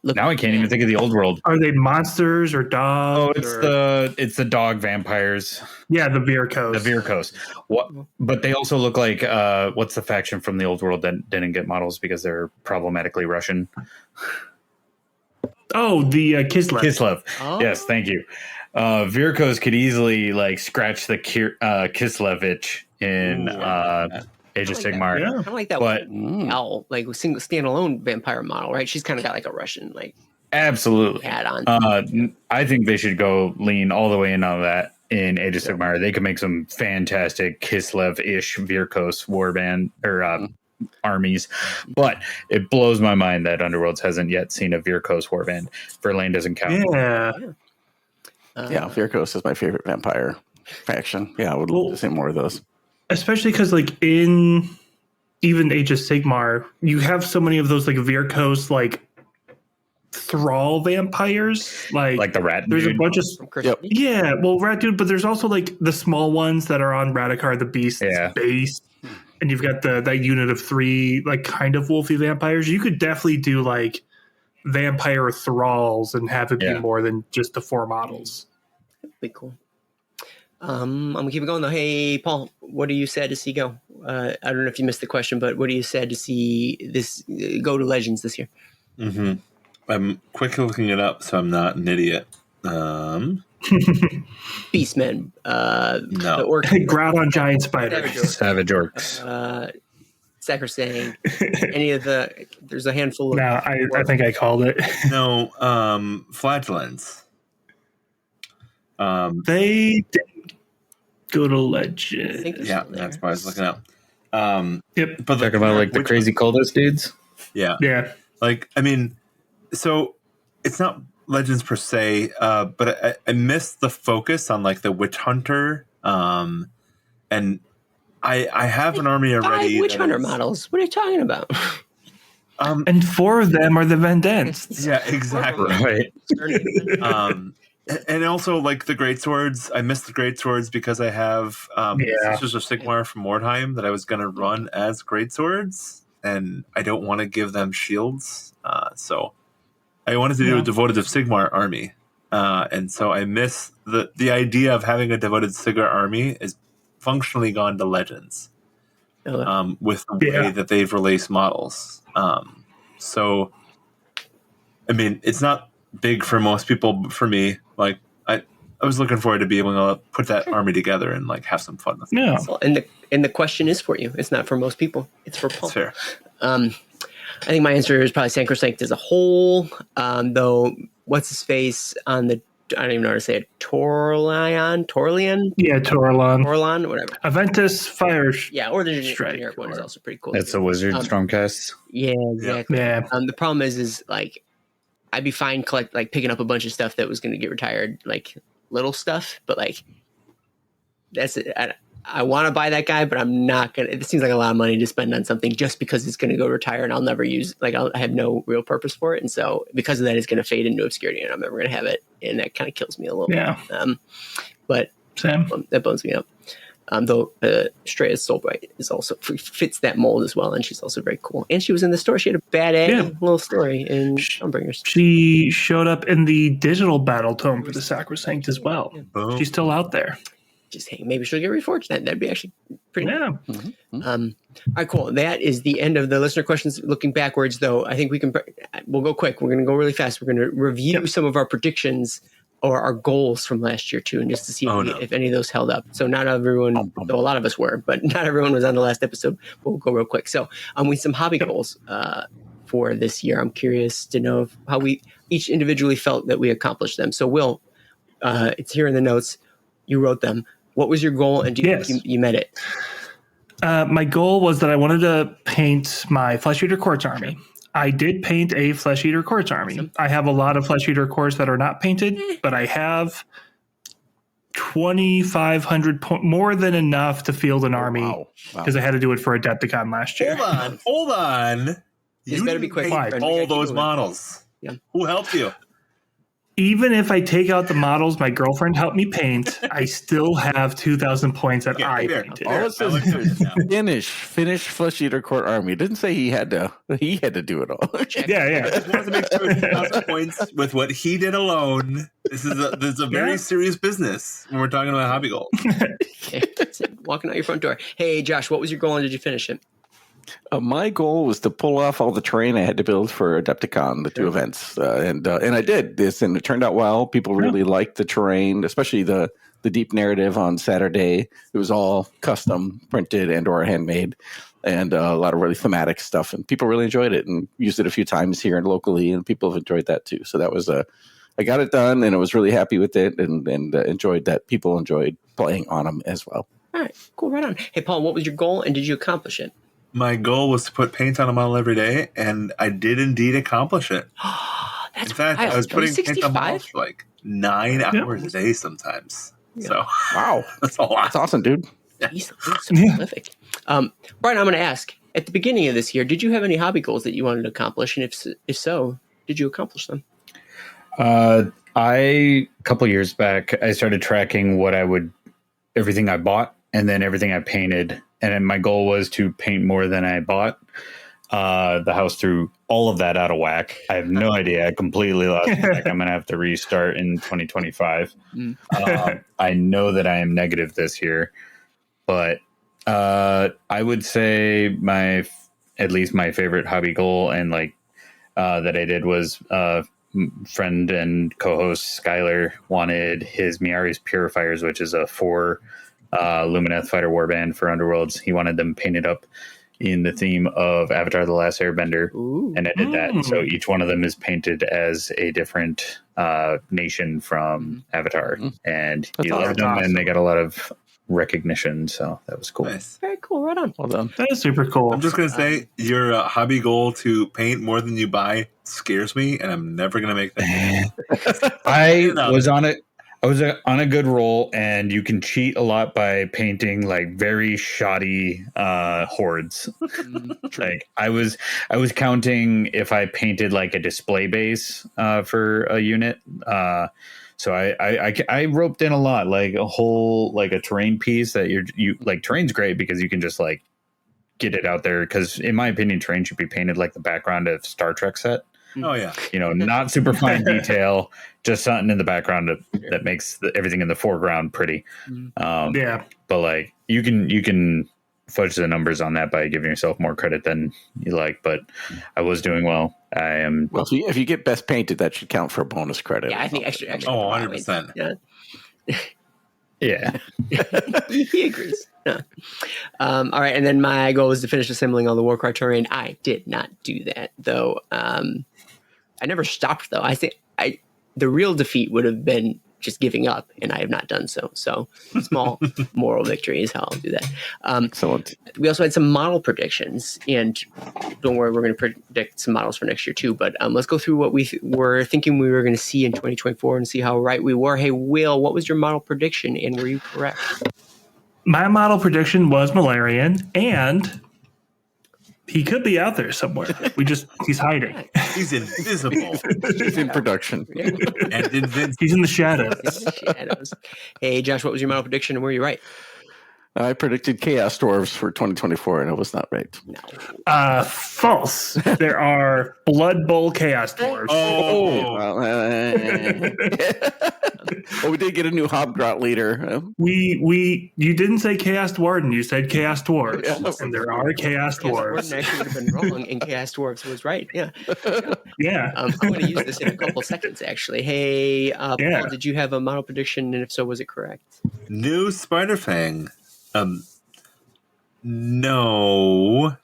now I can't even think of the old world. Are they monsters or dogs? It's the dog vampires. Yeah, the Virkos. The Virkos. What? But they also look like what's the faction from the old world that didn't get models because they're problematically Russian? Oh, the Kislev. Kislev. Oh. Yes, thank you. Virkos could easily scratch the Kislev itch in Age of Sigmar. Yeah. Kind of like that owl, single standalone vampire model, right? She's kind of got a Russian absolutely hat on. I think they should go lean all the way in on that in Age of Sigmar. They could make some fantastic Kislev-ish Virkos warband or armies, but it blows my mind that Underworlds hasn't yet seen a Virkos warband. Verlaine doesn't count. Yeah. Virkos is my favorite vampire faction. Yeah, I would love to see more of those. Especially because, in even Age of Sigmar, you have so many of those, Virkos, thrall vampires. Like the rat There's dude. a bunch of... Yep. Yeah, well, rat dude, but there's also, the small ones that are on Radikar the Beast's base. And you've got that unit of 3, kind of wolfy vampires. You could definitely do, vampire thralls and have it be more than just the 4 models. That'd be cool. I'm gonna keep it going though. Hey, Paul, what are you sad to see go? I don't know if you missed the question, but what are you sad to see this go to Legends this year? Mm-hmm. I'm quickly looking it up, so I'm not an idiot. Beastmen. No. The orc. Grout on giant spiders. Savage orcs. sacrosanct, any of the. There's a handful of. No, I think I called it. No, flatulence. They didn't go to I Legend. think they're Yeah, still there. that's why I was looking up. Yep. But Talking about like the which crazy cultist dudes. Yeah. Yeah. Like, I mean, so it's not Legends per se, but I missed the focus on like the witch hunter. And I have an army already. 5 witch that hunter is- models. What are you talking about? And 4 of them are the Vendents. Yeah, exactly. Right. And also like the great swords. I missed the great swords because I have Sisters of Sigmar from Mordheim that I was going to run as great swords, and I don't want to give them shields. So I wanted to do a devoted of Sigmar army, and so I miss the idea of having a devoted Sigmar army is functionally gone to Legends with the way that they've released models. So I mean, it's not big for most people, but for me, like I was looking forward to be able to put that army together and like have some fun with it. Yeah. Well, and the question is for you. It's not for most people. It's for Paul. That's fair. I think my answer is probably Sacrosanct as a whole. Though, what's his face on the? I don't even know how to say it. Torlian. Yeah, Torlon, whatever. Aventus Fire. Yeah, or the Strike, generic one is also pretty cool. That's a wizard Stormcast. Yeah, exactly. Yeah. The problem is like I'd be fine picking up a bunch of stuff that was going to get retired, like little stuff, but like that's it. I want to buy that guy, but I'm not gonna. It seems like a lot of money to spend on something just because it's going to go retire, and I'll never use. Like I have no real purpose for it, and so because of that, it's going to fade into obscurity, and I'm never going to have it, and that kind of kills me a little Yeah. bit. But Same. that bums me up. Though Streya's Soulbright is also fits that mold as well, and she's also very cool. And she was in the store. She had a badass little story in Stormbringers. She showed up in the digital battle tome for the Sacrosanct as well. Boom. She's still out there. Just hang. Maybe she'll get reforged. That'd be actually pretty. Yeah. All right, cool. That is the end of the listener questions. Looking backwards, though, I think we'll go quick. We're going to go really fast. We're going to review some of our predictions or our goals from last year too, and just to see if any of those held up. So not everyone, though a lot of us were, but not everyone was on the last episode. We'll go real quick. So we some hobby goals for this year. I'm curious to know how we each individually felt that we accomplished them. So Will, it's here in the notes. You wrote them. What was your goal, and do you think you met it? My goal was that I wanted to paint my Flesh Eater Courts army. I did paint a Flesh Eater Courts army. Awesome. I have a lot of Flesh Eater Courts that are not painted, but I have 2,500 more than enough to field an army because I had to do it for Adepticon last year. Hold on. You better be quick. All those models. Yeah. Who helped you? Even if I take out the models my girlfriend helped me paint, I still have 2,000 points that I painted. All it says finish Flesh Eater Court army. It didn't say he had to do it all. Yeah. I just wanted to make sure 2,000 points with what he did alone. This is a very serious business when we're talking about hobby goals. Okay. Walking out your front door. Hey, Josh, what was your goal and did you finish it? My goal was to pull off all the terrain I had to build for Adepticon, the 2 events, and I did this, and it turned out well. People really liked the terrain, especially the deep narrative on Saturday. It was all custom printed and or handmade, and a lot of really thematic stuff, and people really enjoyed it and used it a few times here and locally, and people have enjoyed that too. So that was I got it done, and I was really happy with it, and enjoyed that people enjoyed playing on them as well. All right, cool, right on. Hey, Paul, what was your goal, and did you accomplish it? My goal was to put paint on a model every day, and I did indeed accomplish it. That's in fact, wild. I was putting paint on 65? models for like 9 hours a day sometimes. Yeah. So wow, that's a lot. That's awesome, dude. He's so prolific. Brian, I'm going to ask, at the beginning of this year, did you have any hobby goals that you wanted to accomplish? And if so, did you accomplish them? A couple years back, I started tracking everything I bought and then everything I painted. And then my goal was to paint more than I bought. The house threw all of that out of whack. I have no idea. I completely lost track. I'm going to have to restart in 2025. I know that I am negative this year, but I would say at least my favorite hobby goal and that I did was friend and co-host Skylar wanted his Miari's Purifiers, which is a 4 Lumineth Fighter Warband for Underworlds. He wanted them painted up in the theme of Avatar: The Last Airbender, Ooh. and I did that. So each one of them is painted as a different nation from Avatar, and That's he loved them, awesome. and they got a lot of recognition. So that was cool. Nice. Very cool. Right on. Well done. That is super cool. I'm just gonna say your hobby goal to paint more than you buy scares me, and I'm never gonna make that. I was on it. I was on a good roll, and you can cheat a lot by painting like very shoddy hordes. Like I was counting if I painted like a display base for a unit. So I roped in a lot, like a whole like a terrain piece that you like. Terrain's great because you can just like get it out there. Because in my opinion, terrain should be painted like the background of Star Trek set. Oh yeah, Not super fine detail, just something in the background that makes everything in the foreground pretty. Yeah. But like you can fudge the numbers on that by giving yourself more credit than you like. But I was doing well. I am. Well, if you get best painted, that should count for a bonus credit. Yeah, I think extra. Oh, 100%. Yeah. Yeah. He agrees. Yeah. All right, and then my goal was to finish assembling all the Warcry terrain. I did not do that though. I never stopped though. I think the real defeat would have been just giving up, and I have not done so. So small moral victory is how I'll do that. Excellent. We also had some model predictions, and don't worry, we're going to predict some models for next year too. But let's go through what we were thinking we were going to see in 2024 and see how right we were. Hey, Will, what was your model prediction, and were you correct? My model prediction was Malarian, and he could be out there somewhere. He's hiding. he's invisible He's in production. and invincible. He's in the shadows. In the shadows. Hey, Josh, what was your model prediction, and were you right? I predicted Chaos Dwarves for 2024, and I was not right. No. False. There are Blood Bowl Chaos Dwarves. Oh, Well, we did get a new Hobgrot leader. You didn't say Chaos Warden, you said Chaos Dwarves. Yeah. And there are Chaos Chaos Dwarves. Warden actually would have been wrong, and Chaos Dwarves was right. Yeah. Yeah. I'm going to use this in a couple seconds, actually. Hey, Yeah. Paul, did you have a model prediction, and if so, was it correct? new Spider-Fang. No.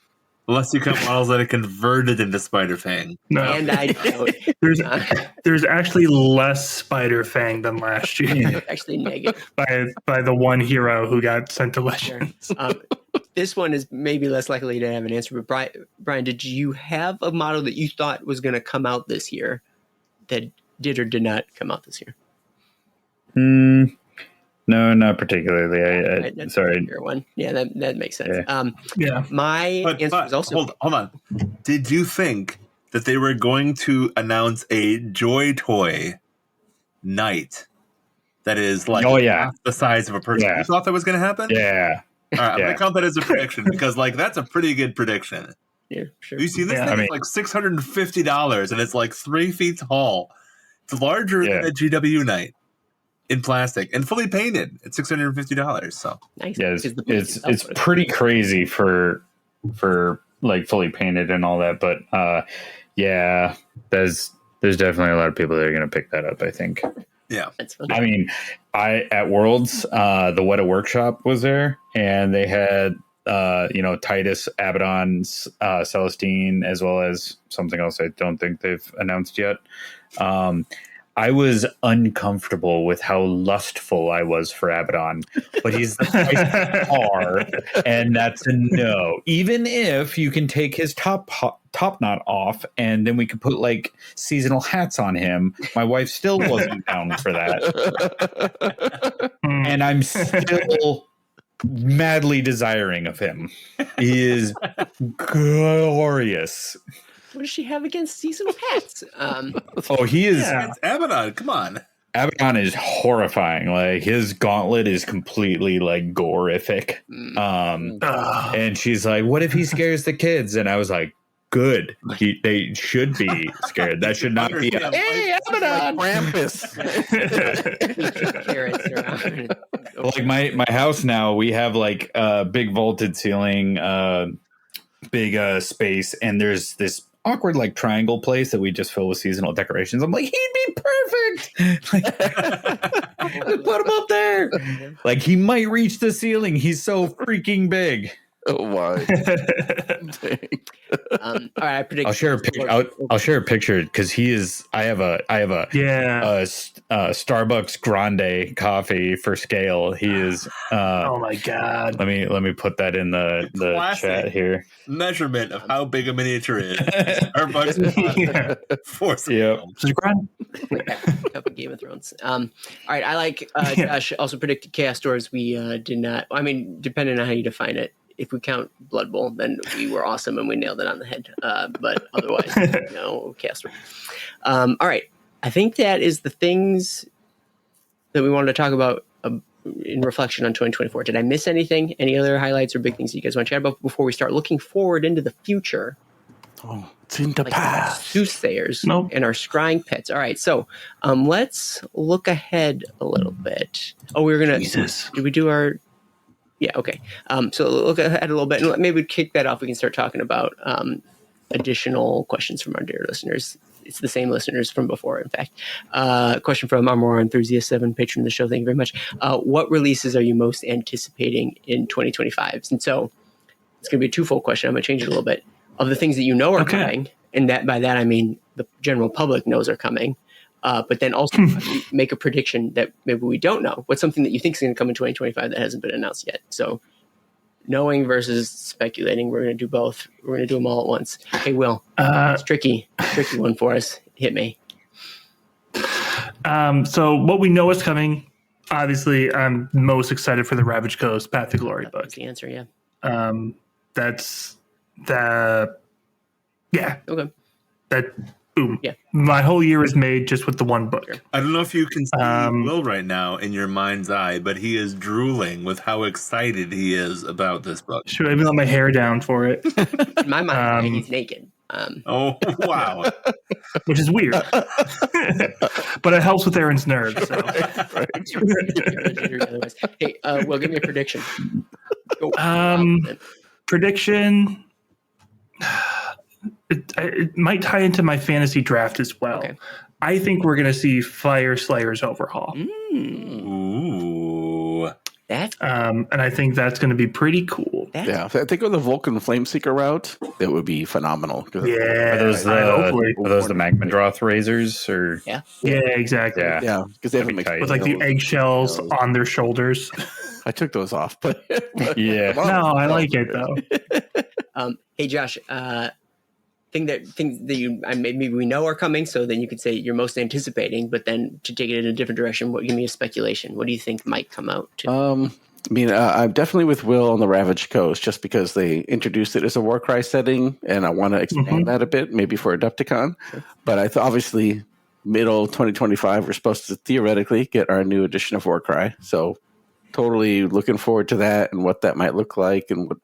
Unless you count models that are converted into Spider-Fang. No. And I don't. There's actually less Spider Fang than last year Actually negative. by the one hero who got sent to Legends. This one is maybe less likely to have an answer, but Brian, did you have a model that you thought was going to come out this year that did or did not come out this year? No, not particularly. That's Sorry. a fair one. Yeah, that makes sense. Yeah. Yeah. My answer was also hold on. Did you think that they were going to announce a Joy Toy Knight that is like half the size of a person? Yeah. You thought that was going to happen? Yeah. All right, I'm going to count that as a prediction because like that's a pretty good prediction. yeah, sure. You see this Yeah, thing? I mean- It's like $650 and it's like 3 feet tall. It's larger than a GW Knight in plastic and fully painted at $650. So Nice. Yeah, Because the piece it's itself was- pretty crazy for like fully painted and all that, but yeah, there's definitely a lot of people that are going to pick that up, I think. yeah, That's fun. I mean, at Worlds, the Weta Workshop was there, and they had Titus, Abaddon, Celestine, as well as something else I don't think they've announced yet. I was uncomfortable with how lustful I was for Abaddon, but he's the price par, and that's a no. Even if you can take his top knot off, and then we could put like seasonal hats on him, my wife still wasn't down for that, and I'm still madly desiring of him. He is glorious. What does she have against seasonal hats? Oh, he is. Yeah. it's Abaddon. Come on. Abaddon is horrifying. Like his gauntlet is completely like gorific. And she's like, "What if he scares the kids?" And I was like, "Good. They should be scared. That should not be." Understand. Hey, Abaddon! Krampus. Carrots around. Like my house now, we have like a big vaulted ceiling, big space, and there's this awkward like triangle place that we just fill with seasonal decorations. I'm like, he'd be perfect. Like, put him up there. Like he might reach the ceiling. He's so freaking big. Oh, why? Dang. All right, I predict. I'll share a I'll share a picture because he is. I have a Yeah. Starbucks Grande coffee for scale. He is. Oh my God. Let me put that in the Classic. chat here. Measurement of how big a miniature is. Starbucks Yeah. for Yep. Up in Game of Thrones. All right, I like Josh also predicted Chaos Doors. We did not. I mean, depending on how you define it. If we count Blood Bowl, then we were awesome and we nailed it on the head. But otherwise, no Chaos Doors. All right, I think that is the things that we wanted to talk about in reflection on 2024. Did I miss anything? Any other highlights or big things that you guys want to chat about before we start looking forward into the future? Oh, it's in the Like past. soothsayers Nope. and our scrying pits. All right, so let's look ahead a little bit. Oh, we were gonna. Jesus. Did we do our? Yeah. Okay. So look ahead a little bit, and maybe kick that off. We can start talking about additional questions from our dear listeners. It's the same listeners from before, in fact. Question from Armor Enthusiast 7, patron of the show. Thank you very much. What releases are you most anticipating in 2025? And so it's going to be a twofold question. I'm going to change it a little bit. Of the things that you know are coming, and that by that I mean the general public knows are coming, but then also make a prediction that maybe we don't know. What's something that you think is going to come in 2025 that hasn't been announced yet? So knowing versus speculating, we're going to do both. We're going to do them all at once. Hey, Will, it's tricky one for us. Hit me. So what we know is coming, obviously, I'm most excited for the Ravage Coast Path to Glory book. That's the answer, yeah. That's the, yeah. Okay. That, boom. Yeah. My whole year is made just with the one book. Sure. I don't know if you can see Will right now in your mind's eye, but he is drooling with how excited he is about this book. Should I even let my hair down for it? In my mind, he's naked. Oh, wow. Which is weird. But it helps with Aaron's nerves. So. Hey, Will, give me a prediction. Go. Prediction. It might tie into my fantasy draft as well. Okay. I think we're going to see Fire Slayer's Overhaul. Ooh. That's And I think that's going to be pretty cool. Yeah, I think on the Vulcan Flameseeker route, that would be phenomenal. Yeah. Are those hopefully. the Magmadroth razors or? Yeah. Yeah, exactly. Yeah. Yeah, because they have a mix. Tight. With like the eggshells on their shoulders. I took those off, but Yeah. No, I like it though. Hey, Josh. Things that you maybe we know are coming, so then you could say you're most anticipating. But then to take it in a different direction, give me a speculation. What do you think might come out? I mean, I'm definitely with Will on the Ravaged Coast, just because they introduced it as a Warcry setting, and I want to expand that a bit, maybe for Adepticon. Sure. But obviously, middle 2025, we're supposed to theoretically get our new edition of Warcry. So, totally looking forward to that and what that might look like, and what,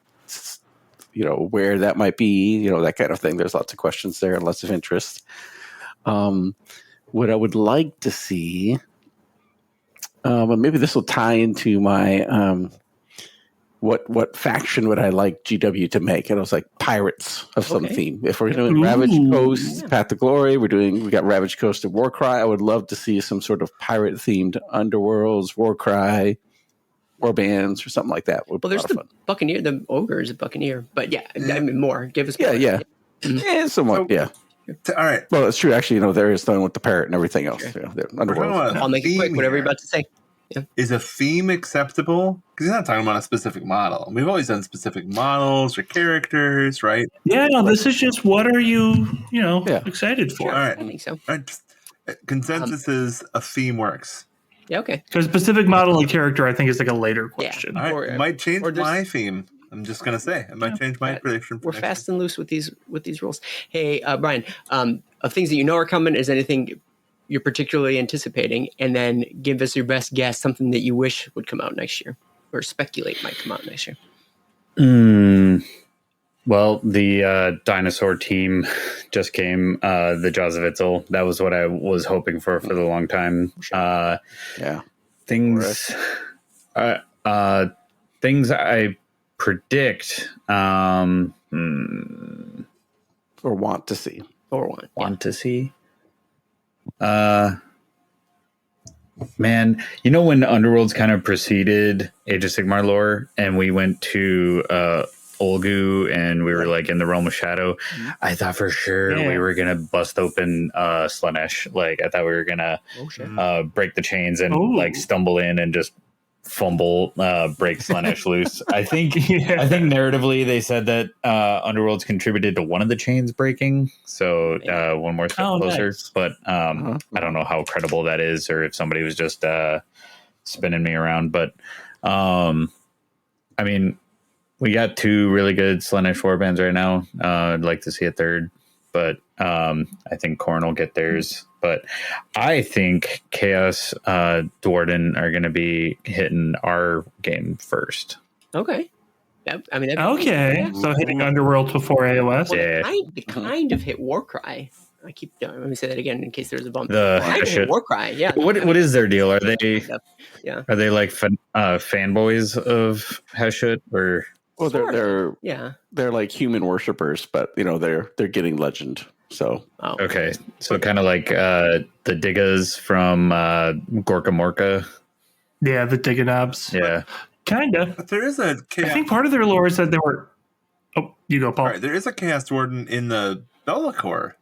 where that might be, that kind of thing. There's lots of questions there and lots of interest. What I would like to see. But maybe this will tie into my what faction would I like GW to make? And I was like pirates of some theme. If we're doing Ravaged Coast, Path to Glory, we got Ravaged Coast and Warcry. I would love to see some sort of pirate themed Underworlds, Warcry, war bands or something like that. Would Well, there's the Buccaneer. The ogre is a Buccaneer, but yeah, I mean more. Give us more. Yeah, somewhat. So, yeah. All right. Well, it's true. Actually, there is done with the parrot and everything else. Sure. Underworld. I'll make it quick. Whatever you're about to say. Yeah. Is a theme acceptable? Because you're not talking about a specific model. We've always done specific models or characters, right? Yeah, no, this is just what are you, excited for? Sure, All right. I think so. All right. Consensus is a theme works. Yeah, okay. Because specific model and character, I think, is like a later question. All right. Or- It might change or just- my theme. I'm just gonna say it might change my prediction. We're fast and loose with these rules. Hey, Brian, of things that you know are coming, is anything you're particularly anticipating? And then give us your best guess, something that you wish would come out next year, or speculate might come out next year. Well, the dinosaur team just came. The Jaws of Itzel. That was what I was hoping for the long time. Things. Things I predict. Or want to see. Or want To see. Man, when Underworlds kind of preceded Age of Sigmar lore, and we went to Olgu and we were like in the realm of shadow, I thought for sure we were gonna bust open Slanesh. Like I thought we were gonna break the chains and like stumble in and just fumble, break Slanesh loose. I think narratively they said that Underworlds contributed to one of the chains breaking, so one more step closer. Nice. But I don't know how credible that is, or if somebody was just spinning me around. But I mean, we got 2 really good Slanesh warbands right now. I'd like to see a third, but I think Khorne will get theirs. But I think Chaos Dwarden are going to be hitting our game first. Okay. I mean, okay. So hitting Underworld before AOS. Well, they kind of hit Warcry. I keep let me say that again in case there's a bump. Warcry, yeah. What is their deal? Are they are they like fanboys of Heshut or? Well, they're like human worshippers, but they're getting legend. So okay, so kind of like the Diggas from Gorka Morka. Yeah, the Digganobs. Yeah, kind of. But there is a chaos. I think part of their lore is that they were. Oh, you go, Paul. Right, there is a Chaos Warden in the Be'lakor.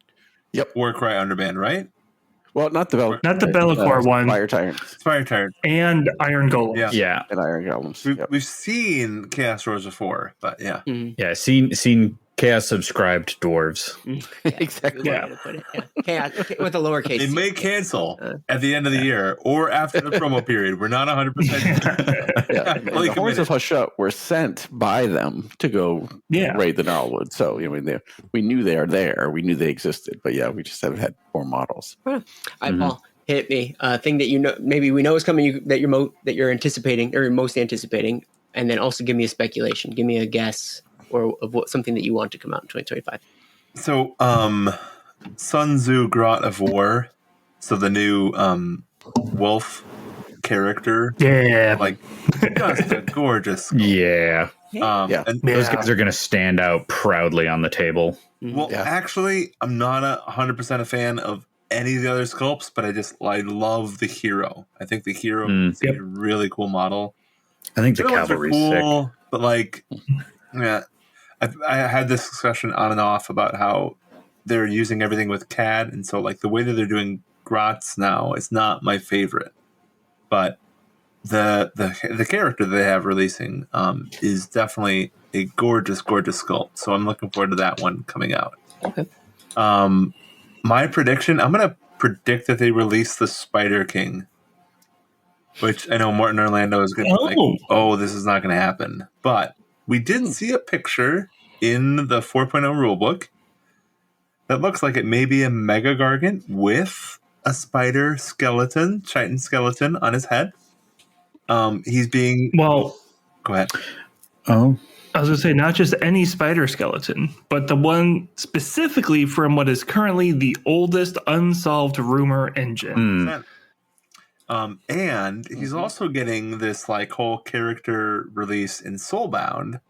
Yep, Warcry underband, right? Well, not the Be'lakor one. Fire Tyrant. And Iron Golem. Yeah. And Iron Golems. We've seen Chaos Wars before, but yeah. Yeah, seen Chaos subscribed dwarves. Exactly. Yeah. Chaos with a lowercase. They may cancel at the end of the year or after the promo period. We're not 100%. The Horns of Heshut were sent by them to go raid the Gnarlwood. So we knew they are there. We knew they existed, but we just haven't had more models. All right, Paul, hit me. Thing that maybe we know is coming that you're anticipating or most anticipating, and then also give me a speculation. Give me a guess. Or of something that you want to come out in 2025. So, Sun Tzu Grot of War. So the new wolf character. Yeah. Like, just a gorgeous. Yeah. And those guys are going to stand out proudly on the table. Well, actually, I'm not 100% a fan of any of the other sculpts, but I love the hero. I think the hero is a really cool model. I think the cavalry's cool, sick. But like, I had this discussion on and off about how they're using everything with CAD, and so like the way that they're doing grots now is not my favorite. But the character that they have releasing is definitely a gorgeous sculpt. So I'm looking forward to that one coming out. Okay. My prediction, I'm gonna predict that they release the Spider King, which I know Martin Orlando is gonna be like, oh, this is not gonna happen, but. We did see a picture in the 4.0 rulebook that looks like it may be a Mega Gargant with a spider skeleton, chitin skeleton on his head. He's being... Well... Go ahead. Oh. I was going to say, not just any spider skeleton, but the one specifically from what is currently the oldest unsolved rumor engine. And he's also getting this like whole character release in Soulbound.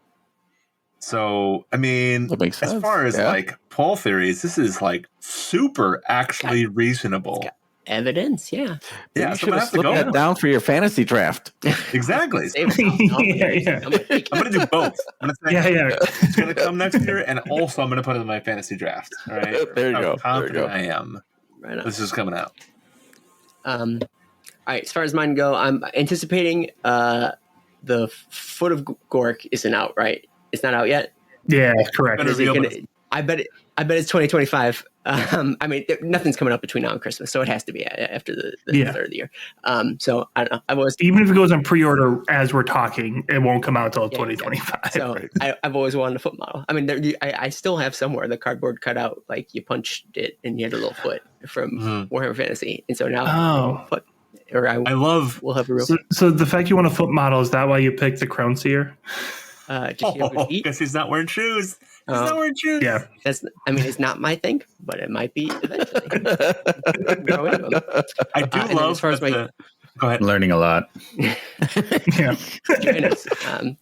So, I mean, as far as like poll theories, this is like super actually reasonable. Evidence, yeah. You should have slipped that down for your fantasy draft. Exactly. I'm going to do both. I'm going to say it's going to come next year, and also I'm going to put it in my fantasy draft. All right. There you go. Confident I am. Right on. This is coming out. All right, as far as mine go, I'm anticipating the Foot of Gork isn't out, right? It's not out yet? Yeah, correct. I bet it's 2025. I mean, nothing's coming up between now and Christmas, so it has to be after the third of the year. So I don't know. Even if it goes on pre-order as we're talking, it won't come out until 2025. Exactly. So I've always wanted a foot model. I mean, I still have somewhere the cardboard cutout, like you punched it and you had a little foot from Warhammer Fantasy, and so now foot. Or I love. We'll have a real. So the fact you want a foot model, is that why you picked the Crown Seer? Because he's not wearing shoes. He's not wearing shoes. Yeah, it's not my thing, but it might be eventually. I do love. As far as go ahead. Learning a lot. Join us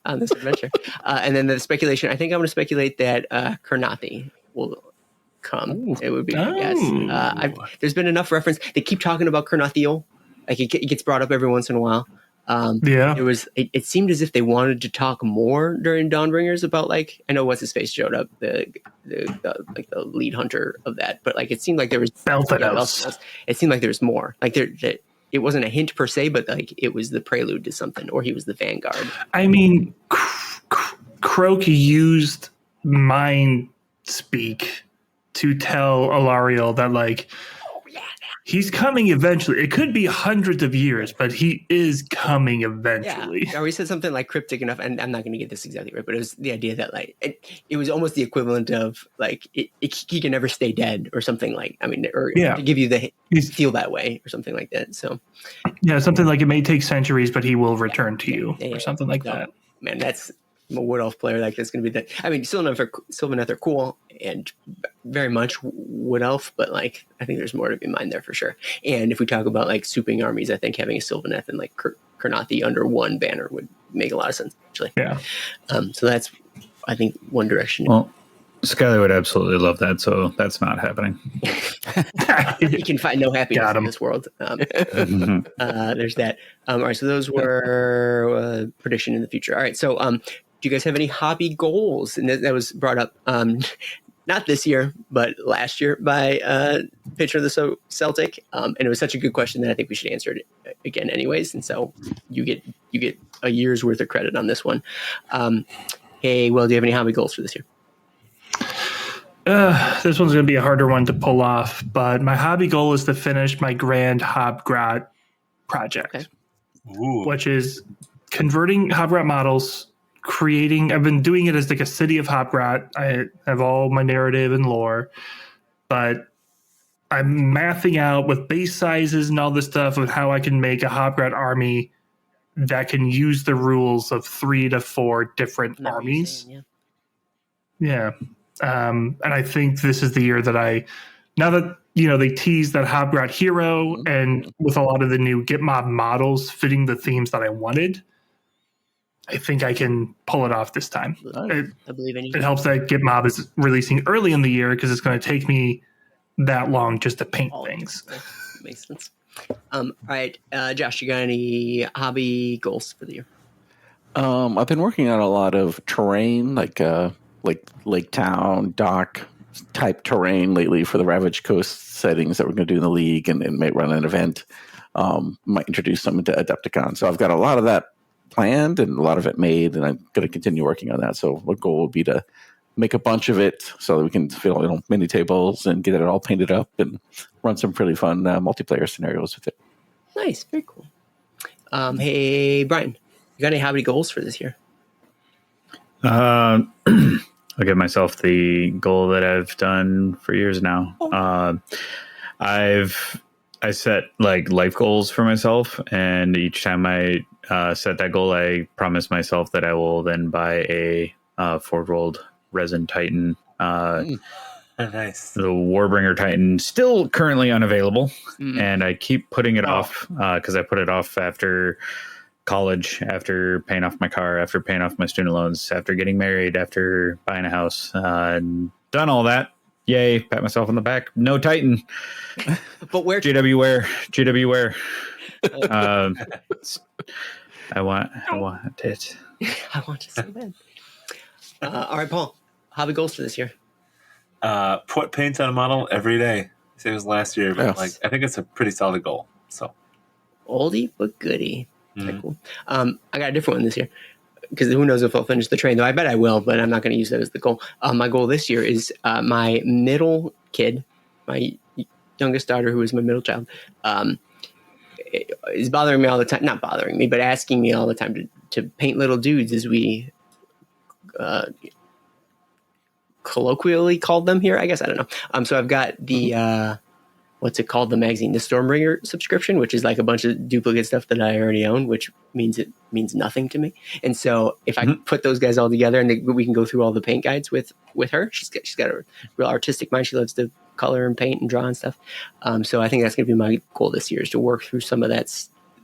on this adventure. And then the speculation. I think I'm going to speculate that Kurnathi will come. Ooh. It would be my guess. There's been enough reference. They keep talking about Kurnathil. Like it gets brought up every once in a while. Yeah. It seemed as if they wanted to talk more during Dawnbringers about, like, I know what's his face showed up, the lead hunter of that, but like it seemed like there was Belthanos. it seemed like there was more. Like it wasn't a hint per se, but like it was the prelude to something, or he was the vanguard. I mean, Croak used mind speak to tell Alariel that, like, he's coming eventually. It could be hundreds of years, but he is coming eventually. Yeah, or he said something like cryptic enough, and I'm not going to get this exactly right, but it was the idea that, like, it was almost the equivalent of, like, he can never stay dead, or something, like, I mean, or to give you the feel that way, or something like that. So, yeah, something like it may take centuries, but he will return to you, or something like that. Man, that's a Wood Elf player. Like, that's going to be that. I mean, Sylvaneth are cool and very much Wood Elf, but like, I think there's more to be in mind there for sure. And if we talk about like souping armies, I think having a Sylvaneth and like Kurnothi under one banner would make a lot of sense, actually. Yeah. So that's, I think, one direction. Well, Skylar would absolutely love that, so that's not happening. He can find no happiness in this world. There's that. All right, so those were prediction in the future. All right, so do you guys have any hobby goals? And that was brought up not this year, but last year by Pitcher of the Celtic. And it was such a good question that I think we should answer it again anyways. And so you get a year's worth of credit on this one. Hey, Will, do you have any hobby goals for this year? This one's going to be a harder one to pull off, but my hobby goal is to finish my Grand Hobgrot project, which is converting Hobgrot models, I've been doing it as like a city of Hobgrot. I have all my narrative and lore, but I'm mathing out with base sizes and all this stuff of how I can make a Hobgrot army that can use the rules of 3 to 4 different armies. Yeah. And I think this is the year that now that, they teased that Hobgrot hero, and with a lot of the new Gitmob models fitting the themes that I wanted, I think I can pull it off this time. I believe in you. It helps that Gitmob is releasing early in the year because it's going to take me that long just to paint things. Makes sense. All right, Josh, you got any hobby goals for the year? I've been working on a lot of terrain, like Lake Town, dock type terrain lately for the Ravaged Coast settings that we're going to do in the league, and might run an event. Might introduce some into Adepticon. So I've got a lot of that planned and a lot of it made, and I'm going to continue working on that. So the goal would be to make a bunch of it so that we can fill mini tables and get it all painted up and run some pretty fun multiplayer scenarios with it. Nice, very cool. Hey, Brian, you got any hobby goals for this year? I'll give myself the goal that I've done for years now. I set like life goals for myself, and each time I set that goal, I promise myself that I will then buy a Forge-rolled resin Titan. Nice. The Warbringer Titan, still currently unavailable, and I keep putting it off because I put it off after college, after paying off my car, after paying off my student loans, after getting married, after buying a house, and done all that. Yay, pat myself on the back. No Titan. But where? GW Ware. I want it. I want it so bad. All right, Paul, hobby goals for this year? Put paint on a model every day. Same as last year, but I think it's a pretty solid goal. So oldie but goodie. Very cool. I got a different one this year, because who knows if I'll finish the train, though I bet I will, but I'm not going to use that as the goal. My goal this year is my middle kid, my youngest daughter, who is my middle child, is bothering me all the time. Not bothering me, but asking me all the time to paint little dudes, as we colloquially called them here, I guess. I don't know. So I've got the what's it called, the magazine, the Stormbringer subscription, which is like a bunch of duplicate stuff that I already own, which means it means nothing to me. And so if I put those guys all together, and we can go through all the paint guides with her, she's got a real artistic mind. She loves to color and paint and draw and stuff. So I think that's going to be my goal this year, is to work through some of that,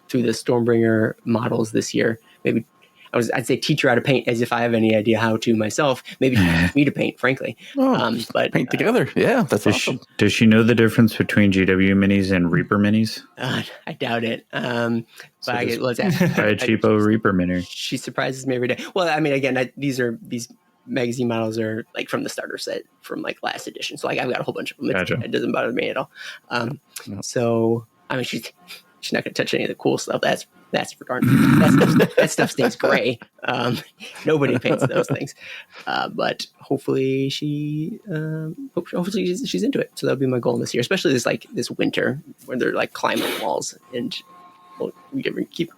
through the Stormbringer models this year. Maybe I'd say teach her how to paint, as if I have any idea how to myself. Maybe she teach me to paint, frankly. But paint together. Yeah, that's awesome. Does she know the difference between GW minis and Reaper minis? I doubt it. But let's ask. Buy a cheapo Reaper mini. She surprises me every day. Well, I mean, again, these magazine models are like from the starter set from like last edition. So like I've got a whole bunch of them. Gotcha. It doesn't bother me at all. So I mean, she's not going to touch any of the cool stuff. That's for darn. That stuff stays gray. Nobody paints those things. But hopefully she's into it. So that'll be my goal this year, especially this winter when they're like climbing walls and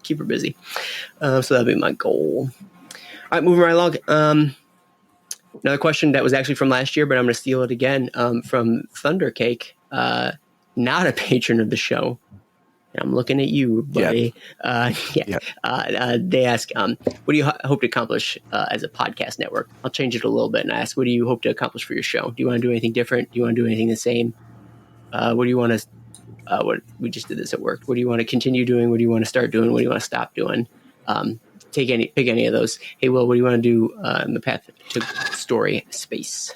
keep her busy. So that'll be my goal. All right, moving right along. Another question that was actually from last year, but I'm going to steal it again from Thundercake, not a patron of the show. I'm looking at you, buddy. They ask, what do you hope to accomplish as a podcast network? I'll change it a little bit and ask, what do you hope to accomplish for your show? Do you want to do anything different? Do you want to do anything the same? What do you want to what we just did this at work? What do you want to continue doing? What do you want to start doing? What do you want to stop doing? Pick any of those. Hey, Will, what do you want to do in the path to story space?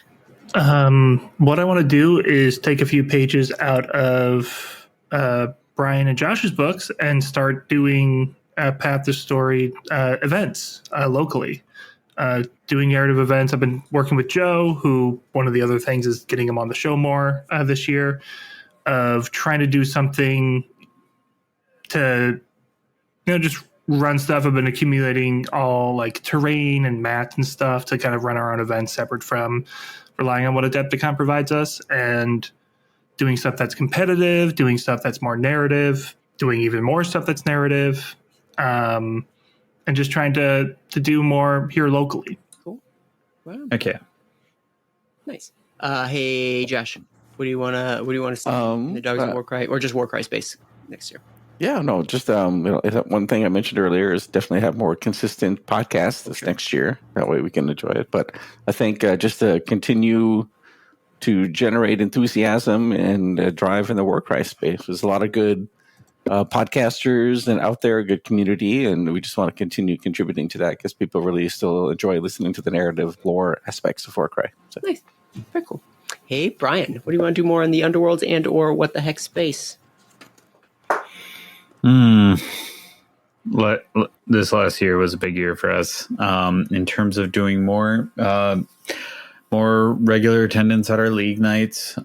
What I want to do is take a few pages out of Brian and Josh's books and start doing path to story events locally. Doing narrative events. I've been working with Joe, who one of the other things is getting him on the show more this year, of trying to do something to, just run stuff. I've been accumulating all like terrain and mats and stuff to kind of run our own events separate from relying on what Adepticon provides us, and doing stuff that's competitive, doing stuff that's more narrative, doing even more stuff that's narrative, and just trying to do more here locally. Cool. Wow. Okay. Nice. Hey Josh, what do you want to see in the Dogs of Warcry, or just Warcry space next year? Yeah, no, just one thing I mentioned earlier is definitely have more consistent podcasts this next year. That way we can enjoy it. But I think just to continue to generate enthusiasm and drive in the Warcry space. There's a lot of good podcasters and out there, a good community, and we just want to continue contributing to that because people really still enjoy listening to the narrative lore aspects of Warcry. So. Nice. Very cool. Hey, Brian, what do you want to do more in the Underworlds and or what the heck space? This last year was a big year for us in terms of doing more regular attendance at our league nights.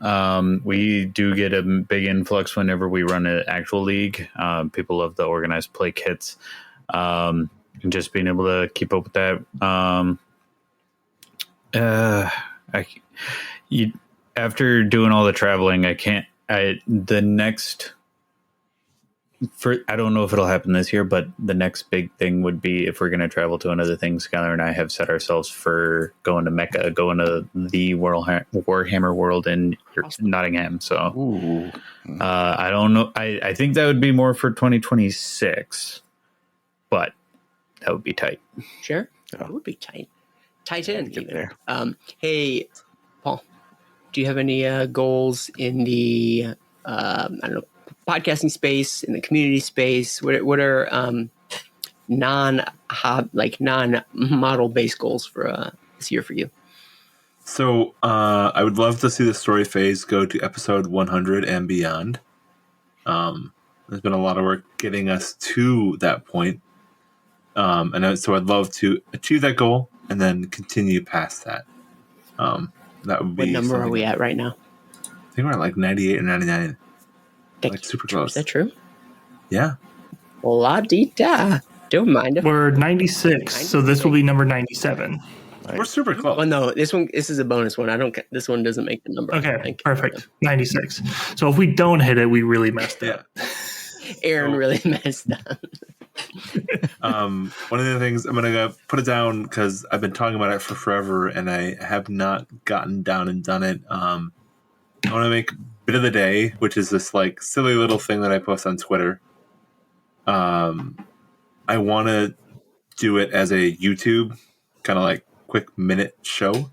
We do get a big influx whenever we run an actual league. People love the organized play kits, and just being able to keep up with that. After doing all the traveling, I don't know if it'll happen this year, but the next big thing would be if we're going to travel to another thing. Skylar and I have set ourselves for going to Mecca, going to the Warhammer World in Nottingham. So I don't know. I think that would be more for 2026, but that would be tight. Sure. That would be tight. Tight in even. There. Hey, Paul, do you have any goals in the, I don't know, podcasting space, in the community space? What are non-model based goals for this year for you? So I would love to see the story phase go to episode 100 and beyond. There's been a lot of work getting us to that point, and so I'd love to achieve that goal and then continue past that. That would be. What number are we at right now? I think we're at like 98 or 99. Like super close. Is that true? Yeah. La-dee-da. Don't mind it. We're 96, so this will be number 97. We're super close. Well, no, this is a bonus one. This one doesn't make the number. Okay, perfect. 96. So if we don't hit it, we really messed up. Aaron really messed up. One of the things I'm going to put it down because I've been talking about it for forever and I have not gotten down and done it. I want to make Bit of the Day, which is this like silly little thing that I post on Twitter. I want to do it as a YouTube kind of like quick minute show,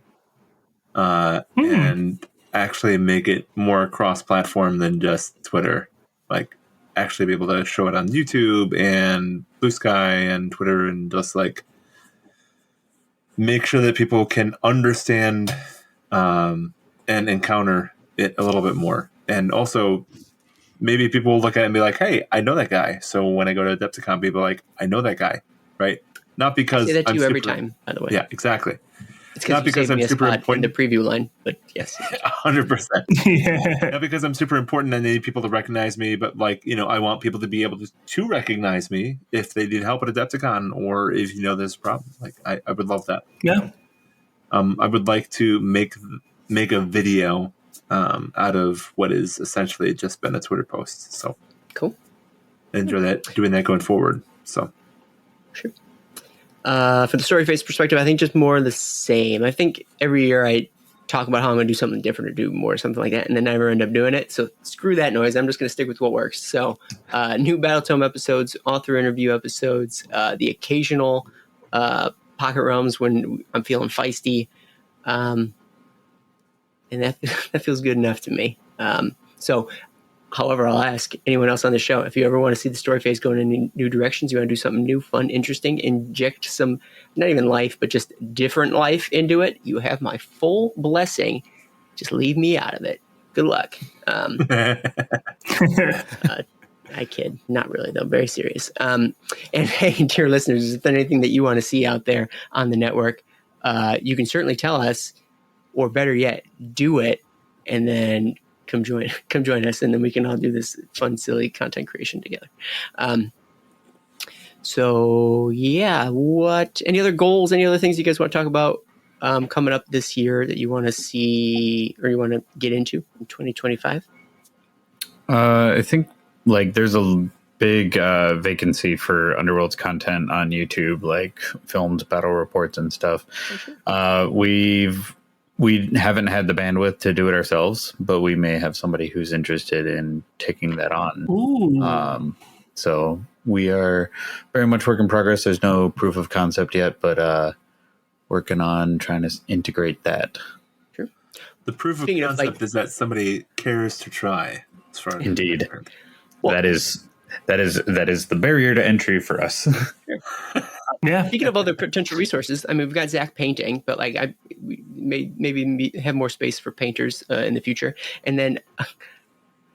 and actually make it more cross-platform than just Twitter. Like actually be able to show it on YouTube and Blue Sky and Twitter and just like make sure that people can understand and encounter it a little bit more. And also, maybe people will look at it and be like, hey, I know that guy. So when I go to Adepticon, people are like, I know that guy, right? Not because I say that to I'm you every super, time, by the way. Yeah, exactly. It's Not because you saved because I'm me a super spot in important. the preview line, but yes. 100%. Yeah. Not because I'm super important and I need people to recognize me, but like, I want people to be able to recognize me if they need help at Adepticon or if there's a problem. Like I would love that. Yeah. I would like to make a video out of what is essentially just been a Twitter post. So Cool. Enjoy doing that going forward. So sure. For the story phase perspective, I think just more of the same. I think every year I talk about how I'm going to do something different or do more, something like that, and then never end up doing it. So screw that noise. I'm just going to stick with what works. So new Battle Tome episodes, author interview episodes, the occasional Pocket Realms when I'm feeling feisty. And that feels good enough to me. However, I'll ask anyone else on the show, if you ever want to see the story phase going in new directions, you want to do something new, fun, interesting, inject some, not even life, but just different life into it, you have my full blessing. Just leave me out of it. Good luck. I kid. Not really, though. Very serious. And hey, dear listeners, if there's anything that you want to see out there on the network, you can certainly tell us, or better yet, do it, and then come join us, and then we can all do this fun, silly content creation together. So yeah, any other goals, any other things you guys want to talk about coming up this year that you want to see or you want to get into in 2025? I think like there's a big vacancy for Underworld's content on YouTube, like filmed battle reports and stuff. We haven't had the bandwidth to do it ourselves, but we may have somebody who's interested in taking that on. Ooh. So we are very much work in progress. There's no proof of concept yet, but working on trying to integrate that. Sure. The proof of concept is that somebody cares to try. As far as indeed, that is the barrier to entry for us. Yeah. Speaking of other potential resources, I mean, we've got Zach painting, but like we may maybe have more space for painters in the future. And then I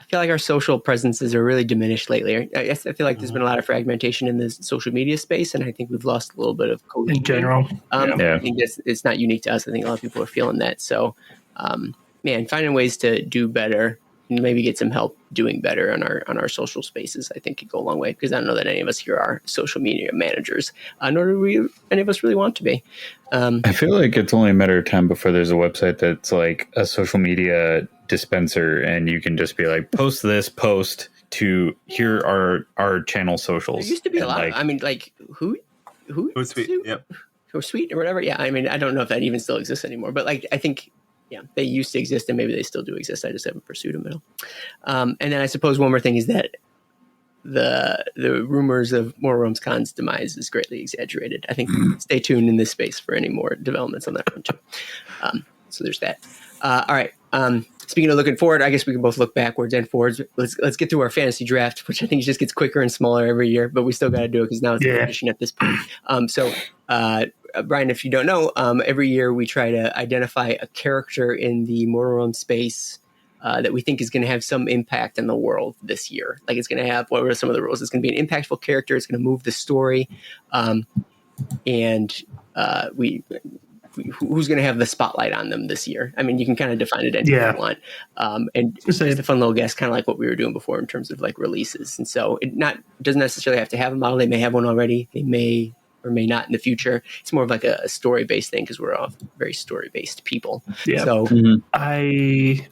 feel like our social presences are really diminished lately. I feel like there's been a lot of fragmentation in the social media space, and I think we've lost a little bit of cohesion. In general. I think it's not unique to us. I think a lot of people are feeling that. So, finding ways to do better and maybe get some help doing better on our social spaces, I think could go a long way, because I don't know that any of us here are social media managers, nor do any of us really want to be. I feel like it's only a matter of time before there's a website that's like a social media dispenser, and you can just be like, post this post to here are our channel socials. There used to be a lot of, I mean, like Hootsuite, yep. Or Sweet or whatever. Yeah, I mean, I don't know if that even still exists anymore, but like I think, yeah, they used to exist, and maybe they still do exist. I just haven't pursued them at all. And then I suppose one more thing is that the rumors of More Realms Con's demise is greatly exaggerated. I think stay tuned in this space for any more developments on that front too. So there's that. All right. Speaking of looking forward, I guess we can both look backwards and forwards. Let's get through our fantasy draft, which I think just gets quicker and smaller every year, but we still got to do it because now it's a tradition at this point. Brian, if you don't know, every year we try to identify a character in the Mortal Realm space that we think is going to have some impact in the world this year. Like it's going to have, what are some of the rules? It's going to be an impactful character. It's going to move the story. Who's going to have the spotlight on them this year? I mean, you can kind of define it any way you want. And just a fun little guess, kind of like what we were doing before in terms of like releases. And so it doesn't necessarily have to have a model. They may have one already. They may or may not in the future. It's more of like a story-based thing because we're all very story-based people. Yeah. So to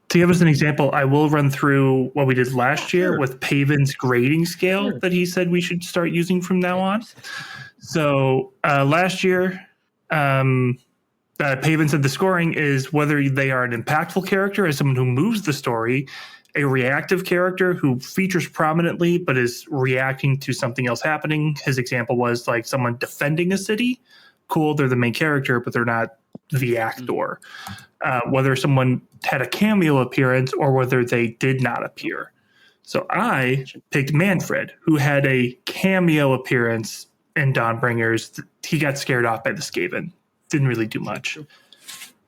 give us an example, I will run through what we did last year with Paven's grading scale that he said we should start using from now on. So last year, Paven said the scoring is whether they are an impactful character as someone who moves the story, a reactive character who features prominently but is reacting to something else happening. His example was like someone defending a city. Cool, they're the main character, but they're not the actor. Whether someone had a cameo appearance or whether they did not appear. So I picked Manfred, who had a cameo appearance in Dawnbringers. He got scared off by the Skaven. didn't really do much.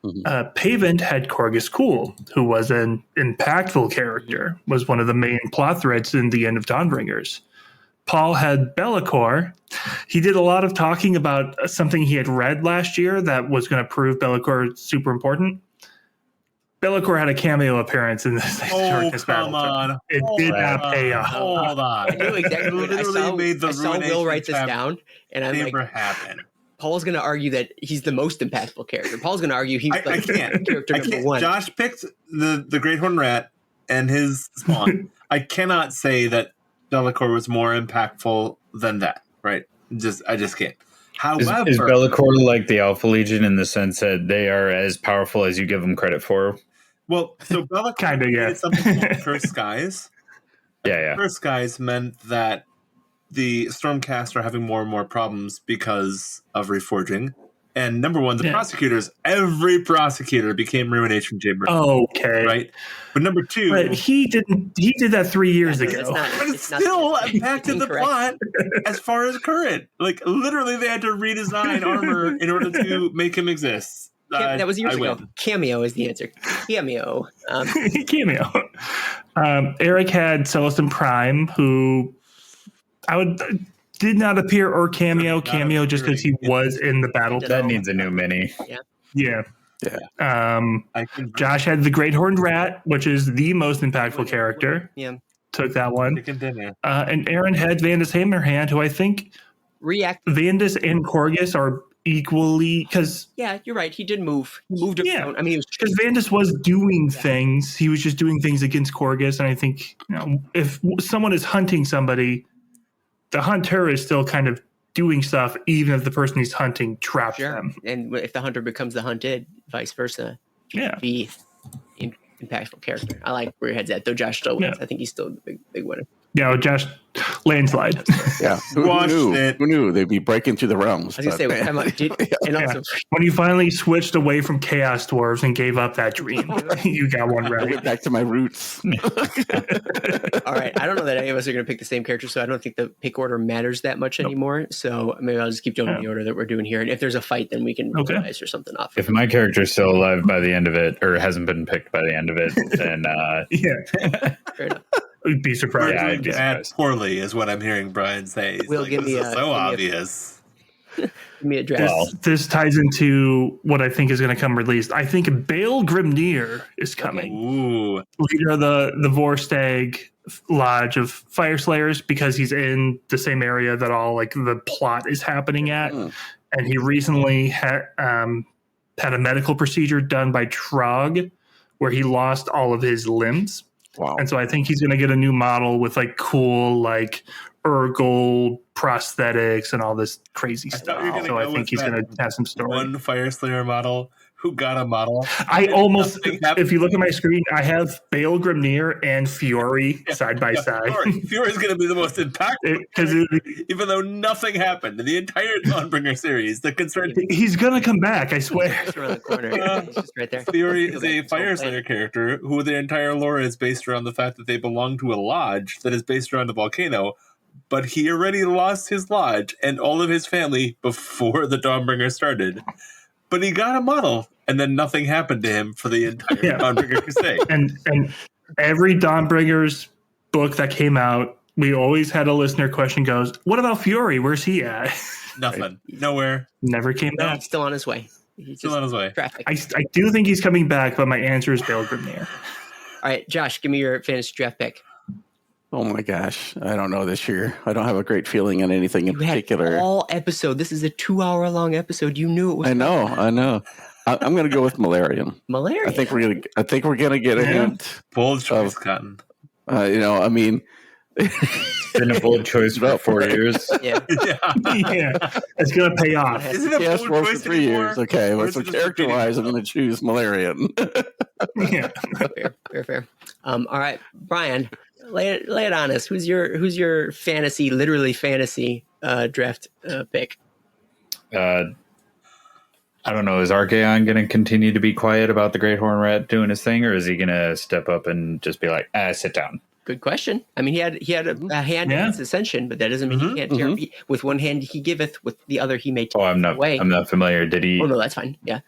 Mhm. Pavent had Corgus Cool, who was an impactful character, was one of the main plot threads in the end of Dawnbringers. Paul had Bellicor. He did a lot of talking about something he had read last year that was going to prove Bellicor super important. Bellicor had a cameo appearance in this Darkness come Battle. on. It did not pay off. Hold on. I knew exactly. Literally made the I saw Will Ruination write this tab down, and I'm never like, happen. Paul's going to argue that he's the most impactful character. Paul's going to argue he's I can't. character I number can't. one. Josh picked the Great Horn Rat and his spawn. I cannot say that Bellicor was more impactful than that. Right? I just can't. However, Is Bellicor like the Alpha Legion in the sense that they are as powerful as you give them credit for? well, so Bellicor Kinda, yeah. created something called Cursed Skies. Yeah. Cursed Skies meant that the Stormcast are having more and more problems because of reforging. And number one, the prosecutors, every prosecutor became Ruination Chamber. Okay. Right? But number two... But he did that 3 years ago. But it's still impacted the plot as far as current. Like, literally, they had to redesign armor in order to make him exist. That was years ago. Cameo is the answer. Cameo. Cameo. Eric had Celestin Prime, who did not appear or cameo just because he was in the battle. That needs a new mini. Yeah. Josh had the Great Horned Rat, which is the most impactful character. Yeah. Took that one. And Aaron had Vandus Hammerhand, who I think Vandus and Corgus are equally, because you're right. He did move. He moved around. I mean, because Vandus was doing things. He was just doing things against Corgus, and I think if someone is hunting somebody, the hunter is still kind of doing stuff, even if the person he's hunting traps them. And if the hunter becomes the hunted, vice versa, be impactful character. I like where your head's at, though. Josh still wins. I think he's still the big winner. Yeah, Josh, landslide. Yeah, who knew they'd be breaking through the realms? I was going to say, when you finally switched away from Chaos Dwarves and gave up that dream, you got one right. Get back to my roots. All right, I don't know that any of us are going to pick the same character, so I don't think the pick order matters that much anymore. So maybe I'll just keep doing the order that we're doing here, and if there's a fight, then we can organize or something off. If my character's still alive by the end of it, or hasn't been picked by the end of it, then fair enough. I'd be surprised. Yeah, I'd be surprised. Poorly is what I'm hearing Brian say. Will, give me so obvious. Give me a draft. This ties into what I think is going to come released. I think Bale Grimnir is coming. Ooh. Leader of the Vorstag Lodge of Fire Slayers, because he's in the same area that all like the plot is happening at. And he recently had a medical procedure done by Trog where he lost all of his limbs. Wow. And so I think he's going to get a new model with like cool, like Urgold prosthetics and all this crazy stuff. So I think he's going to have some story. One Fire Slayer model who got a model. I almost, if you look at my screen, I have Bale Grimnir and Fury side by side. Fury's going to be the most impactful, even though nothing happened in the entire Dawnbringer series. The concern he's going to come back, I swear. Just around the corner. He's just right there. Fury is a Fire Slayer character who their entire lore is based around the fact that they belong to a lodge that is based around a volcano. But he already lost his lodge and all of his family before the Dawnbringer started. But he got a model, and then nothing happened to him for the entire Dawnbringer crusade. And every Dawnbringer's book that came out, we always had a listener question goes, what about Fury? Where's he at? Nothing. Nowhere. Never came back. He's still on his way. He's still on his way. Traffic. I do think he's coming back, but my answer is Bale Grimnir. All right, Josh, give me your fantasy draft pick. Oh my gosh, I don't know this year. I don't have a great feeling on anything in particular. All episode. This is a 2-hour-long episode. You knew it was. I know. I'm going to go with Malarian. Malaria. I think we're gonna get a hint. Bold choice, Cotton. It's been a bold choice for 4 years. Yeah. It's gonna pay off. Isn't it Chaos Dwarf for 3 years? Okay, well, so character-wise, I'm going to choose Malarian. Fair. All right, Brian. Lay it on us. Who's your fantasy, literally fantasy draft pick? I don't know. Is Archaon going to continue to be quiet about the Great Horn Rat doing his thing, or is he going to step up and just be like, sit down? Good question. I mean, he had a hand in his ascension, but that doesn't mean he can't tear. With one hand he giveth, with the other he may take away. I'm not familiar. Did he? Oh no, that's fine. Yeah.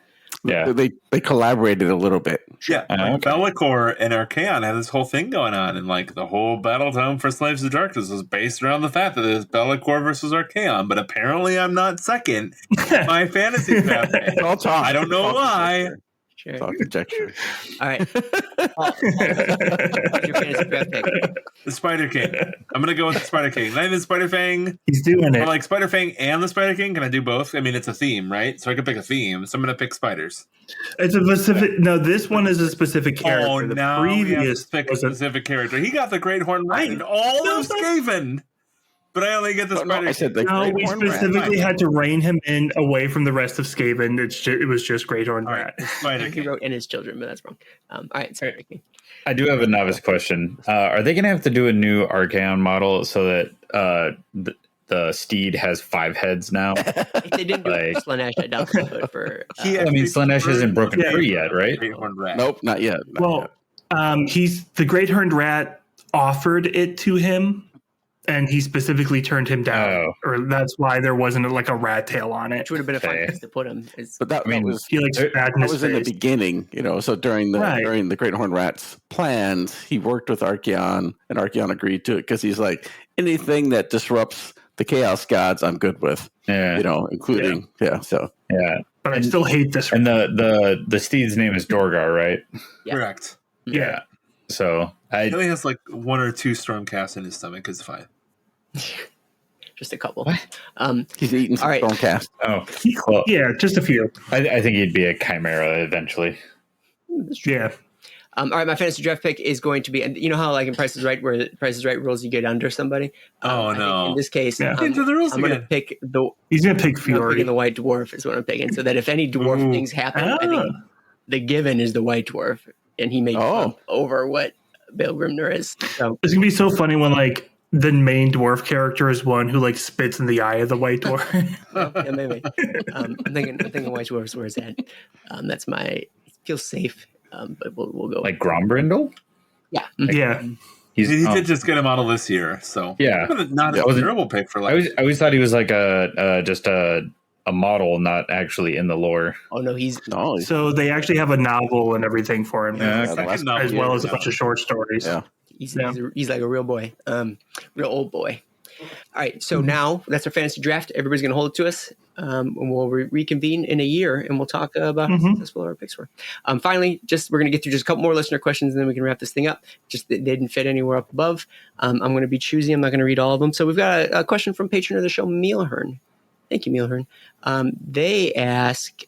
They collaborated a little bit. Yeah, Bellicor and Archaon had this whole thing going on, and like the whole battle tome for Slaves of Darkness was based around the fact that it's Bellicor versus Archaon. But apparently, I'm not second. My fantasy draft. I don't know why. Sure. It's all conjecture. All right. What's your fantasy draft pick? The Spider King. I'm gonna go with the Spider King. Not even Spider Fang. He's doing it. Or like Spider Fang and the Spider King. Can I do both? I mean, it's a theme, right? So I can pick a theme. So I'm gonna pick spiders. It's a specific. No, this one is a specific character. Oh, the now previous pick a specific character. He got the Great Horn Rat and all of Skaven, but I only get the Spider. I said the No, we specifically had to rein him in away from the rest of Skaven. It was just Great Horn Rat. Spider He King. wrote "and his children," but that's wrong. All right, sorry, Ricky. I do have a novice question. Are they going to have to do a new Archaon model so that the steed has 5 heads now? If they didn't do it for Slanesh, I doubt they would for. I mean, Slanesh isn't broken free yet, right? Great Horn Rat. Nope, not yet. He's the Great Horned Rat offered it to him, and he specifically turned him down. Or that's why there wasn't like a rat tail on it. Which would have been a fun place to put him. But that was He like spat in that his was in the face. beginning, So during the Great Horn Rat's plans, he worked with Archaon, and Archaon agreed to it because he's like, anything that disrupts the Chaos Gods, I'm good with. Including So But I still hate this. And the steed's name is Dorgar, right? Yeah. Correct. Yeah. So He only has like 1 or 2 Stormcasts in his stomach. It's fine. Just a couple. he's eating some all right. Stormcast. Oh, well, Yeah, just a few. I think he'd be a Chimera eventually. Yeah. All right, my fantasy draft pick is going to be, and you know how like in Price is Right, where Price is Right rules you get under somebody. Oh I think no! in this case, Into the rules I'm going to again. pick He's gonna pick I'm Fury. picking the White Dwarf is what I'm picking, so that if any dwarf things happen, I think the given is the White Dwarf, and he may jump over what Bale Grimner is. So It's gonna be so funny when like the main dwarf character is one who like spits in the eye of the White Dwarf. yeah, maybe. I'm thinking White Dwarf is where it's at. That's my. It feels safe, but we'll go Like Grombrindle? Yeah. Yeah. He did just get a model this year, so Yeah. not a terrible pick for like. I always thought he was like just a model, not actually in the lore. Oh no, he's So they actually have a novel and everything for him, second novel as well as a now. bunch of short stories. Yeah. he's like a real boy, real old boy. All right, so now that's our fantasy draft. Everybody's going to hold it to us, and we'll reconvene in a year, and we'll talk about how successful our picks were. Finally, we're going to get through just a couple more listener questions, and then we can wrap this thing up. Just they didn't fit anywhere up above. I'm going to be choosy. I'm not going to read all of them. So we've got a question from patron of the show, Mealhern. Thank you, Mealhern. They ask,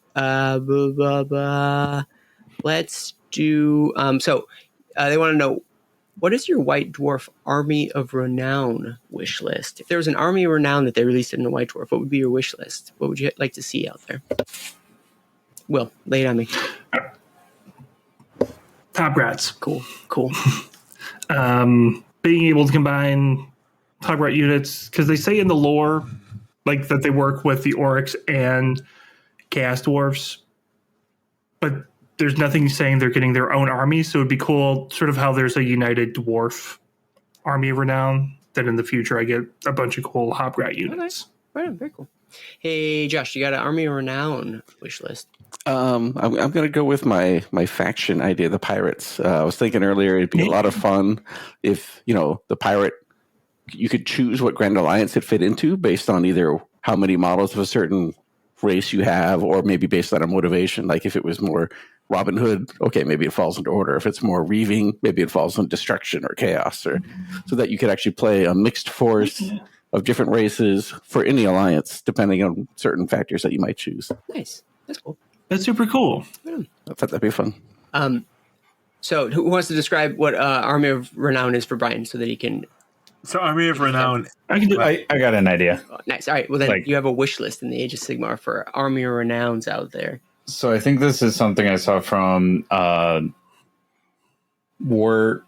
let's do. They want to know, what is your White Dwarf Army of Renown wish list? If there was an Army of Renown that they released in the White Dwarf, what would be your wish list? What would you like to see out there? Will, lay it on me. Top Rats. Cool. Being able to combine Top Rat units, because they say in the lore like that they work with the Oryx and Chaos Dwarfs, but there's nothing saying they're getting their own army, so it'd be cool, sort of how there's a united dwarf army of renown, that in the future I get a bunch of cool Hobrat units. Right on, very cool. Hey, Josh, you got an Army of Renown wish list? I'm going to go with my faction idea, the pirates. I was thinking earlier it'd be a lot of fun if, the pirate, you could choose what Grand Alliance it fit into based on either how many models of a certain race you have, or maybe based on a motivation. Like if it was more Robin Hood, okay, maybe it falls into order. If it's more Reaving, maybe it falls in destruction or chaos, or so that you could actually play a mixed force of different races for any alliance, depending on certain factors that you might choose. Nice. That's cool. That's super cool. I thought that'd be fun. So who wants to describe what Army of Renown is for Brian so that he can... So Army of Renown. I can do. I got an idea. Oh, nice. All right. Well, then you have a wish list in the Age of Sigmar for Army of Renowns out there. So I think this is something I saw from War.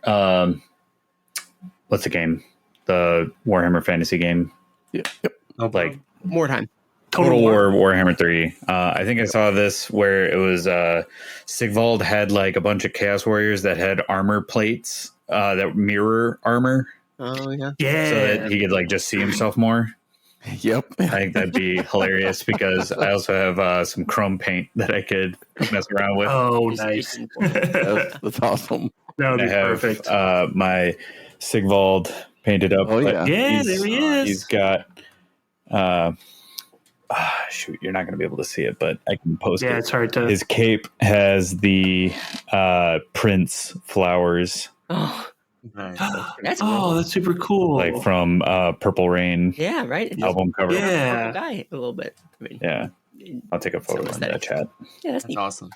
What's the game? The Warhammer Fantasy game. Yep. Like More time. Total War Warhammer 3. I think I saw this where it was Sigvald had like a bunch of Chaos Warriors that had armor plates that mirror armor, Oh yeah. Yeah. so that he could like just see himself more. Yep. I think that'd be hilarious because I also have some chrome paint that I could mess around with. Oh, Just nice. itching for it. That's awesome. That would I be have perfect. my Sigvald painted up. Oh, but yeah. Yeah, there he is. He's got. Shoot, you're not going to be able to see it, but I can post Yeah, it. it's hard to. His cape has the Prince flowers, Oh, Nice. that's Oh, cool. that's super cool. like from Purple Rain Yeah, right. It's album cover. just a Yeah. purple guy a little bit. I mean, Yeah, I'll take a photo in the aesthetic. chat. yeah, that's That's neat. awesome.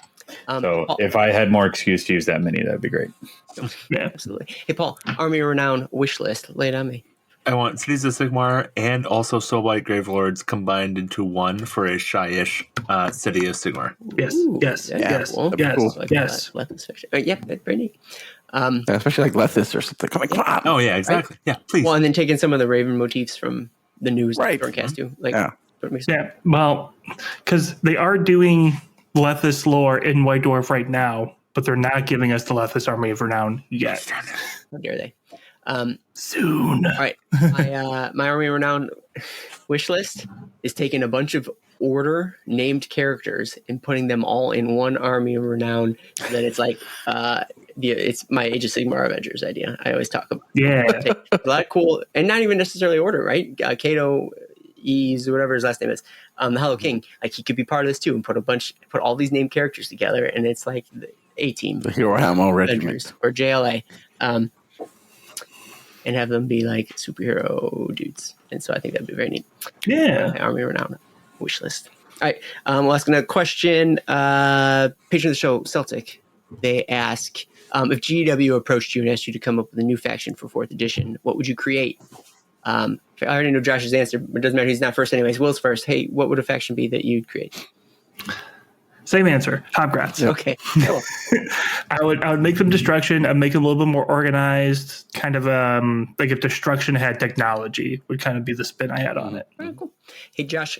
So Paul, if I had more excuse to use that mini, that'd be great. Yeah. absolutely. Hey, Paul, Army of Renown wish list. Lay it on me. I want Cities of Sigmar and also Soulblight Gravelords combined into one for a shy-ish City of Sigmar. Yes. Ooh, Yes. that's Yes. cool. that'd be Yes. cool. Like Yes. Lethis fiction. Yep, that's pretty neat. Yeah, especially like Lethis or something. Come on. Oh yeah, exactly. Yeah, please. Well, and then taking some of the Raven motifs from the news Right. broadcast too. Like, Yeah. what makes sense. Yeah. Well, because they are doing Lethis lore in White Dwarf right now, but they're not giving us the Lethis Army of Renown yet. How dare they? Soon. All right, my Army of Renown wish list is taking a bunch of order named characters and putting them all in one Army of Renown, so that it's like it's my Age of Sigmar Avengers idea. I always talk about Yeah. a lot of cool, and not even necessarily order, right? Kato, Ease, whatever his last name is, the Hollow King, like he could be part of this too, and put all these named characters together, and it's like the A Team The Hero Ammo Regiment. Avengers or JLA. And have them be like superhero dudes. And so I think that'd be very neat. Yeah. Army Renown wish list. All right. We'll ask another question. Patron of the show, Celtic. They ask if GW approached you and asked you to come up with a new faction for 4th edition, what would you create? I already know Josh's answer, but it doesn't matter. He's not first anyways. Will's first. Hey, what would a faction be that you'd create? Same answer. Hobgrats. Okay. Cool. I would make them destruction. I'd make them a little bit more organized. Kind of like if destruction had technology would kind of be the spin I had on it. All right, cool. Hey, Josh.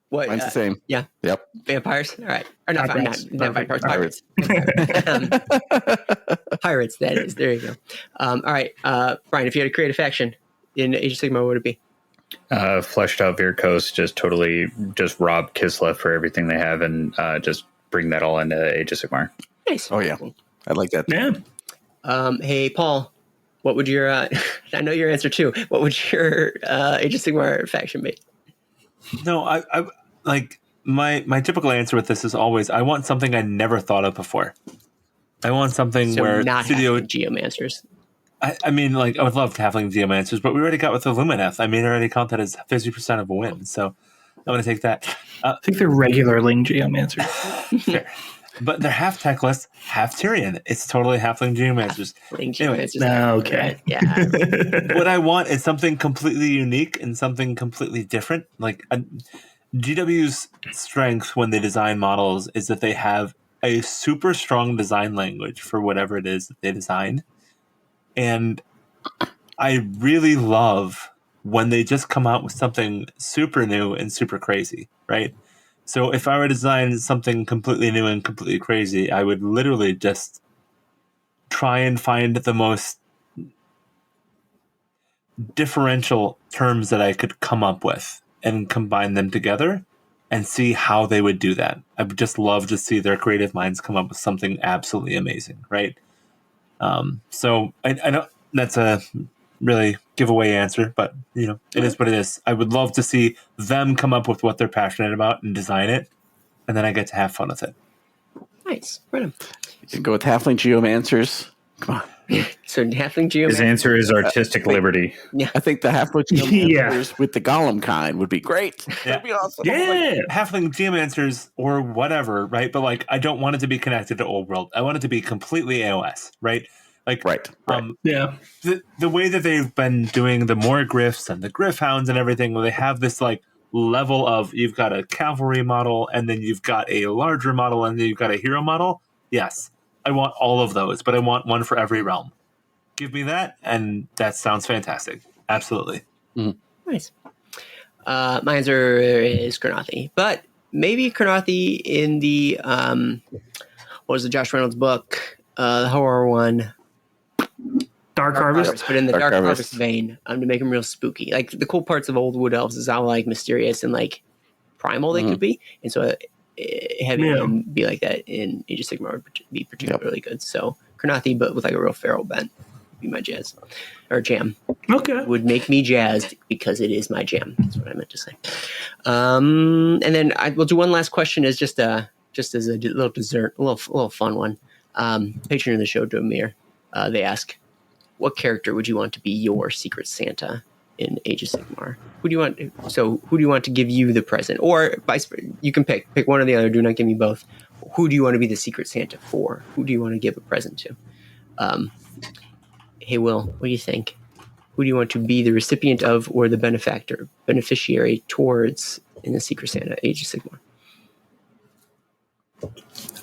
What? Mine's the same. Yeah. Yep. Vampires? All right. Or not, Pirates. not vampires. Pirates. Pirates, that is. There you go. All right. Brian, if you had to create a faction in Age of Sigmar, what would it be? Fleshed out Virkos, just rob Kislev for everything they have and just bring that all into Age of Sigmar. Nice. Oh, yeah. I like that. Yeah. Hey, Paul, what would your, I know your answer too. What would your Age of Sigmar faction be? No, I like my typical answer with this is always I want something I never thought of before. I want something So where not Studio. having Geomancers. I mean, like I would love Halfling Geomancers, but we already got with the Lumineth. I mean, I already count that as 50% of a win. So I'm going to take that. I think they're regular Ling Geomancers. Fair. But they're half Techless, half Tyrion. It's totally Halfling Geomancers. Geomancers. Okay. Yeah. What I want is something completely unique and something completely different. Like GW's strength when they design models is that they have a super strong design language for whatever it is that they design. And I really love when they just come out with something super new and super crazy, right? So if I were to design something completely new and completely crazy, I would literally just try and find the most differential terms that I could come up with and combine them together and see how they would do that. I would just love to see their creative minds come up with something absolutely amazing, right? So I know that's a really giveaway answer, but it is what it is. I would love to see them come up with what they're passionate about and design it, and then I get to have fun with it. Nice. Right on. You can go with Halfling Geomancers. Come on. So Halfling His Geomancers. answer is artistic liberty. I think the Halfling Geomancers with the Golem kind would be great. That'd be awesome. Yeah. Halfling Geomancers or whatever, right? But like, I don't want it to be connected to Old World. I want it to be completely AOS, right? Like, Right. Yeah. the way that they've been doing the more Griffs and the Griff Hounds and everything, where they have this like level of you've got a cavalry model and then you've got a larger model and then you've got a hero model. Yes, I want all of those, but I want one for every realm. Give me that, and that sounds fantastic. Absolutely. Nice. My answer is Kurnothi, but maybe Kurnothi in the what was the Josh Reynolds book, the horror one? Dark Harvest. but in the Dark Dark Harvest. Harvest vein, to make them real spooky. Like the cool parts of old wood elves is how like mysterious and like primal they could be, and so having them be like that in Age of Sigmar would be particularly good. So Karnathi, but with like a real feral bent, would be my jazz or jam. Okay. Would make me jazzed because it is my jam. That's what I meant to say. And then we'll do one last question as just as a little dessert, a little fun one. Patron of the show, Domir, they ask, what character would you want to be your Secret Santa in Age of Sigmar? Who do you want to give you the present? Or you can pick one or the other. Do not give me both. Who do you want to be the Secret Santa for? Who do you want to give a present to? Hey, Will, what do you think? Who do you want to be the recipient of or the beneficiary towards in the Secret Santa Age of Sigmar?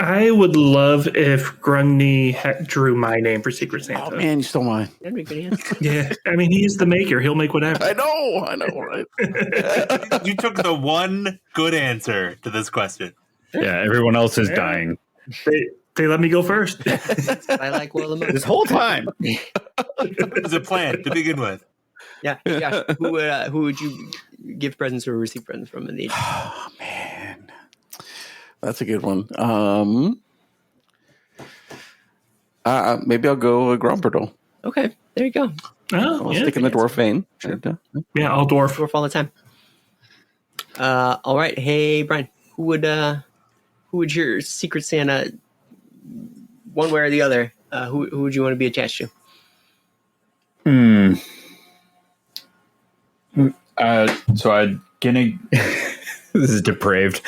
I would love if Grungni drew my name for Secret Santa. Oh man, you stole mine. That'd be a good answer. Yeah, I mean, he's the maker. He'll make whatever. I know, right? You took the one good answer to this question. Yeah, everyone else is dying. They let me go first. I like Will the most. This whole time. It was a plan to begin with. Yeah. Who would you give presents or receive presents from in the Age? Oh man, that's a good one. Maybe I'll go Grompertle. Okay, there you go. Oh, I'll yeah. stick in the dwarf vein. Sure. Yeah, I'll dwarf. Dwarf all the time. All right. Hey, Brian, who would your Secret Santa, one way or the other, who would you want to be attached to? So I'm gonna. This is depraved.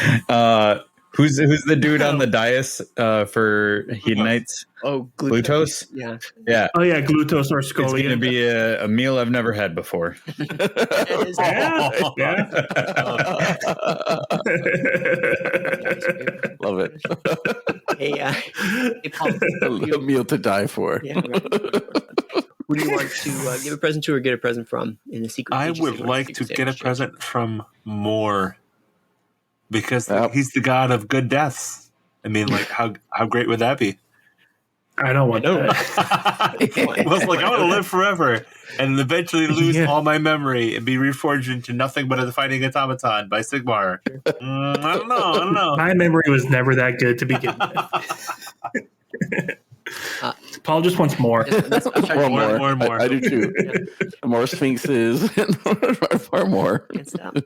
Who's the dude on the dais for Hedonites? Oh, Glutos? Yeah. Yeah. Oh, yeah, Glutos or It's going to Scully. be a meal I've never had before. Yeah. Love it. Hey, Paul, A meal to die for. yeah, right. Who do you want to give a present to or get a present from in the Secret? I Age of would Sigmar like Secret to Santa get a exchange? present from Moore because Yep. he's the god of good deaths. I mean, like how great would that be? I don't want that. I was like, I want to live forever and eventually lose Yeah. all my memory and be reforged into nothing but a fighting automaton by Sigmar. I don't know. My memory was never that good to begin with. Paul just wants more. More. I do too. More sphinxes and far more. Can't stop.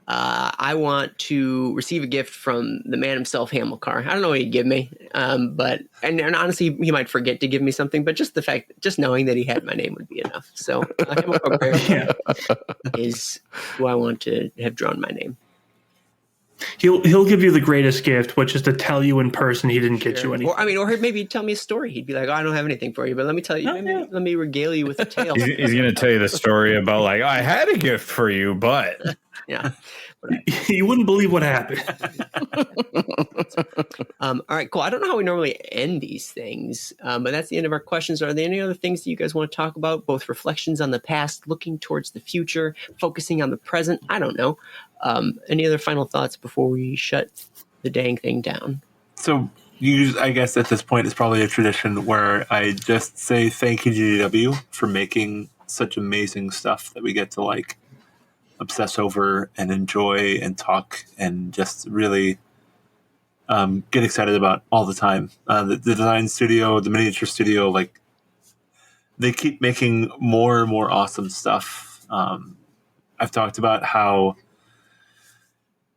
I want to receive a gift from the man himself, Hamilcar. I don't know what he'd give me, but honestly, he might forget to give me something. But just knowing that he had my name would be enough. So Hamilcar is who I want to have drawn my name. He'll give you the greatest gift, which is to tell you in person he didn't get you anything. Or maybe he'd tell me a story. He'd be like, "Oh, I don't have anything for you, but let me tell you. Let me regale you with a tale." He's going to tell you the story about like, I had a gift for you, but Yeah. You wouldn't believe what happened. All right, cool. I don't know how we normally end these things, but that's the end of our questions. Are there any other things that you guys want to talk about? Both reflections on the past, looking towards the future, focusing on the present? I don't know. Any other final thoughts before we shut the dang thing down? So I guess at this point it's probably a tradition where I just say thank you to GW for making such amazing stuff that we get to like obsess over and enjoy and talk and just really get excited about all the time. The design studio, the miniature studio, like they keep making more and more awesome stuff. I've talked about how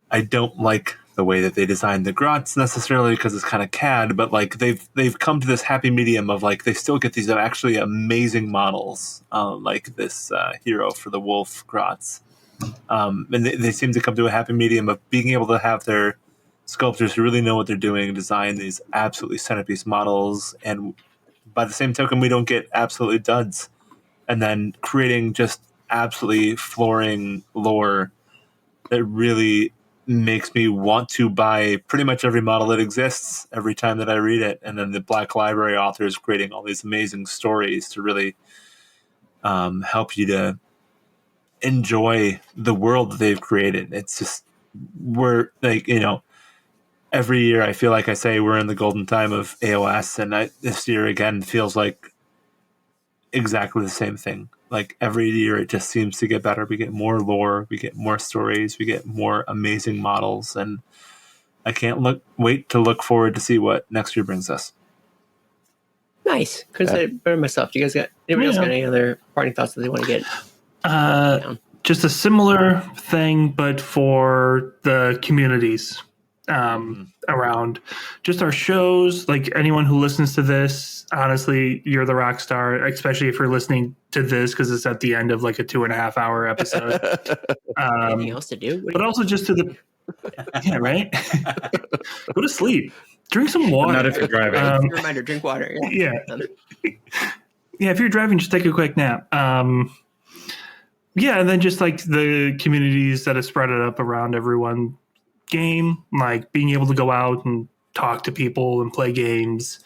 I don't like the way that they design the grots necessarily because it's kind of CAD, but like they've come to this happy medium of like they still get these actually amazing models, like this hero for the wolf grots. And they seem to come to a happy medium of being able to have their sculptors who really know what they're doing design these absolutely centerpiece models, and by the same token we don't get absolutely duds, and then creating just absolutely flooring lore that really makes me want to buy pretty much every model that exists every time that I read it. And then the Black Library authors creating all these amazing stories to really help you to enjoy the world that they've created. It's just, we're like, every year I feel like I say we're in the golden time of AOS, and this year again feels like exactly the same thing. Like every year, it just seems to get better. We get more lore, we get more stories, we get more amazing models, and I can't wait to look forward to see what next year brings us. Nice. Couldn't say it better myself. Do you guys got anybody else got any other parting thoughts that they want to get down? Just a similar thing, but for the communities around just our shows. Like anyone who listens to this, honestly, you're the rock star, especially if you're listening to this because it's at the end of like a 2.5 hour episode. Anything else to do? But also just to the yeah, right. Go to sleep. Drink some water. Not if you're driving. Reminder: drink water. Yeah. Yeah, if you're driving, just take a quick nap. Yeah, and then just like the communities that have spread it up around everyone game, like being able to go out and talk to people and play games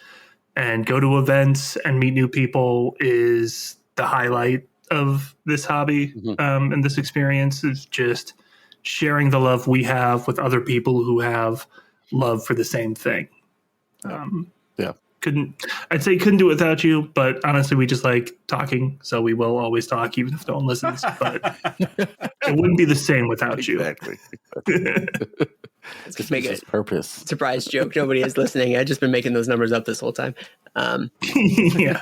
and go to events and meet new people is the highlight of this hobby. And this experience is just sharing the love we have with other people who have love for the same thing. I'd say couldn't do it without you, but honestly, we just like talking, so we will always talk, even if no one listens. But it wouldn't be the same without you. Exactly. Let's just make it purpose. Surprise joke. Nobody is listening. I've just been making those numbers up this whole time. Yeah.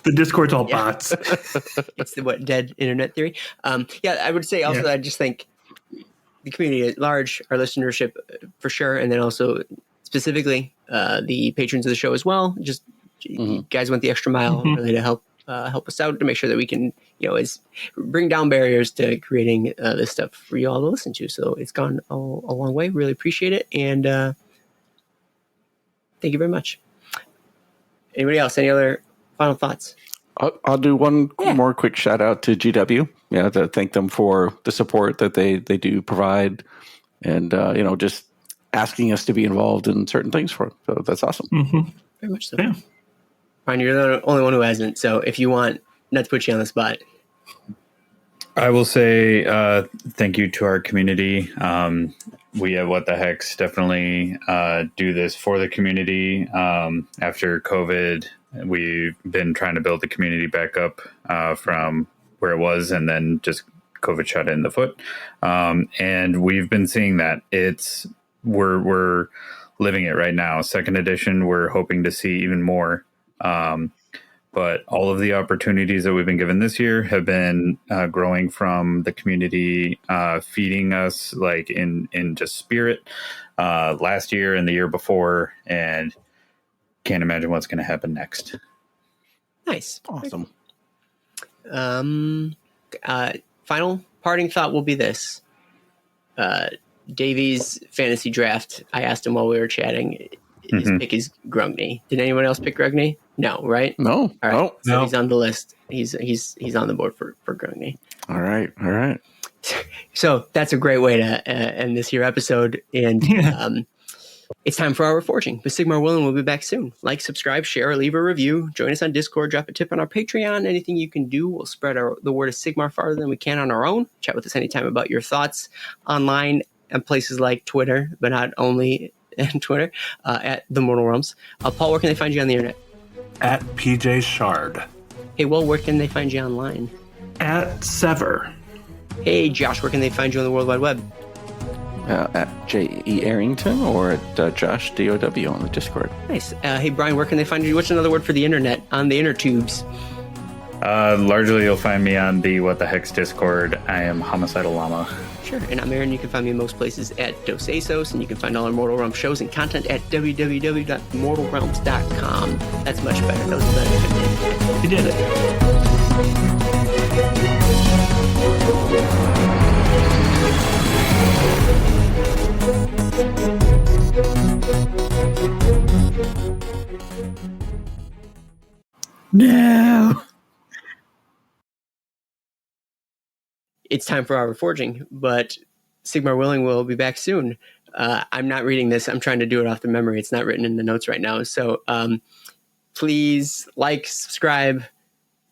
The Discord's all bots. It's the dead internet theory. Yeah, I would say also I just think the community at large, our listenership for sure, and then also specifically the patrons of the show as well. Just you guys went the extra mile really to help us out to make sure that we can, bring down barriers to creating this stuff for you all to listen to. So it's gone a long way. Really appreciate it, and thank you very much. Anybody else? Any other final thoughts? I'll do one more quick shout out to GW. To thank them for the support that they do provide, and just asking us to be involved in certain things for them. So that's awesome. Very much so. Yeah. Ryan, you're the only one who hasn't. So if you want, not to put you on the spot. I will say thank you to our community. We at What the Hex definitely do this for the community. After COVID, we've been trying to build the community back up from where it was, and then just COVID shot it in the foot. And we've been seeing that we're living it right now. Second edition, we're hoping to see even more. But all of the opportunities that we've been given this year have been growing from the community, feeding us like in just spirit last year and the year before, and can't imagine what's going to happen next. Nice. Awesome. Final parting thought will be this. Davies fantasy draft, I asked him while we were chatting. His pick is Grungni. Did anyone else pick Grungni? No, right? No. All right. No. So he's on the list. He's on the board for Grungni. All right. So that's a great way to end this here episode. And it's time for our Reforging. But Sigmar Willen will be back soon. Like, subscribe, share, leave a review. Join us on Discord. Drop a tip on our Patreon. Anything you can do will spread the word of Sigmar farther than we can on our own. Chat with us anytime about your thoughts online and places like Twitter, but not only Twitter, at The Mortal Realms. Paul, where can they find you on the internet? At PJ Shard. Hey, Will, where can they find you online? At Sever. Hey, Josh, where can they find you on the World Wide Web? At J.E. Arrington or at Josh DOW on the Discord. Nice. Hey, Brian, where can they find you? What's another word for the internet on the inner tubes? Largely, you'll find me on the What the Hex Discord. I am Homicidal Llama. Sure. And I'm Aaron. You can find me in most places at Dos Asos, and you can find all our Mortal Realms shows and content at www.mortalrealms.com. That's much better. That was better. You did it. No. It's time for our Reforging, but Sigmar Willing will be back soon. I'm not reading this. I'm trying to do it off the memory. It's not written in the notes right now. So please like, subscribe,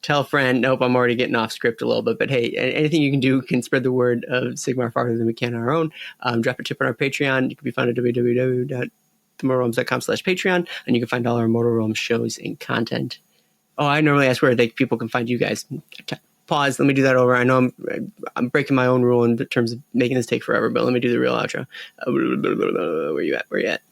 tell a friend. Nope, I'm already getting off script a little bit. But hey, anything you can do can spread the word of Sigmar farther than we can on our own. Drop a tip on our Patreon. You can be found at www.themortalrealms.com/Patreon. And you can find all our Mortal Realms shows and content Oh, I normally ask where people can find you guys. Pause. Let me do that over. I know I'm breaking my own rule in terms of making this take forever, but let me do the real outro. Where you at? Where you at?